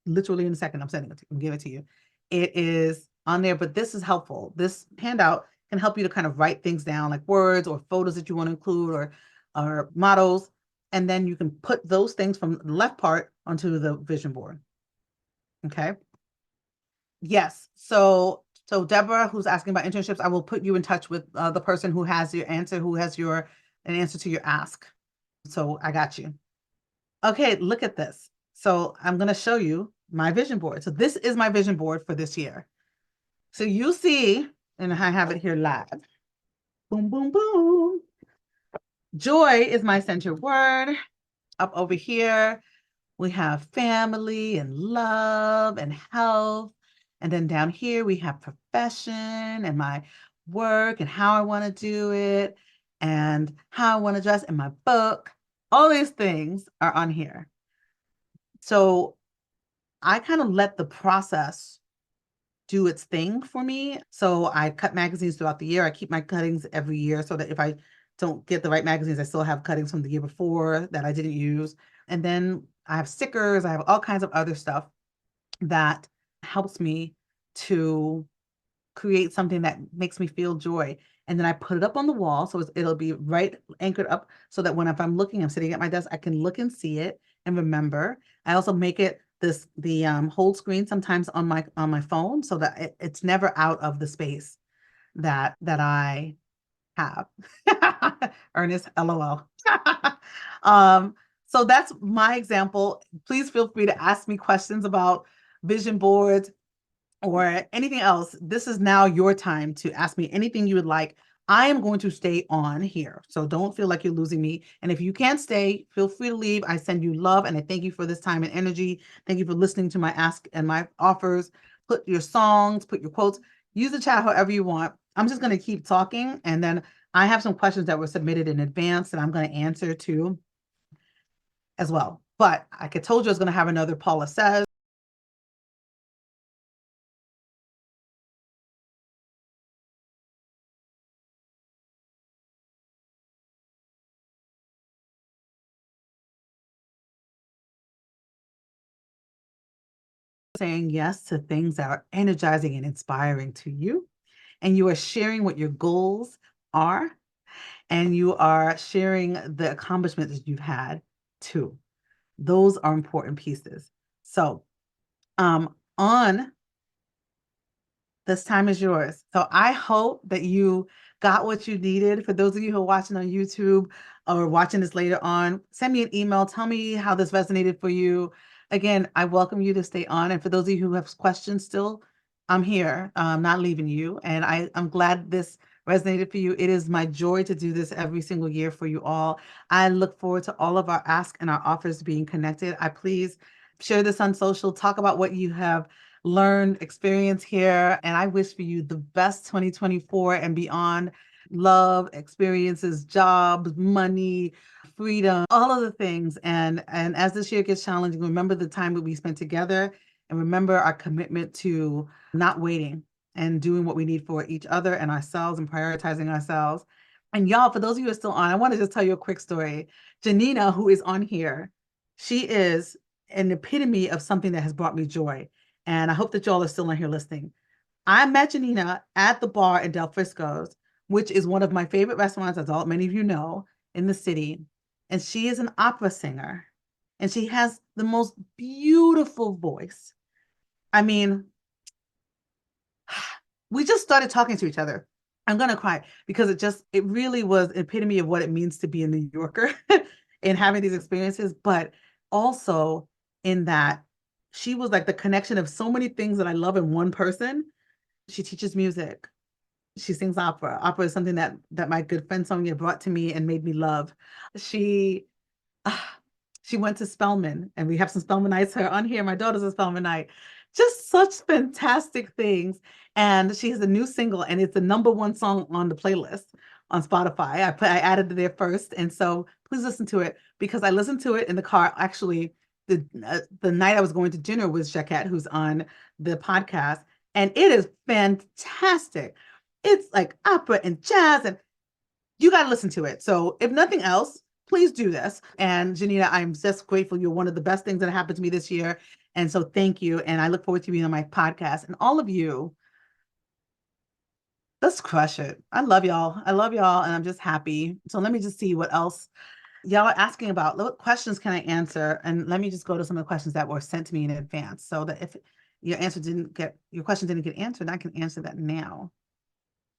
literally in a second, I'm sending it to you, I'll give it to you. It is on there, but this is helpful. This handout can help you to kind of write things down like words or photos that you want to include or mottos. And then you can put those things from the left part onto the vision board. Okay. Yes. So Deborah, who's asking about internships, I will put you in touch with the person who has your answer, who has an answer to your ask. So I got you. Okay, look at this. So I'm going to show you my vision board. So this is my vision board for this year. So you see, and I have it here live. Boom, boom, boom. Joy is my center word. Up over here, we have family and love and health. And then down here, we have profession and my work and how I want to do it. and how I want to dress in my book. All these things are on here. So I kind of let the process do its thing for me. So I cut magazines throughout the year. I keep my cuttings every year so that if I don't get the right magazines, I still have cuttings from the year before that I didn't use. And then I have stickers, I have all kinds of other stuff that helps me to create something that makes me feel joy. And then I put it up on the wall. So it'll be right anchored up so that when if I'm looking, I'm sitting at my desk, I can look and see it and remember. I also make it the hold screen sometimes on my phone so that it's never out of the space that I have. Ernest, LOL. um, so that's my example. Please feel free to ask me questions about vision boards or anything else. This is now your time to ask me anything you would like. I am going to stay on here. So don't feel like you're losing me. And if you can't stay, feel free to leave. I send you love and I thank you for this time and energy. Thank you for listening to my ask and my offers. Put your songs, put your quotes, use the chat however you want. I'm just going to keep talking. And then I have some questions that were submitted in advance that I'm going to answer too as well. But I told you I was going to have another Paula Says. Saying yes to things that are energizing and inspiring to you. And you are sharing what your goals are. And you are sharing the accomplishments that you've had too. Those are important pieces. So on this time is yours. So I hope that you got what you needed. For those of you who are watching on YouTube or watching this later on, send me an email. Tell me how this resonated for you. Again, I welcome you to stay on. And for those of you who have questions still, I'm here. I'm not leaving you. And I'm glad this resonated for you. It is my joy to do this every single year for you all. I look forward to all of our ask and our offers being connected. I please share this on social. Talk about what you have learned, experience here. And I wish for you the best 2024 and beyond. Love, experiences, jobs, money, freedom, all of the things. And as this year gets challenging, remember the time that we spent together and remember our commitment to not waiting and doing what we need for each other and ourselves and prioritizing ourselves. And y'all, for those of you who are still on, I want to just tell you a quick story. Janina, who is on here, she is an epitome of something that has brought me joy. And I hope that y'all are still on here listening. I met Janina at the bar in Del Frisco's, which is one of my favorite restaurants, as all many of you know, in the city. And she is an opera singer. And she has the most beautiful voice. I mean, we just started talking to each other. I'm gonna cry because it really was epitome of what it means to be a New Yorker and having these experiences, but also in that she was like the connection of so many things that I love in one person. She teaches music. She sings opera. Opera is something that my good friend Sonia brought to me and made me love. She she went to Spelman, and we have some Spelmanites her on here. My daughter's a Spelmanite. Just such fantastic things. And she has a new single, and it's the #1 song on the playlist on Spotify. I added it there first, and so please listen to it because I listened to it in the car. Actually, the night I was going to dinner with Jacquette, who's on the podcast, and it is fantastic. It's like opera and jazz, and you got to listen to it. So if nothing else, please do this. And Janina, I'm just grateful. You're one of the best things that happened to me this year. And so thank you. And I look forward to being on my podcast. And all of you, let's crush it. I love y'all. I love y'all. And I'm just happy. So let me just see what else y'all are asking about. What questions can I answer? And let me just go to some of the questions that were sent to me in advance so that if your question didn't get answered, I can answer that now.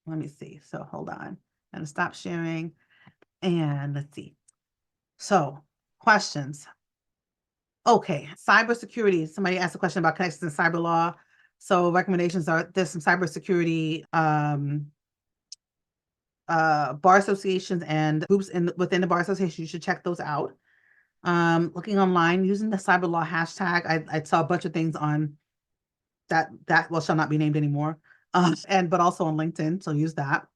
Let me see. So hold on. I'm going to stop sharing. And let's see. So questions. Okay, cybersecurity. Somebody asked a question about connections in cyber law. So recommendations are there's some cybersecurity bar associations and groups within the bar association. You should check those out. Looking online using the cyber law hashtag. I saw a bunch of things on that well shall not be named anymore. But also on LinkedIn. So use that.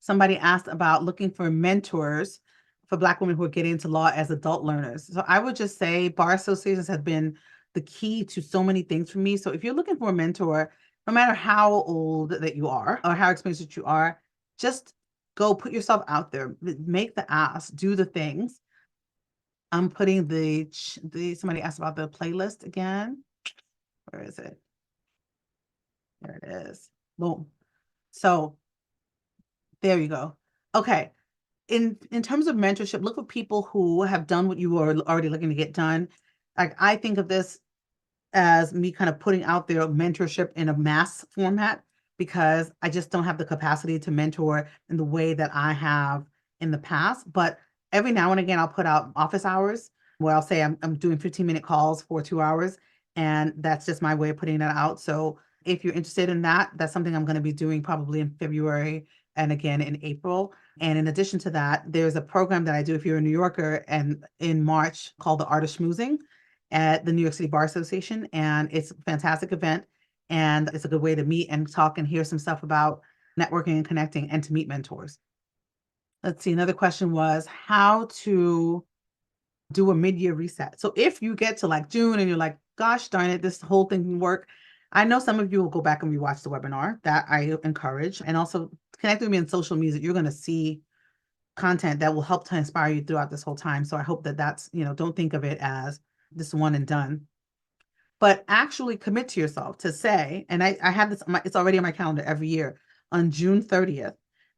somebody asked about looking for mentors for Black women who are getting into law as adult learners. So I would just say bar associations have been the key to so many things for me. So if you're looking for a mentor, no matter how old that you are or how experienced that you are, just go put yourself out there, make the ask, do the things. I'm putting somebody asked about the playlist again. Where is it? There it is. Boom. So there you go. Okay. In terms of mentorship, look for people who have done what you are already looking to get done. Like I think of this as me kind of putting out their mentorship in a mass format because I just don't have the capacity to mentor in the way that I have in the past. But every now and again, I'll put out office hours where I'll say I'm doing 15-minute calls for 2 hours. And that's just my way of putting that out. So if you're interested in that, that's something I'm going to be doing probably in February and again in April. And in addition to that, there's a program that I do if you're a New Yorker and in March called the Art of Schmoozing at the New York City Bar Association. And it's a fantastic event. And it's a good way to meet and talk and hear some stuff about networking and connecting and to meet mentors. Let's see. Another question was how to do a mid-year reset. So if you get to like June and you're like, gosh darn it, this whole thing didn't work. I know some of you will go back and rewatch the webinar. That I encourage. And also connect with me on social media. You're going to see content that will help to inspire you throughout this whole time. So I hope that that's, don't think of it as this one and done, but actually commit to yourself to say, and I have this, it's already on my calendar every year on June 30th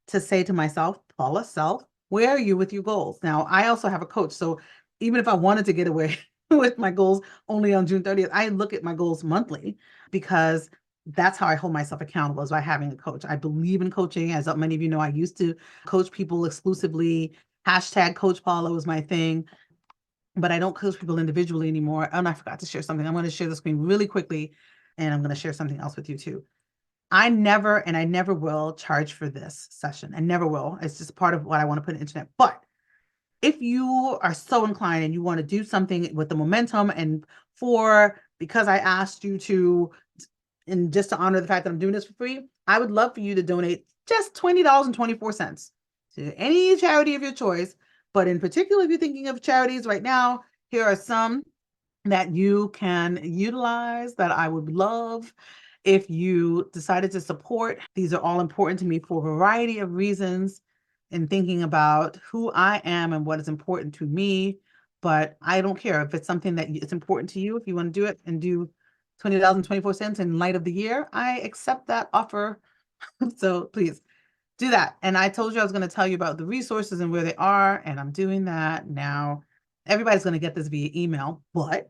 to say to myself, Paula, self, where are you with your goals? Now, I also have a coach. So even if I wanted to get away with my goals only on June 30th, I look at my goals monthly because that's how I hold myself accountable is by having a coach. I believe in coaching. As many of you know, I used to coach people exclusively. Hashtag Coach Paula was my thing, but I don't coach people individually anymore. Oh, and I forgot to share something. I'm going to share the screen really quickly, and I'm going to share something else with you too. I never, and I never will charge for this session. I never will. It's just part of what I want to put on the internet. But if you are so inclined and you want to do something with the momentum and because I asked you to, and just to honor the fact that I'm doing this for free, I would love for you to donate just $20.24 to any charity of your choice. But in particular, if you're thinking of charities right now, here are some that you can utilize that I would love if you decided to support. These are all important to me for a variety of reasons in thinking about who I am and what is important to me. But I don't care if it's something that it's important to you. If you want to do it and do $20.24 in light of the year, I accept that offer. So please do that. And I told you I was going to tell you about the resources and where they are, and I'm doing that now. Everybody's going to get this via email, but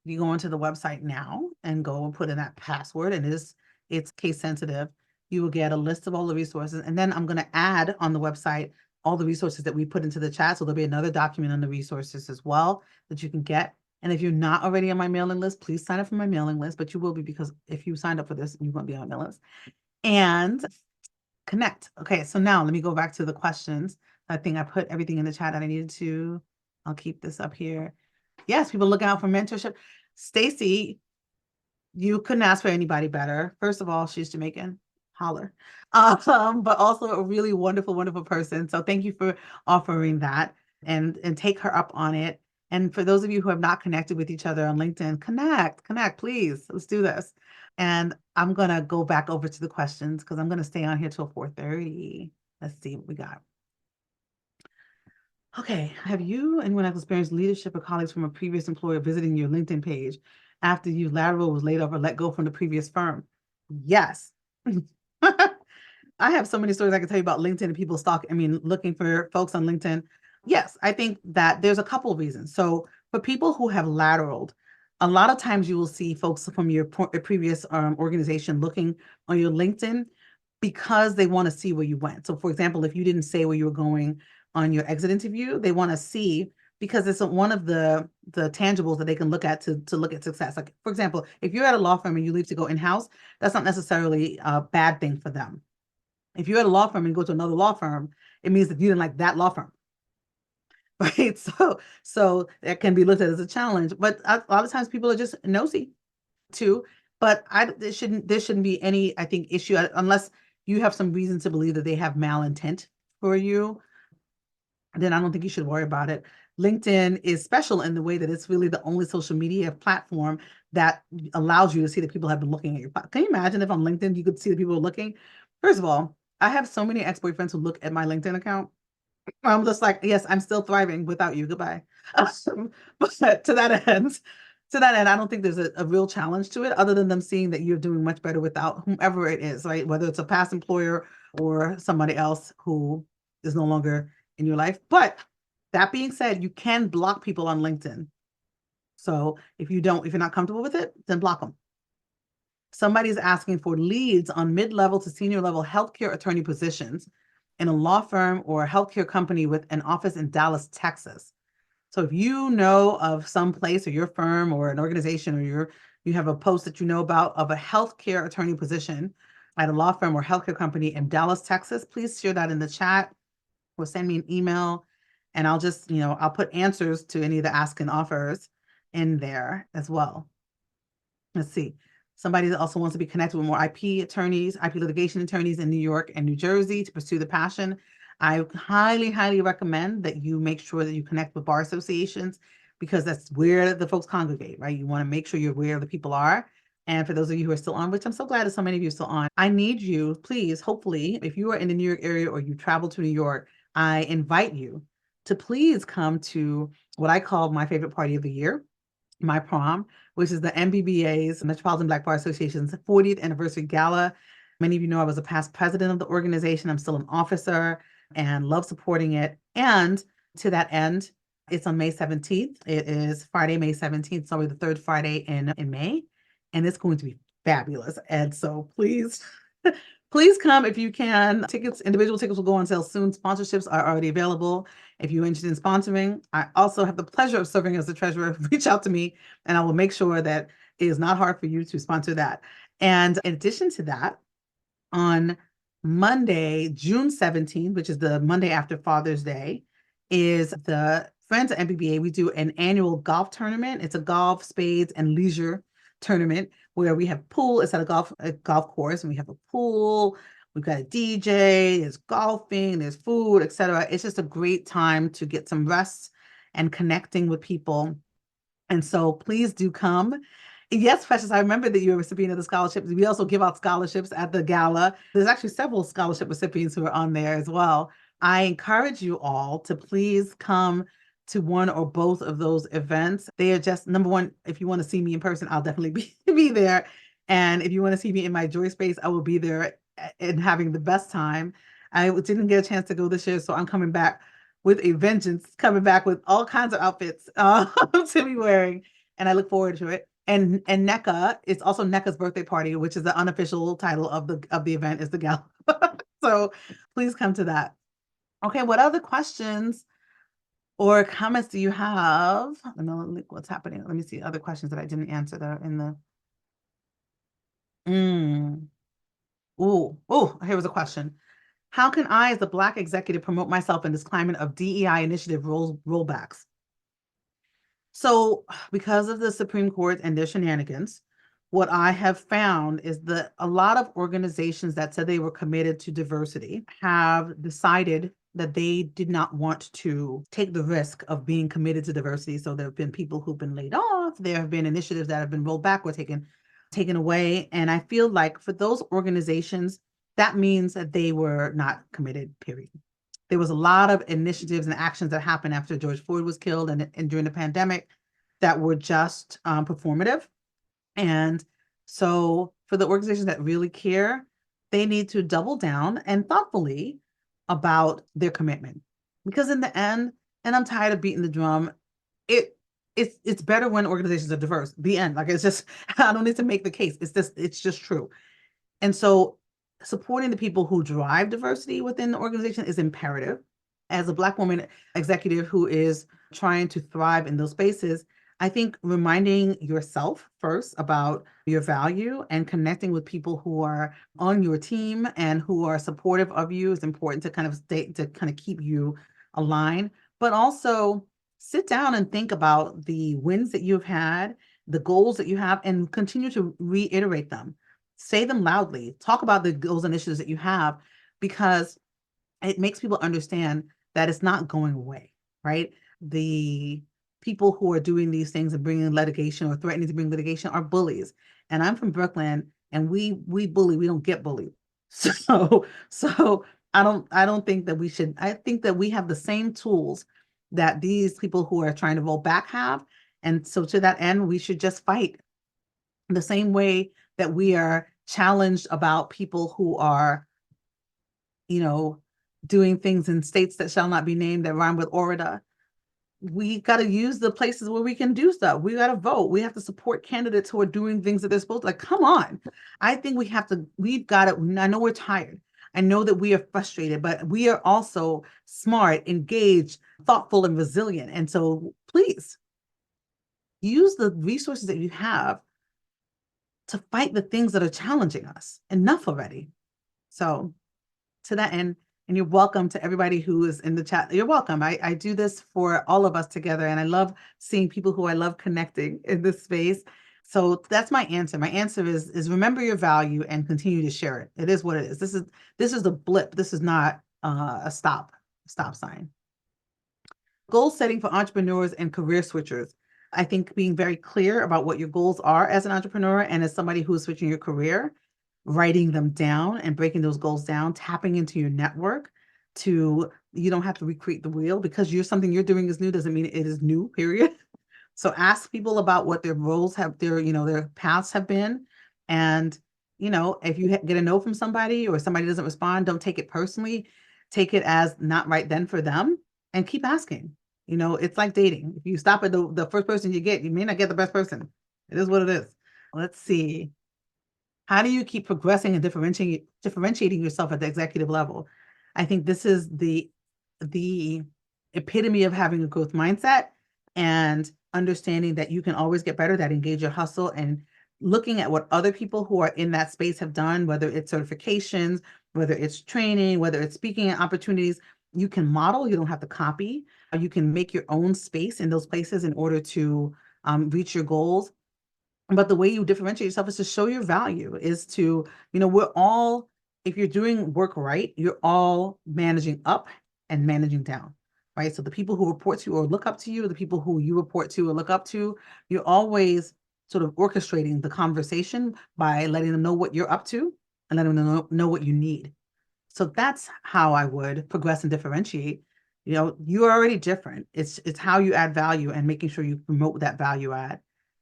you go onto the website now and go and put in that password, and it's case sensitive. You will get a list of all the resources, and then I'm going to add on the website all the resources that we put into the chat. So there'll be another document on the resources as well that you can get. And if you're not already on my mailing list, please sign up for my mailing list, but you will be, because if you signed up for this, you won't be on my mailing list. And connect. Okay, so now let me go back to the questions. I think I put everything in the chat that I needed to. I'll keep this up here. Yes, people looking out for mentorship. Stacy, you couldn't ask for anybody better. First of all, she's Jamaican. Holler. But also a really wonderful, wonderful person. So thank you for offering that and take her up on it. And for those of you who have not connected with each other on LinkedIn, connect, please. Let's do this. And I'm going to go back over to the questions because I'm going to stay on here till 4:30. Let's see what we got. Okay, have you anyone has experienced leadership or colleagues from a previous employer visiting your LinkedIn page after you lateral was laid off or let go from the previous firm? Yes. I have so many stories I can tell you about LinkedIn and people looking for folks on LinkedIn. Yes, I think that there's a couple of reasons. So for people who have lateraled, a lot of times you will see folks from your previous organization looking on your LinkedIn because they want to see where you went. So for example, if you didn't say where you were going on your exit interview, they want to see, because it's one of the tangibles that they can look at to look at success. Like, for example, if you're at a law firm and you leave to go in-house, that's not necessarily a bad thing for them. If you're at a law firm and you go to another law firm, it means that you didn't like that law firm. Right? So that can be looked at as a challenge. But a lot of times people are just nosy too. But there shouldn't be any, I think, issue unless you have some reason to believe that they have malintent for you, then I don't think you should worry about it. LinkedIn is special in the way that it's really the only social media platform that allows you to see that people have been looking at your. Can you imagine if on LinkedIn you could see the people looking? First of all, I have so many ex-boyfriends who look at my LinkedIn account. I'm just like, yes, I'm still thriving without you. Goodbye. But to that end, I don't think there's a real challenge to it, other than them seeing that you're doing much better without whomever it is, right? Whether it's a past employer or somebody else who is no longer in your life. But that being said, you can block people on LinkedIn. So if you're not comfortable with it, then block them. Somebody's asking for leads on mid-level to senior level healthcare attorney positions in a law firm or a healthcare company with an office in Dallas, Texas. So if you know of some place or your firm or an organization, or you have a post that you know about of a healthcare attorney position at a law firm or healthcare company in Dallas, Texas, please share that in the chat or send me an email, and I'll just, I'll put answers to any of the ask and offers in there as well. Let's see. Somebody that also wants to be connected with more IP attorneys, IP litigation attorneys in New York and New Jersey to pursue the passion. I highly, highly recommend that you make sure that you connect with bar associations, because that's where the folks congregate, right? You want to make sure you're where the people are. And for those of you who are still on, which I'm so glad that so many of you are still on, I need you, please, hopefully, if you are in the New York area or you travel to New York, I invite you to please come to what I call my favorite party of the year, my prom, which is the MBBA's, Metropolitan Black Bar Association's 40th anniversary gala. Many of you know I was a past president of the organization. I'm still an officer and love supporting it. And to that end, it's on May 17th. It is Friday, May 17th, sorry, the third Friday in May. And it's going to be fabulous. And so please, please come if you can. Individual tickets will go on sale soon. Sponsorships are already available. If you're interested in sponsoring, I also have the pleasure of serving as the treasurer. Reach out to me and I will make sure that it is not hard for you to sponsor that. And in addition to that, on Monday, June 17th, which is the Monday after Father's Day, is the Friends of MBBA. We do an annual golf tournament. It's a golf, spades, and leisure tournament where we have pool. It's at a golf course, and we have a pool. We've got a DJ, there's golfing, there's food, etc. It's just a great time to get some rest and connecting with people. And so please do come. Yes, Precious, I remember that you're a recipient of the scholarships. We also give out scholarships at the gala. There's actually several scholarship recipients who are on there as well. I encourage you all to please come to one or both of those events. They are just, number one, if you want to see me in person, I'll definitely be there. And if you want to see me in my joy space, I will be there and having the best time. I didn't get a chance to go this year, so I'm coming back with a vengeance, coming back with all kinds of outfits to be wearing. And I look forward to it. And NECA, it's also NECA's birthday party, which is the unofficial title of the event, is the gala. So please come to that. Okay, what other questions or comments do you have? Let me look what's happening. Let me see other questions that I didn't answer that are in the. Here was a question. How can I, as a Black executive, promote myself in this climate of DEI initiative rollbacks? So because of the Supreme Court and their shenanigans, what I have found is that a lot of organizations that said they were committed to diversity have decided that they did not want to take the risk of being committed to diversity. So there have been people who've been laid off. There have been initiatives that have been rolled back or taken away. And I feel like for those organizations, that means that they were not committed, period. There was a lot of initiatives and actions that happened after George Floyd was killed and during the pandemic that were just performative. And so for the organizations that really care, they need to double down and thoughtfully about their commitment. Because in the end, and I'm tired of beating the drum, it's better when organizations are diverse. The end. Like, it's just, I don't need to make the case. It's just true. And so supporting the people who drive diversity within the organization is imperative. As a Black woman executive who is trying to thrive in those spaces, I think reminding yourself first about your value and connecting with people who are on your team and who are supportive of you is important to kind of keep you aligned. But also sit down and think about the wins that you've had, the goals that you have, and continue to reiterate them. say them loudly, talk about the goals and initiatives that you have, because it makes people understand that it's not going away, right? The people who are doing these things and bringing litigation or threatening to bring litigation are bullies. And I'm from Brooklyn, and we bully, we don't get bullied. So I don't think that we should. I think that we have the same tools that these people who are trying to roll back have. And so to that end, we should just fight the same way that we are challenged about people who are, you know, doing things in states that shall not be named that rhyme with Orida. We got to use the places where we can do stuff. We got to vote. We have to support candidates who are doing things that they're supposed to. Like, come on. I think we've got to, I know we're tired. I know that we are frustrated, but we are also smart, engaged, thoughtful, and resilient. And so please use the resources that you have to fight the things that are challenging us. Enough already. So to that end, and you're welcome to everybody who is in the chat. You're welcome. I do this for all of us together, and I love seeing people who I love connecting in this space. So that's my answer. My answer is remember your value and continue to share it. It is what it is. This is a blip. This is not a stop sign. Goal setting for entrepreneurs and career switchers. I think being very clear about what your goals are as an entrepreneur and as somebody who is switching your career, writing them down and breaking those goals down, tapping into your network you don't have to recreate the wheel, because something you're doing is new doesn't mean it is new, period. So ask people about what their roles have, their paths have been. And, if you get a no from somebody or somebody doesn't respond, don't take it personally. Take it as not right then for them, and keep asking. It's like dating. If you stop at the first person you get, you may not get the best person. It is what it is. Let's see. How do you keep progressing and differentiating yourself at the executive level? I think this is the epitome of having a growth mindset and understanding that you can always get better, that engage your hustle, and looking at what other people who are in that space have done, whether it's certifications, whether it's training, whether it's speaking opportunities. You can model, you don't have to copy. You can make your own space in those places in order to reach your goals. But the way you differentiate yourself is to show your value, is to, we're all, if you're doing work right, you're all managing up and managing down, right? So the people who report to you or look up to you, the people who you report to or look up to, you're always sort of orchestrating the conversation by letting them know what you're up to and letting them know what you need. So that's how I would progress and differentiate. You're already different. It's how you add value and making sure you promote that value add.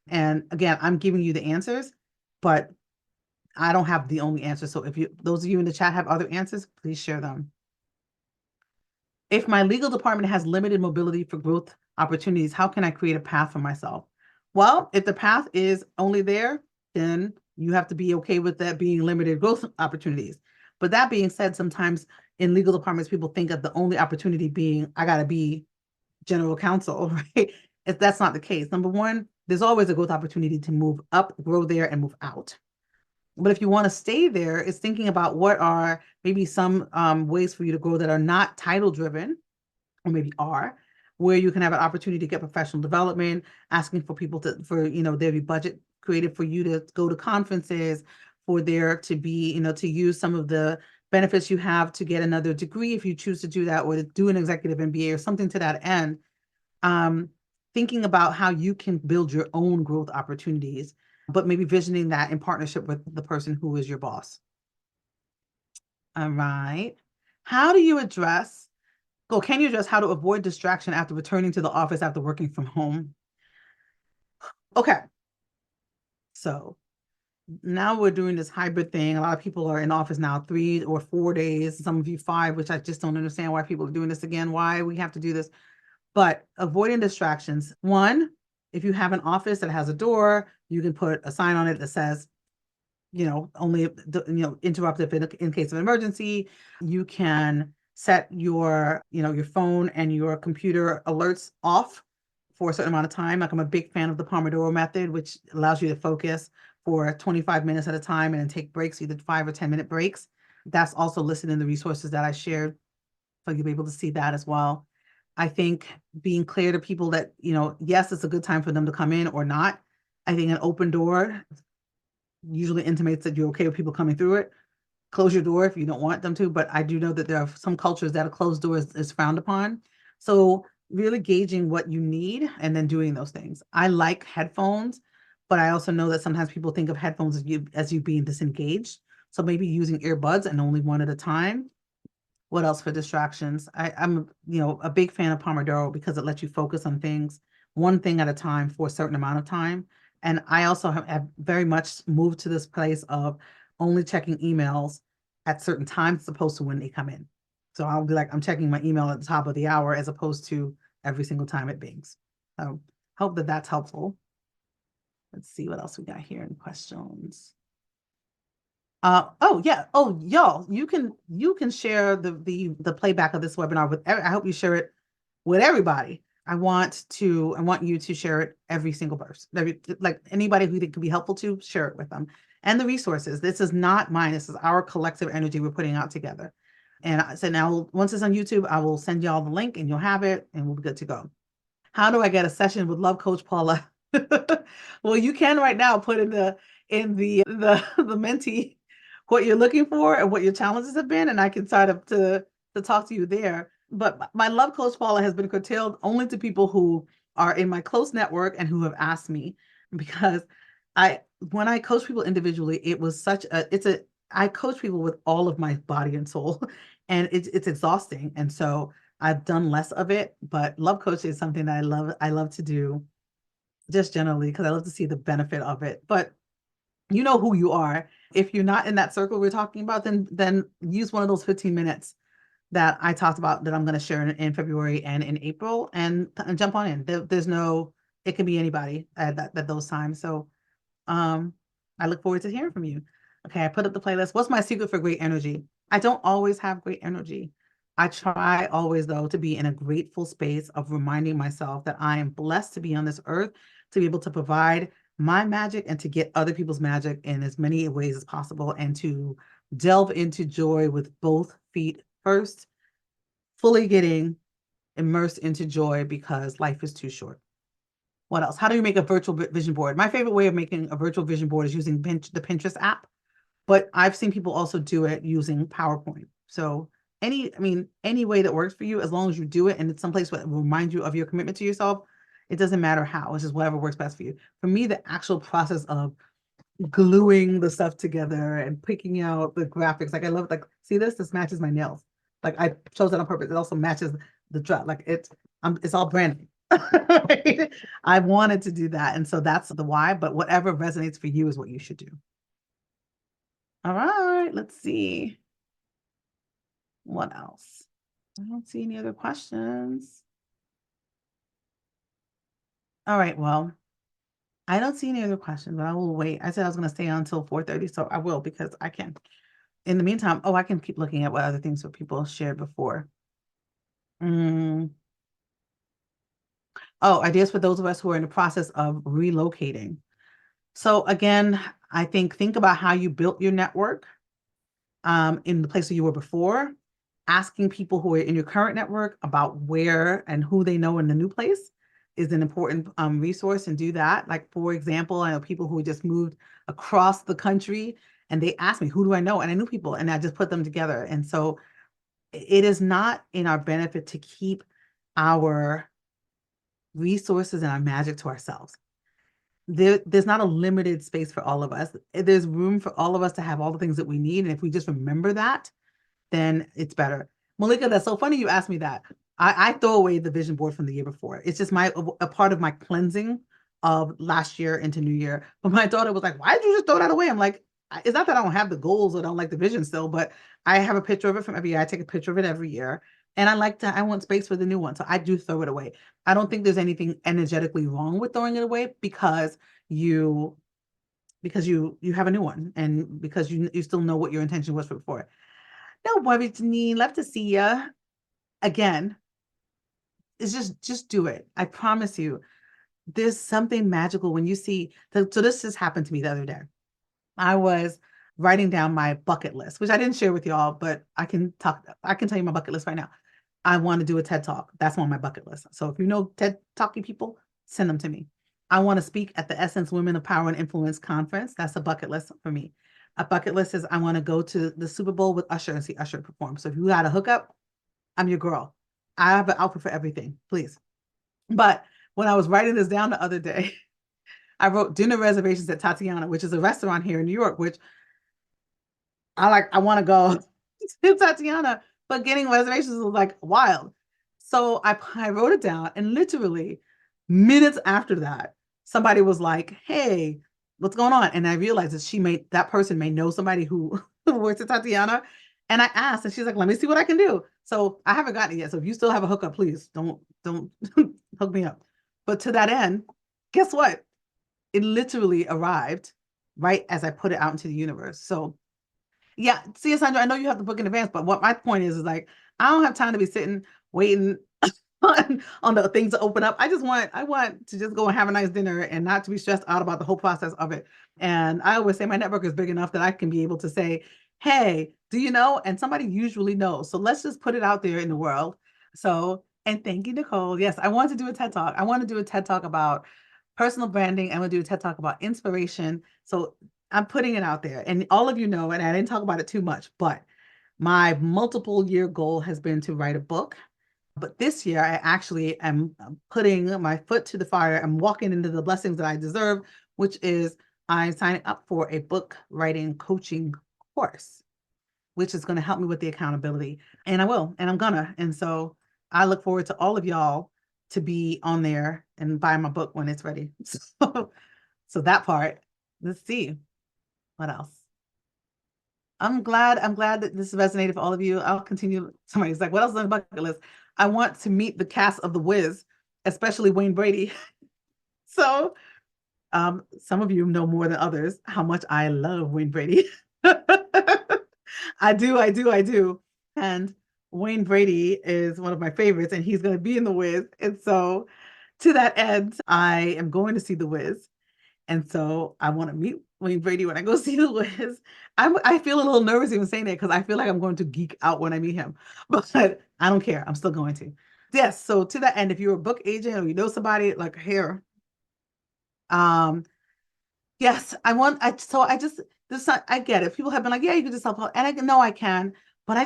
And again, I'm giving you the answers, but I don't have the only answer. So if those of you in the chat have other answers, please share them. If my legal department has limited mobility for growth opportunities, how can I create a path for myself? Well, if the path is only there, then you have to be okay with that being limited growth opportunities. But that being said, sometimes in legal departments, people think of the only opportunity being, I got to be general counsel, right? If that's not the case. Number one, there's always a growth opportunity to move up, grow there, and move out. But if you want to stay there, it's thinking about what are maybe some ways for you to grow that are not title driven, or maybe are, where you can have an opportunity to get professional development, asking for people there'll be budget created for you to go to conferences, for there to be, to use some of the benefits you have to get another degree if you choose to do that, or to do an executive MBA or something to that end. Thinking about how you can build your own growth opportunities, but maybe visioning that in partnership with the person who is your boss. All right. Can you address how to avoid distraction after returning to the office after working from home? Okay. So now we're doing this hybrid thing. A lot of people are in office now 3 or 4 days, some of you 5, which I just don't understand why people are doing this again, why we have to do this. But avoiding distractions. One, if you have an office that has a door, you can put a sign on it that says, only, interrupt if in case of emergency. You can set your phone and your computer alerts off for a certain amount of time. Like, I'm a big fan of the Pomodoro method, which allows you to focus for 25 minutes at a time and then take breaks, either 5 or 10-minute breaks. That's also listed in the resources that I shared, so you'll be able to see that as well. I think being clear to people that, yes, it's a good time for them to come in or not. I think an open door usually intimates that you're okay with people coming through it. Close your door if you don't want them to, but I do know that there are some cultures that a closed door is frowned upon. So really gauging what you need and then doing those things. I like headphones, but I also know that sometimes people think of headphones as you being disengaged. So maybe using earbuds and only one at a time. What else for distractions? I'm, a big fan of Pomodoro because it lets you focus on things, one thing at a time for a certain amount of time. And I also have very much moved to this place of only checking emails at certain times as opposed to when they come in. So I'll be like, I'm checking my email at the top of the hour as opposed to every single time it bings. So hope that that's helpful. Let's see what else we got here in questions. Oh yeah. Oh, y'all, you can share the playback of this webinar with I hope you share it with everybody. I want you to share it every single person. Like anybody who think could be helpful to, share it with them. And the resources. This is not mine. This is our collective energy we're putting out together. And I said now once it's on YouTube, I will send y'all the link and you'll have it and we'll be good to go. How do I get a session with Love Coach Paula? Well, you can right now put in the mentee what you're looking for and what your challenges have been, and I can try to talk to you there. But my Love Coach Paula has been curtailed only to people who are in my close network and who have asked me, because when I coach people individually, I coach people with all of my body and soul, and it's exhausting. And so I've done less of it, but love coaching is something that I love to do just generally because I love to see the benefit of it. But you know who you are. If you're not in that circle we're talking about, then use one of those 15 minutes that I talked about that I'm going to share in February and in April and jump on in. It can be anybody at those times. So I look forward to hearing from you. Okay, I put up the playlist. What's my secret for great energy? I don't always have great energy. I try always, though, to be in a grateful space of reminding myself that I am blessed to be on this earth, to be able to provide my magic and to get other people's magic in as many ways as possible, and to delve into joy with both feet first, fully getting immersed into joy because life is too short. What else? How do you make a virtual vision board? My favorite way of making a virtual vision board is using the Pinterest app, but I've seen people also do it using PowerPoint. So any way that works for you, as long as you do it and it's someplace that will remind you of your commitment to yourself, it doesn't matter how. It's just whatever works best for you. For me, the actual process of gluing the stuff together and picking out the graphics, like I love, like, see this matches my nails. Like I chose that on purpose. It also matches the dress. Like it's all branding. Right? I wanted to do that. And so that's the why, but whatever resonates for you is what you should do. All right, let's see. What else? I don't see any other questions. All right, well, I don't see any other questions, but I will wait. I said I was going to stay on until 4:30, so I will because I can. In the meantime, I can keep looking at what other things that people shared before. Mm. Oh, ideas for those of us who are in the process of relocating. So again, I think about how you built your network in the place where you were before, asking people who are in your current network about where and who they know in the new place is an important resource, and do that. Like, for example, I know people who just moved across the country and they asked me, who do I know? And I knew people and I just put them together. And so it is not in our benefit to keep our resources and our magic to ourselves. There's not a limited space for all of us. There's room for all of us to have all the things that we need. And if we just remember that, then it's better. Malika, that's so funny you asked me that. I throw away the vision board from the year before. It's just a part of my cleansing of last year into new year. But my daughter was like, why did you just throw that away? I'm like, it's not that I don't have the goals or don't like the vision still, but I have a picture of it from every year. I take a picture of it every year. And I want space for the new one. So I do throw it away. I don't think there's anything energetically wrong with throwing it away because you have a new one and because you still know what your intention was for before. No worries, Janine. Love to see ya. Again, it's just do it. I promise you. There's something magical when you see. So this just happened to me the other day. I was writing down my bucket list, which I didn't share with y'all, but I can tell you my bucket list right now. I want to do a TED Talk. That's on my bucket list. So if you know TED Talky people, send them to me. I want to speak at the Essence Women of Power and Influence conference. That's a bucket list for me. A bucket list is I want to go to the Super Bowl with Usher and see Usher perform. So if you got a hookup, I'm your girl. I have an outfit for everything, please. But when I was writing this down the other day, I wrote dinner reservations at Tatiana, which is a restaurant here in New York, which I want to go to Tatiana, but getting reservations was like wild. So I wrote it down, and literally minutes after that, somebody was like, "Hey, what's going on?" And I realized that person may know somebody who works at Tatiana. And I asked, and she's like, "Let me see what I can do." So I haven't gotten it yet. So if you still have a hookup, please don't hook me up. But to that end, guess what? It literally arrived right as I put it out into the universe. So yeah, see, Sandra, I know you have to book in advance, but what my point is like, I don't have time to be sitting waiting on the things to open up. I want to just go and have a nice dinner and not to be stressed out about the whole process of it. And I always say my network is big enough that I can be able to say, "Hey, do you know?" And somebody usually knows. So let's just put it out there in the world. So, and thank you, Nicole. Yes, I want to do a TED Talk. I want to do a TED Talk about personal branding. I want to do a TED Talk about inspiration. So I'm putting it out there. And all of you know, and I didn't talk about it too much, but my multiple year goal has been to write a book. But this year, I actually am putting my foot to the fire. I'm walking into the blessings that I deserve, which is I'm signing up for a book writing coaching course, which is going to help me with the accountability. And I will, and I'm gonna. And so I look forward to all of y'all to be on there and buy my book when it's ready. So that part, let's see what else. I'm glad that this resonated for all of you. I'll continue. Somebody's like, what else is on the bucket list? I want to meet the cast of The Wiz, especially Wayne Brady. So some of you know more than others how much I love Wayne Brady. I do. And Wayne Brady is one of my favorites, and he's going to be in The Wiz. And so to that end, I am going to see The Wiz. And so I want to meet Wayne Brady when I go see The Wiz. I feel a little nervous even saying that because I feel like I'm going to geek out when I meet him, but I don't care. I'm still going to. Yes. So to that end, if you're a book agent or you know somebody like here, um, yes, I just this I get it. People have been like, yeah, you can just help out, and I know I can, but I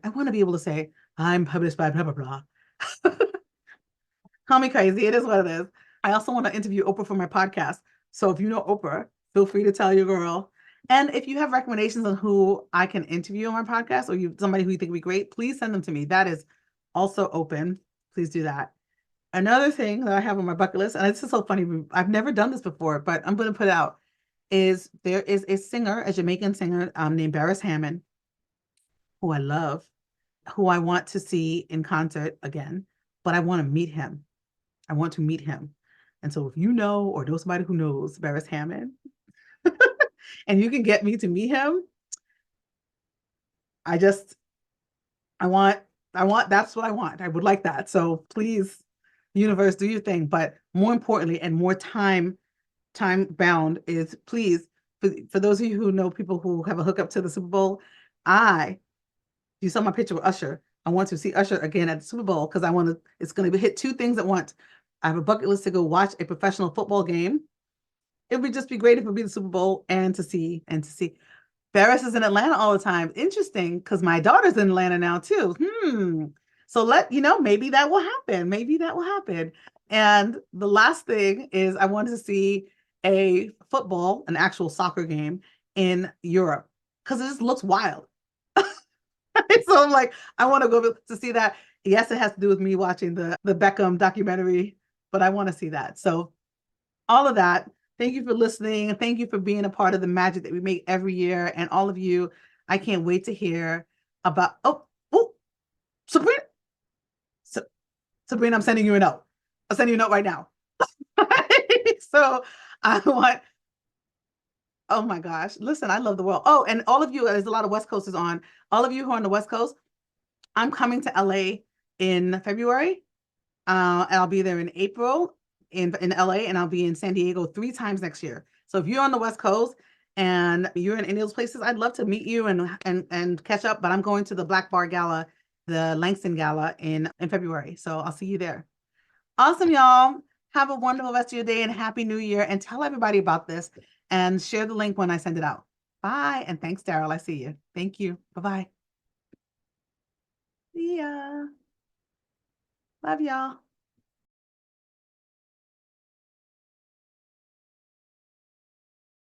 want to be able to say I'm published by blah blah blah. Call me crazy. It is what it is. I also want to interview Oprah for my podcast. So if you know Oprah, feel free to tell your girl. And if you have recommendations on who I can interview on my podcast, or somebody who you think would be great, please send them to me. That is also open. Please do that. Another thing that I have on my bucket list, and it's just so funny, I've never done this before, but I'm going to put it out, is there is a singer, a Jamaican singer named Barris Hammond, who I love, who I want to see in concert again, but I want to meet him. I want to meet him. And so if you know or know somebody who knows Barris Hammond and you can get me to meet him, I just I want that's what I want. I would like that. So please, universe, do your thing. But more importantly, and more time bound is please, for those of you who know people who have a hookup to the Super Bowl, you saw my picture with Usher. I want to see Usher again at the Super Bowl because it's going to hit two things at once. I have a bucket list to go watch a professional football game. It would just be great if it would be the Super Bowl and to see. Ferris is in Atlanta all the time. Interesting, because my daughter's in Atlanta now too. So maybe that will happen. Maybe that will happen. And the last thing is I wanted to see an actual soccer game in Europe because it just looks wild. So I'm like, I want to go to see that. Yes, it has to do with me watching the Beckham documentary, but I want to see that. So all of that. Thank you for listening. And thank you for being a part of the magic that we make every year. And all of you, I can't wait to hear about, Sabrina. Sabrina, I'm sending you a note. I'll send you a note right now. So I want, oh my gosh, listen, I love the world. Oh, and all of you, there's a lot of West Coasters on. All of you who are on the West Coast, I'm coming to LA in February. And I'll be there in April in LA, and I'll be in San Diego 3 times next year. So if you're on the West Coast and you're in any of those places, I'd love to meet you and catch up. But I'm going to the Black Bar Gala, the Langston Gala in February. So I'll see you there. Awesome, y'all. Have a wonderful rest of your day and Happy New Year. And tell everybody about this and share the link when I send it out. Bye. And thanks, Daryl. I see you. Thank you. Bye-bye. See ya. Love y'all.